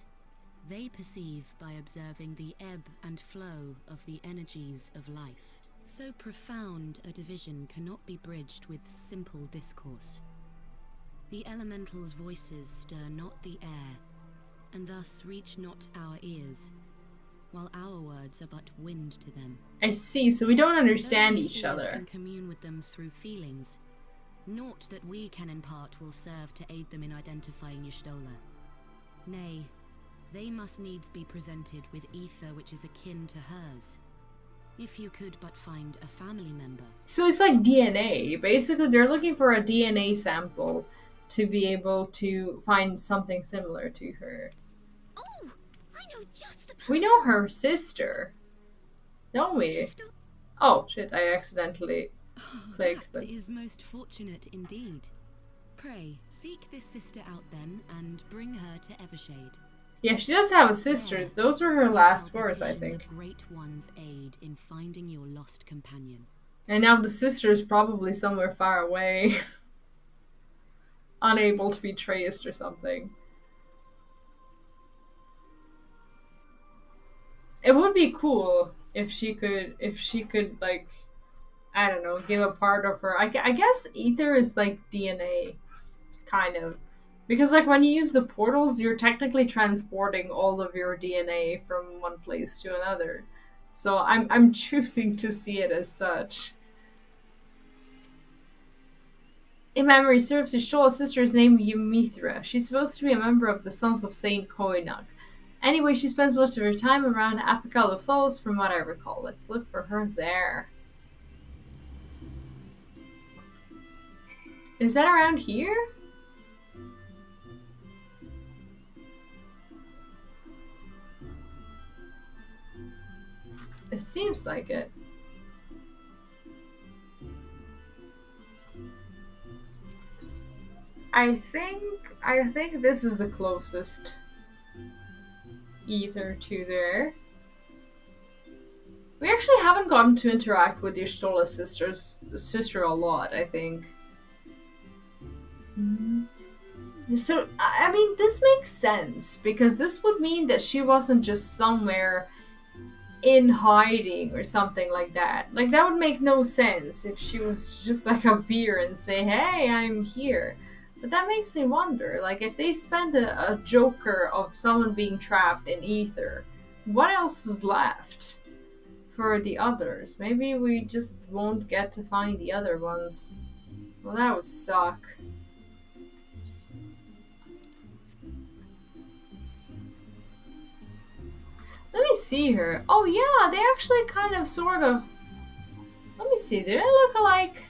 they perceive by observing the ebb and flow of the energies of life. So profound a division cannot be bridged with simple discourse. The elementals' voices stir not the air, and thus reach not our ears, while our words are but wind to them. I see, so we don't understand Though each other. Can commune with them through feelings. Naught that we can impart will serve to aid them in identifying Y'shtola. Nay, they must needs be presented with ether which is akin to hers. If you could but find a family member. So it's like DNA. Basically, they're looking for a DNA sample to be able to find something similar to her. Oh, I know just the person. We know her sister, don't we? Oh shit! I accidentally clicked. That is most fortunate indeed. Pray seek this sister out then, and bring her to Evershade. Yeah, she does have a sister. Those were her last words, I think. The Great One's aid in finding your lost companion. And now the sister is probably somewhere far away, unable to be traced or something. It would be cool if she could like, I don't know, give a part of her. I guess ether is like DNA, kind of. Because like when you use the portals, you're technically transporting all of your DNA from one place to another. So I'm choosing to see it as such. In memory serves, Y'shtola's sister is named Ymithra. She's supposed to be a member of the Sons of Saint Koinuk. Anyway, she spends most of her time around Apicala Falls, from what I recall. Let's look for her there. Is that around here? It seems like it. I think this is the closest ether to there. We actually haven't gotten to interact with Ystola's sister a lot, I think. So, I mean, this makes sense, because this would mean that she wasn't just somewhere in hiding or something like that. Like, that would make no sense if she was just like appear and say, hey, I'm here. But that makes me wonder, like, if they spend a joker of someone being trapped in ether, what else is left for the others? Maybe we just won't get to find the other ones. Well, that would suck. Let me see her. Oh yeah, they actually kind of sort of... Let me see, do they look alike?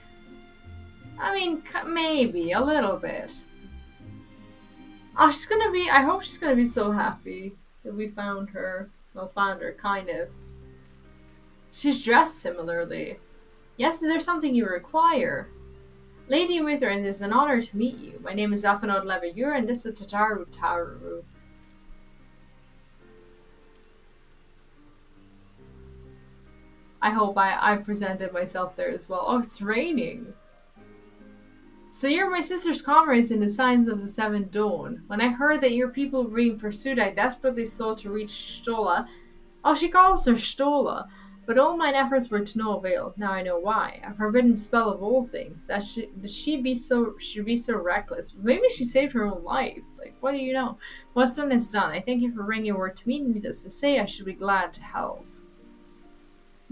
I mean, maybe, a little bit. Oh, she's gonna be... I hope she's gonna be so happy that we found her. Well, found her, kind of. She's dressed similarly. Yes, is there something you require? Lady Wither, it is an honor to meet you. My name is Afanod Levaure, and this is Taru. I hope I presented myself there as well. Oh, it's raining. So you're my sister's comrades in the Signs of the Seventh Dawn. When I heard that your people were being pursued, I desperately sought to reach Stola. Oh, she calls her Stola. But all mine efforts were to no avail. Now I know why. A forbidden spell of all things. That should she be so reckless? Maybe she saved her own life. Like, what do you know? What's done is done. I thank you for bringing word to me. Needless to say, I should be glad to help.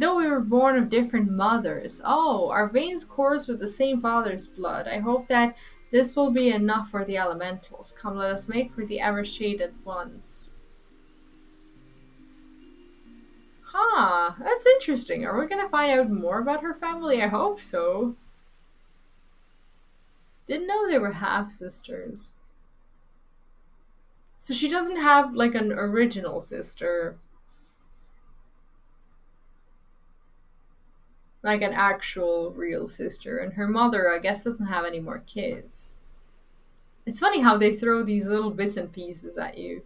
Though we were born of different mothers. Oh, our veins course with the same father's blood. I hope that this will be enough for the elementals. Come, let us make for the ever-shaded ones. Huh, that's interesting. Are we gonna find out more about her family? I hope so. Didn't know they were half-sisters. So she doesn't have, like, an original sister. Like an actual real sister, and her mother, I guess, doesn't have any more kids. It's funny how they throw these little bits and pieces at you.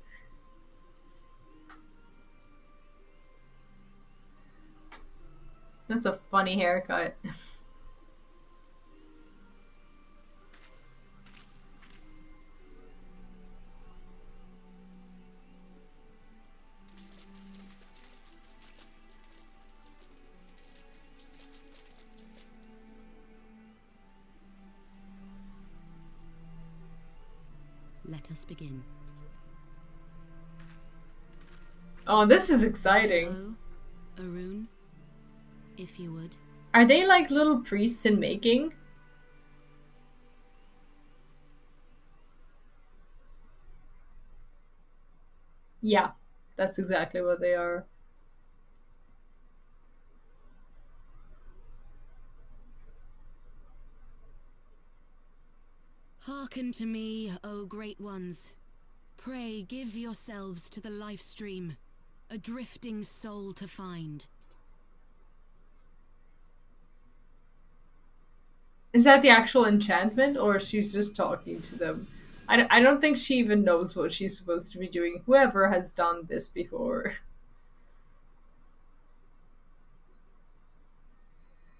That's a funny haircut. Let us begin. Oh, this is exciting. Hello, Arun, if you would. Are they like little priests in making? Yeah, that's exactly what they are. Hearken to me, O great ones. Pray give yourselves to the life stream, a drifting soul to find. Is that the actual enchantment, or she's just talking to them? I don't think she even knows what she's supposed to be doing. Whoever has done this before.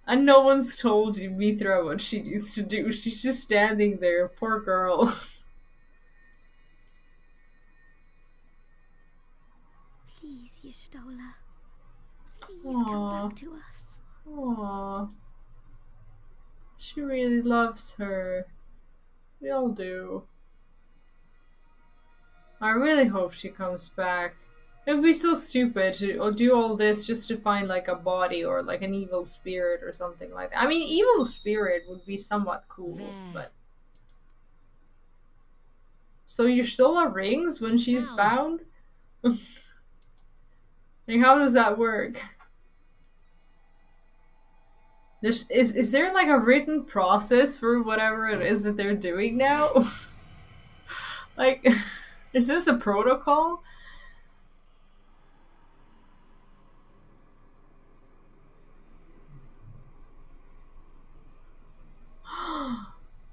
And no one's told Mithra what she needs to do. She's just standing there. Poor girl. Please, Y'shtola. Please Aww. come back to us. Aww. She really loves her. We all do. I really hope she comes back. It would be so stupid to do all this just to find like a body or like an evil spirit or something like that. I mean, evil spirit would be somewhat cool, but... So Y'shtola rings when she's found? Like, how does that work? Is there like a written process for whatever it is that they're doing now? Like, is this a protocol?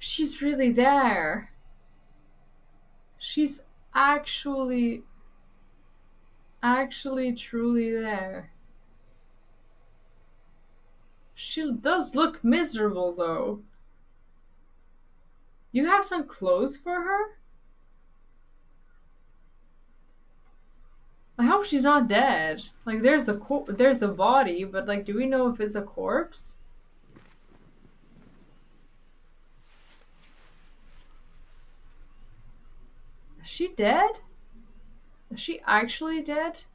She's really there. She's actually truly there. She does look miserable though. You have some clothes for her? I hope she's not dead. Like, there's the body, but like, do we know if it's a corpse? Is she dead? Is she actually dead?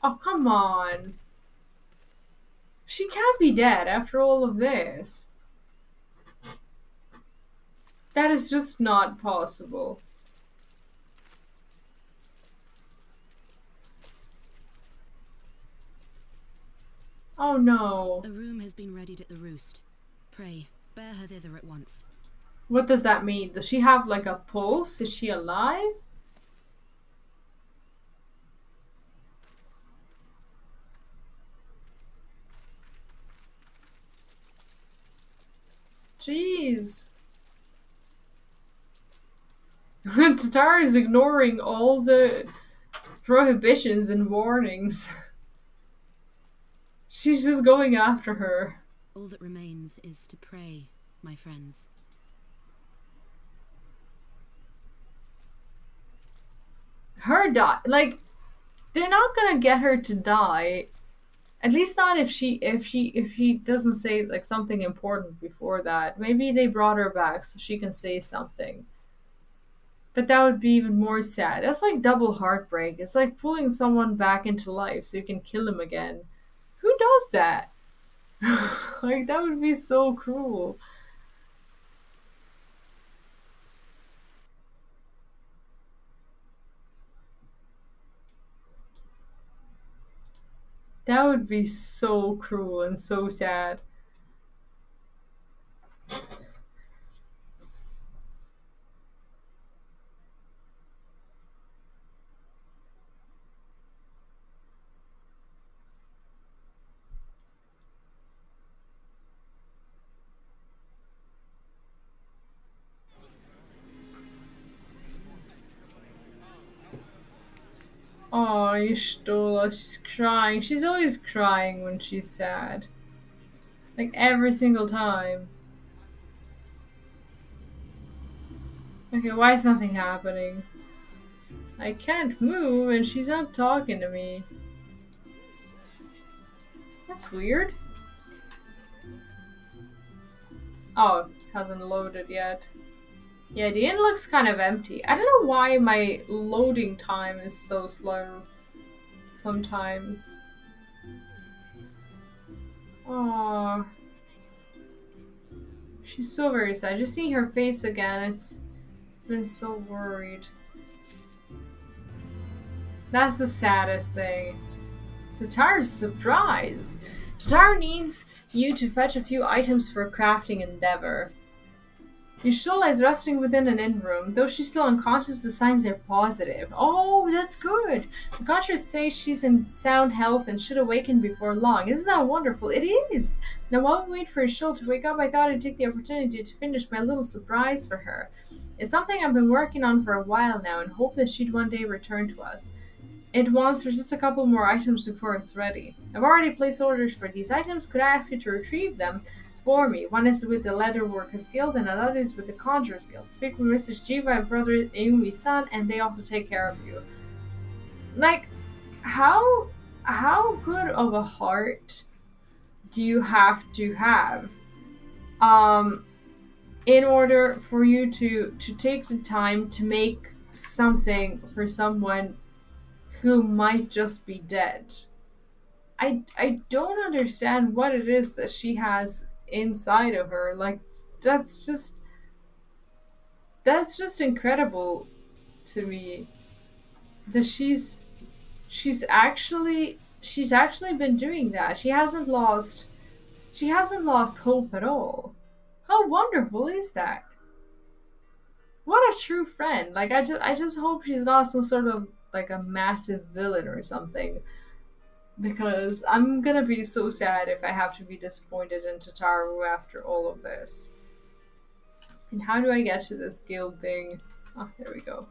Oh, come on. She can't be dead after all of this. That is just not possible. Oh no. A room has been readied at the roost. Pray, bear her thither at once. What does that mean? Does she have like a pulse? Is she alive? Jeez. Tatar is ignoring all the prohibitions and warnings. She's just going after her. All that remains is to pray, my friends. Her die, like, they're not gonna get her to die. At least not if she doesn't say like something important before that. Maybe they brought her back so she can say something. But that would be even more sad. That's like double heartbreak. It's like pulling someone back into life so you can kill him again. Who does that? Like, that would be so cruel. That would be so cruel and so sad. Oh, Ishtola, she's crying. She's always crying when she's sad. Like, every single time. Okay, why is nothing happening? I can't move and she's not talking to me. That's weird. Oh, hasn't loaded yet. Yeah, the inn looks kind of empty. I don't know why my loading time is so slow sometimes. Aww. She's so very sad. Just seeing her face again, it's been so worried. That's the saddest thing. Tatar's surprise. Tatar needs you to fetch a few items for a crafting endeavor. Yushtola is resting within an inn room. Though she's still unconscious, the signs are positive. Oh, that's good. The Contras say she's in sound health and should awaken before long. Isn't that wonderful? It is! Now while we wait for Ishtola to wake up, I thought I'd take the opportunity to finish my little surprise for her. It's something I've been working on for a while now and hope that she'd one day return to us. It wants for just a couple more items before it's ready. I've already placed orders for these items. Could I ask you to retrieve them for me? One is with the Leatherworkers Guild and another is with the Conjurers Guild. Speak with Mrs. Jiva and brother Ayumi-san and they also take care of you. Like, how good of a heart do you have to have in order for you to take the time to make something for someone who might just be dead? I don't understand what it is that she has inside of her. Like, that's just incredible to me that she's actually been doing that. She hasn't lost hope at all. How wonderful is that? What a true friend. Like, I just hope she's not some sort of like a massive villain or something, because I'm gonna be so sad if I have to be disappointed in Tataru after all of this. And how do I get to this guild thing? Oh, there we go.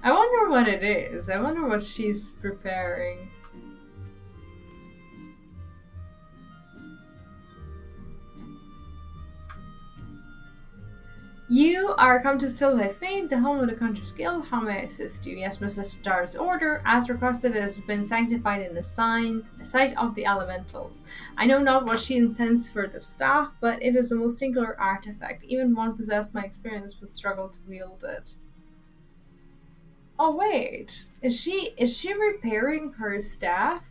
I wonder what it is. I wonder what she's preparing. You are come to Stillhead Fane, the home of the Conjurer's Guild. How may I assist you? Yes, Mrs. Star's order, as requested, has been sanctified in the sight of the elementals. I know not what she intends for the staff, but it is a most singular artifact. Even one possessed by experience would struggle to wield it. Oh wait, is she repairing her staff?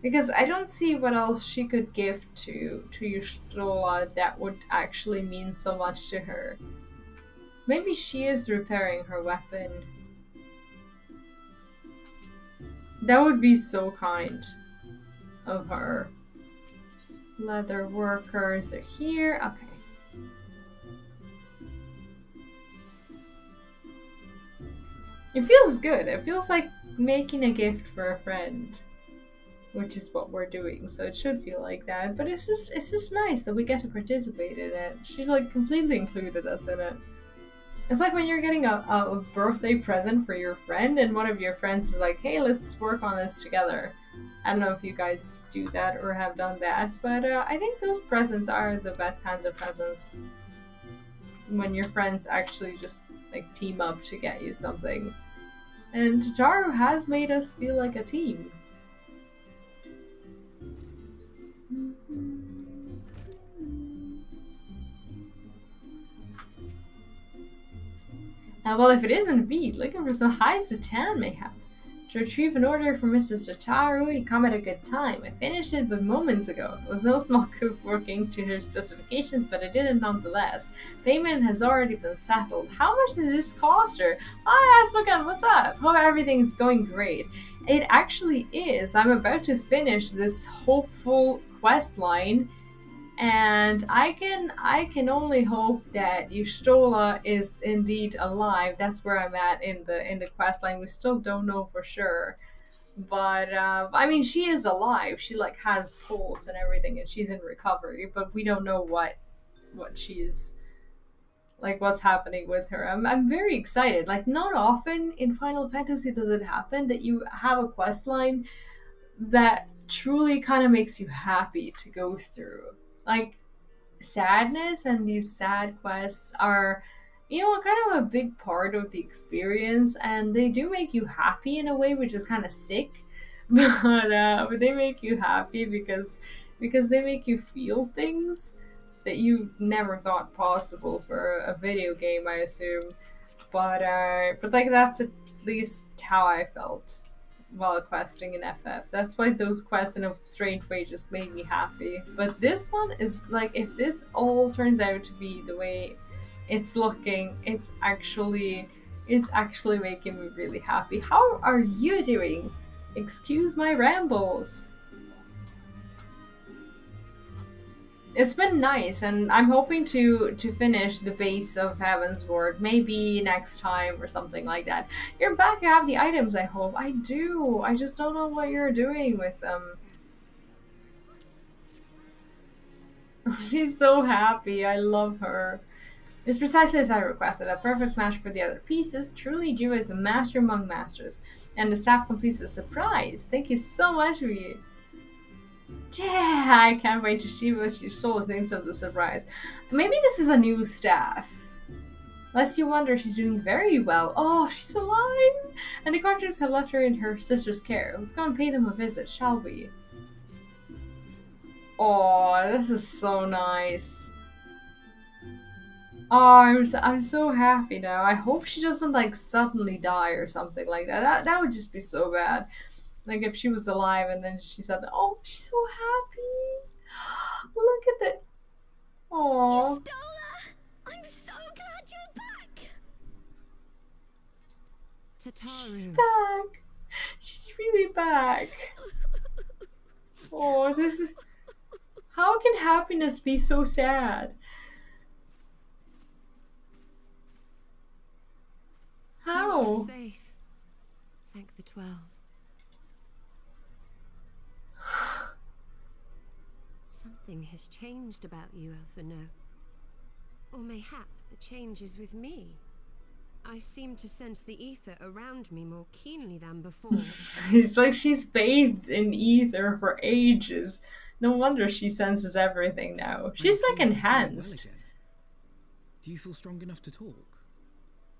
Because I don't see what else she could give to Y'shtola that would actually mean so much to her. Maybe she is repairing her weapon. That would be so kind of her. Leather workers, they're here. Okay. It feels good. It feels like making a gift for a friend, which is what we're doing, so it should feel like that. But it's just nice that we get to participate in it. She's like completely included us in it. It's like when you're getting a birthday present for your friend and one of your friends is like, hey, let's work on this together. I don't know if you guys do that or have done that, but I think those presents are the best kinds of presents. When your friends actually just like team up to get you something. And Tataru has made us feel like a team. Well, if it is indeed looking for some hides the town may have. To retrieve an order from Mrs. Tataru, you come at a good time. I finished it but moments ago. It was no small coup working to her specifications, but I did it nonetheless. Payment has already been settled. How much did this cost her? Hi, Asmogan, what's up? Hope everything's going great. It actually is. I'm about to finish this hopeful quest line, and I can only hope that Y'shtola is indeed alive. That's where I'm at in the quest line. We still don't know for sure, but I mean, she is alive. She like has pulse and everything, and she's in recovery. But we don't know what she's like, what's happening with her. I'm very excited. Like, not often in Final Fantasy does it happen that you have a quest line that truly kind of makes you happy to go through. Like, sadness and these sad quests are, you know, kind of a big part of the experience, and they do make you happy in a way, which is kind of sick, but they make you happy because they make you feel things that you never thought possible for a video game, I assume. But like, that's at least how I felt while questing in FF. That's why those quests in a strange way just made me happy. But this one is like, if this all turns out to be the way it's looking, it's actually making me really happy. How are you doing? Excuse my rambles. It's been nice, and I'm hoping to finish the base of Heavensward, maybe next time or something like that. You're back, you have the items, I hope. I do. I just don't know what you're doing with them. She's so happy. I love her. It's precisely as I requested, a perfect match for the other pieces. Truly, Jiva is a master among masters, and the staff completes the surprise. Thank you so much, Ryu. Yeah, I can't wait to see what Y'shtola thinks of the surprise. Maybe this is a new staff. Lest you wonder, she's doing very well. Oh, she's alive! And the Conjurers have left her in her sister's care. Let's go and pay them a visit, shall we? Oh, this is so nice. Oh, I'm so happy now. I hope she doesn't like suddenly die or something like that. That would just be so bad. Like if she was alive and then she said, "Oh, she's so happy. Look at that. Oh, Y'shtola! I'm so glad you're back. Tataru. She's back. She's really back. Oh, this is. How can happiness be so sad? You How? are safe. 12. Something has changed about you, Alphino. Or mayhap the change is with me. I seem to sense the ether around me more keenly than before. It's like she's bathed in ether for ages. No wonder she senses everything now. She's like enhanced. Do you feel strong enough to talk?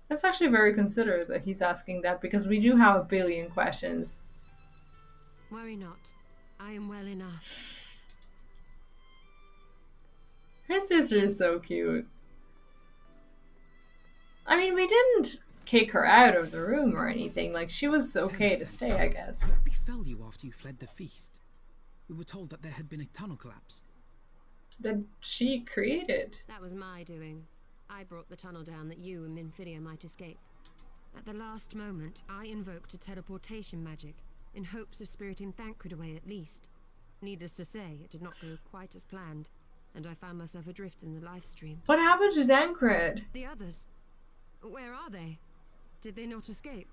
That's actually very considerate that he's asking that, because we do have a billion questions. Worry not. I am well enough. Her sister is so cute. I mean, we didn't kick her out of the room or anything. Like, she was okay to stay, I guess. What befell you after you fled the feast? We were told that there had been a tunnel collapse. That she created. That was my doing. I brought the tunnel down that you and Minfidia might escape. At the last moment, I invoked a teleportation magic, in hopes of spiriting Thancred away at least. Needless to say, it did not go quite as planned, and I found myself adrift in the life stream. What happened to Thancred? The others? Where are they? Did they not escape?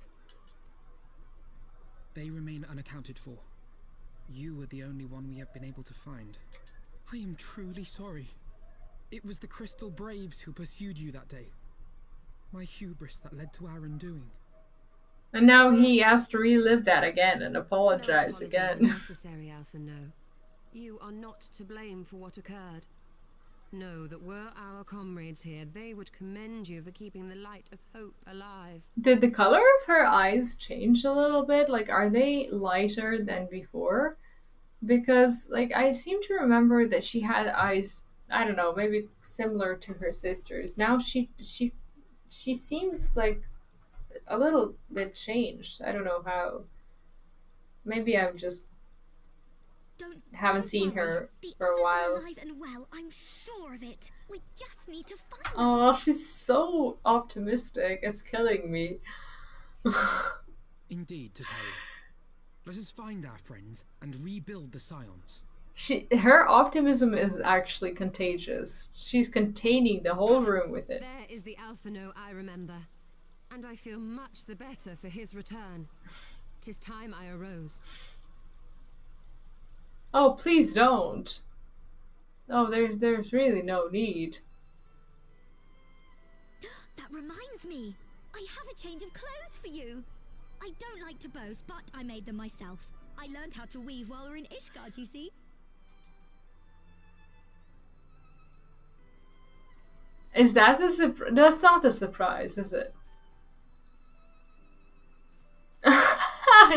They remain unaccounted for. You are the only one we have been able to find. I am truly sorry. It was the Crystal Braves who pursued you that day. My hubris that led to our undoing. And now he has to relive that again and apologize No again. apologies are necessary, Alphino. You are not to blame for what occurred. Know that were our comrades here, they would commend you for keeping the light of hope alive. Did the color of her eyes change a little bit? Like, are they lighter than before? Because, like, I seem to remember that she had eyes, I don't know, maybe similar to her sisters. Now she seems like a little bit changed. I don't know how. Maybe I'm just haven't seen her for a while. Alive and well, I'm sure of it. We just need to find them. Oh, she's so optimistic. It's killing me. Indeed, Tataru. Let us find our friends and rebuild the Scions. Her optimism is actually contagious. She's containing the whole room with it. There is the Alphino I remember, and I feel much the better for his return. 'Tis time I arose. Oh, please don't. Oh, there's really no need. That reminds me. I have a change of clothes for you. I don't like to boast, but I made them myself. I learned how to weave while we were in Ishgard, you see. Is that a surprise? That's not a surprise, is it?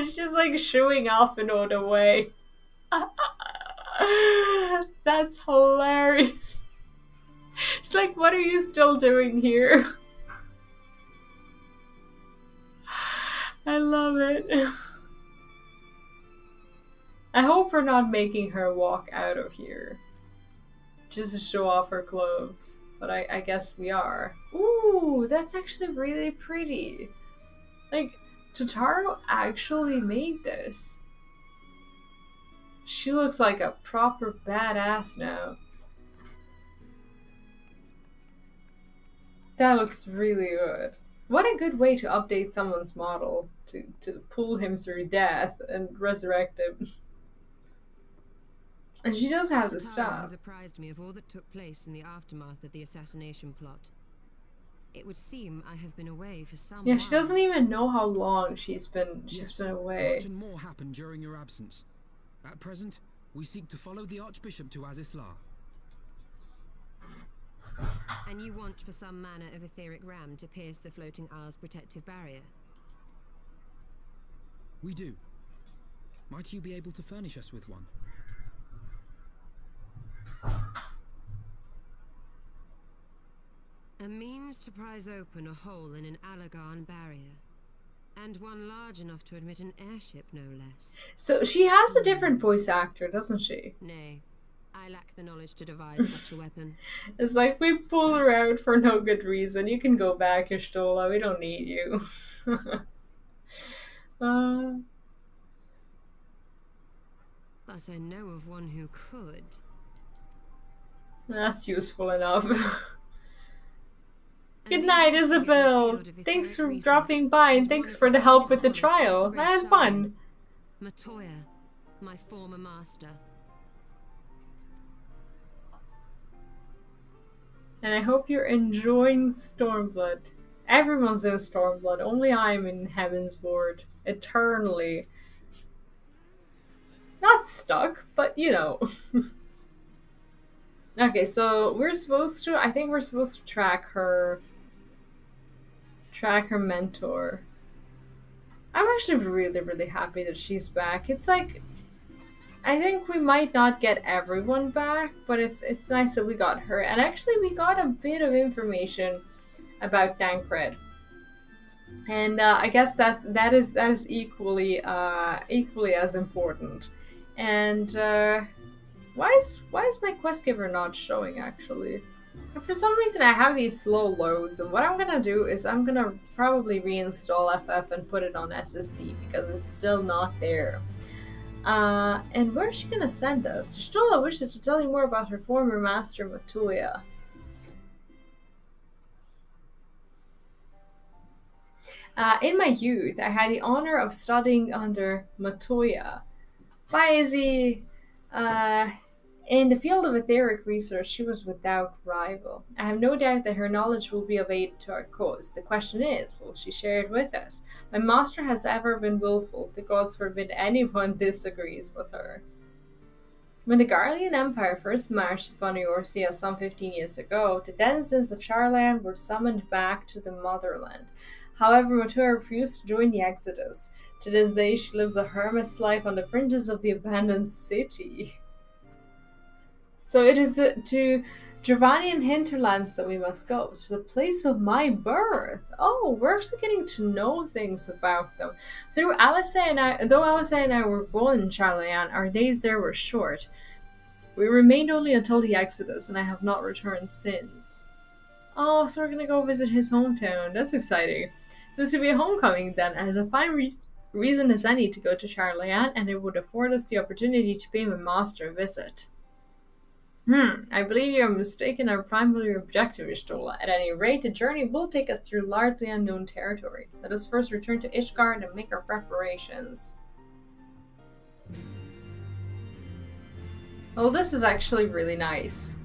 She's like showing off in all the way. That's hilarious. She's like, what are you still doing here? I love it. I hope we're not making her walk out of here just to show off her clothes. But I guess we are. Ooh, that's actually really pretty. Like, Tataru actually made this. She looks like a proper badass now. That looks really good. What a good way to update someone's model. To pull him through death and resurrect him. And she does have the staff. Has apprised me of all that took place in the aftermath of the assassination plot. It would seem I have been away for some Yeah, while. she doesn't even know how long she's been away. Much and more happened during your absence. At present, we seek to follow the Archbishop to Azislar. And you want for some manner of etheric ram to pierce the floating isle's protective barrier? We do. Might you be able to furnish us with one? A means to prise open a hole in an Allagan barrier. And one large enough to admit an airship, no less. So she has a different voice actor, doesn't she? Nay, I lack the knowledge to devise such a weapon. It's like, we pull her out for no good reason. You can go back, Y'shtola. We don't need you. But I know of one who could. That's useful enough. Good night, Isabel. Thanks for dropping by and thanks for the help with the trial. I had fun. Matoya, my former master. And I hope you're enjoying Stormblood. Everyone's in Stormblood, only I'm in Heavensward. Eternally. Not stuck, but you know. Okay, so we're supposed to, I think we're supposed to track her mentor. I'm actually really, really happy that she's back. It's like, I think we might not get everyone back, but it's nice that we got her. And actually we got a bit of information about Dankred. And I guess that is equally as important. And why is my quest giver not showing actually? And for some reason I have these slow loads, and what I'm gonna do is I'm gonna probably reinstall FF and put it on SSD because it's still not there. And where is she gonna send us? Stola wishes to tell you more about her former master Matoya. In my youth, I had the honor of studying under Matoya. Bye, Izzy! In the field of etheric research, she was without rival. I have no doubt that her knowledge will be of aid to our cause. The question is, will she share it with us? My master has ever been willful. The gods forbid anyone disagrees with her. When the Garlean Empire first marched upon Eorzea some 15 years ago, the denizens of Sharlayan were summoned back to the motherland. However, Matoya refused to join the exodus. To this day, she lives a hermit's life on the fringes of the abandoned city. So it is to Dravanian hinterlands that we must go, to the place of my birth. Oh, we're actually getting to know things about them. Though Alice and I were born in Sharlayan, our days there were short. We remained only until the Exodus, and I have not returned since. Oh, so we're gonna go visit his hometown. That's exciting. So this will be a homecoming then, and it's a fine reason as any to go to Sharlayan, and it would afford us the opportunity to pay my master a visit. I believe you are mistaken our primary objective, Ishtola. At any rate, the journey will take us through largely unknown territory. Let us first return to Ishgard and make our preparations. Well, this is actually really nice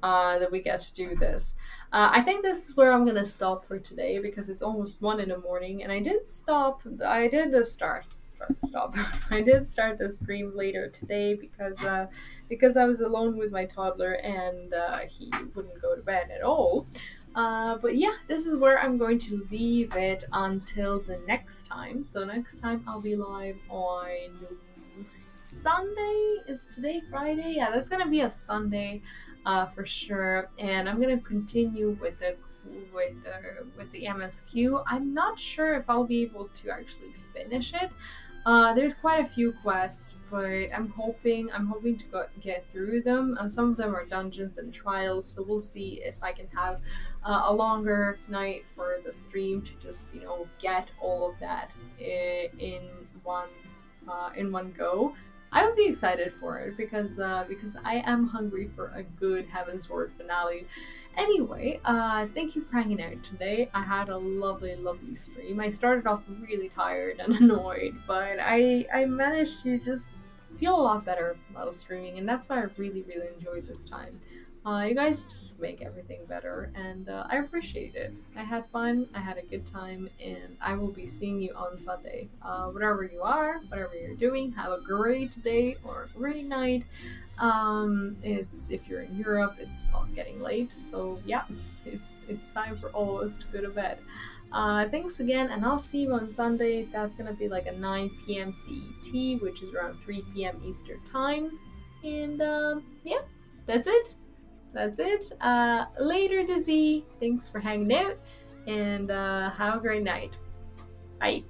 that we get to do this. I think this is where I'm gonna stop for today because it's almost 1 in the morning, and I did start the stream later today because I was alone with my toddler and he wouldn't go to bed at all. But yeah, this is where I'm going to leave it until the next time. So next time I'll be live on Sunday. Is today Friday? Yeah, that's gonna be a Sunday. For sure, and I'm gonna continue with the MSQ. I'm not sure if I'll be able to actually finish it. There's quite a few quests, but I'm hoping to get through them. Some of them are dungeons and trials, so we'll see if I can have a longer night for the stream to just get all of that in one go. I would be excited for it because I am hungry for a good Heavensward finale. Anyway, thank you for hanging out today. I had a lovely stream. I started off really tired and annoyed, but I managed to just feel a lot better while streaming, and that's why I really enjoyed this time. You guys just make everything better, and I appreciate it. I had fun, I had a good time, and I will be seeing you on Sunday. Whatever you are, whatever you're doing, have a great day or a great night. If you're in Europe, it's all getting late, so yeah, it's time for all of us to go to bed. Thanks again, and I'll see you on Sunday. That's gonna be like a 9 p.m. CET, which is around 3 p.m. Eastern time. And yeah, that's it. Later, Dizzy. Thanks for hanging out, and have a great night. Bye.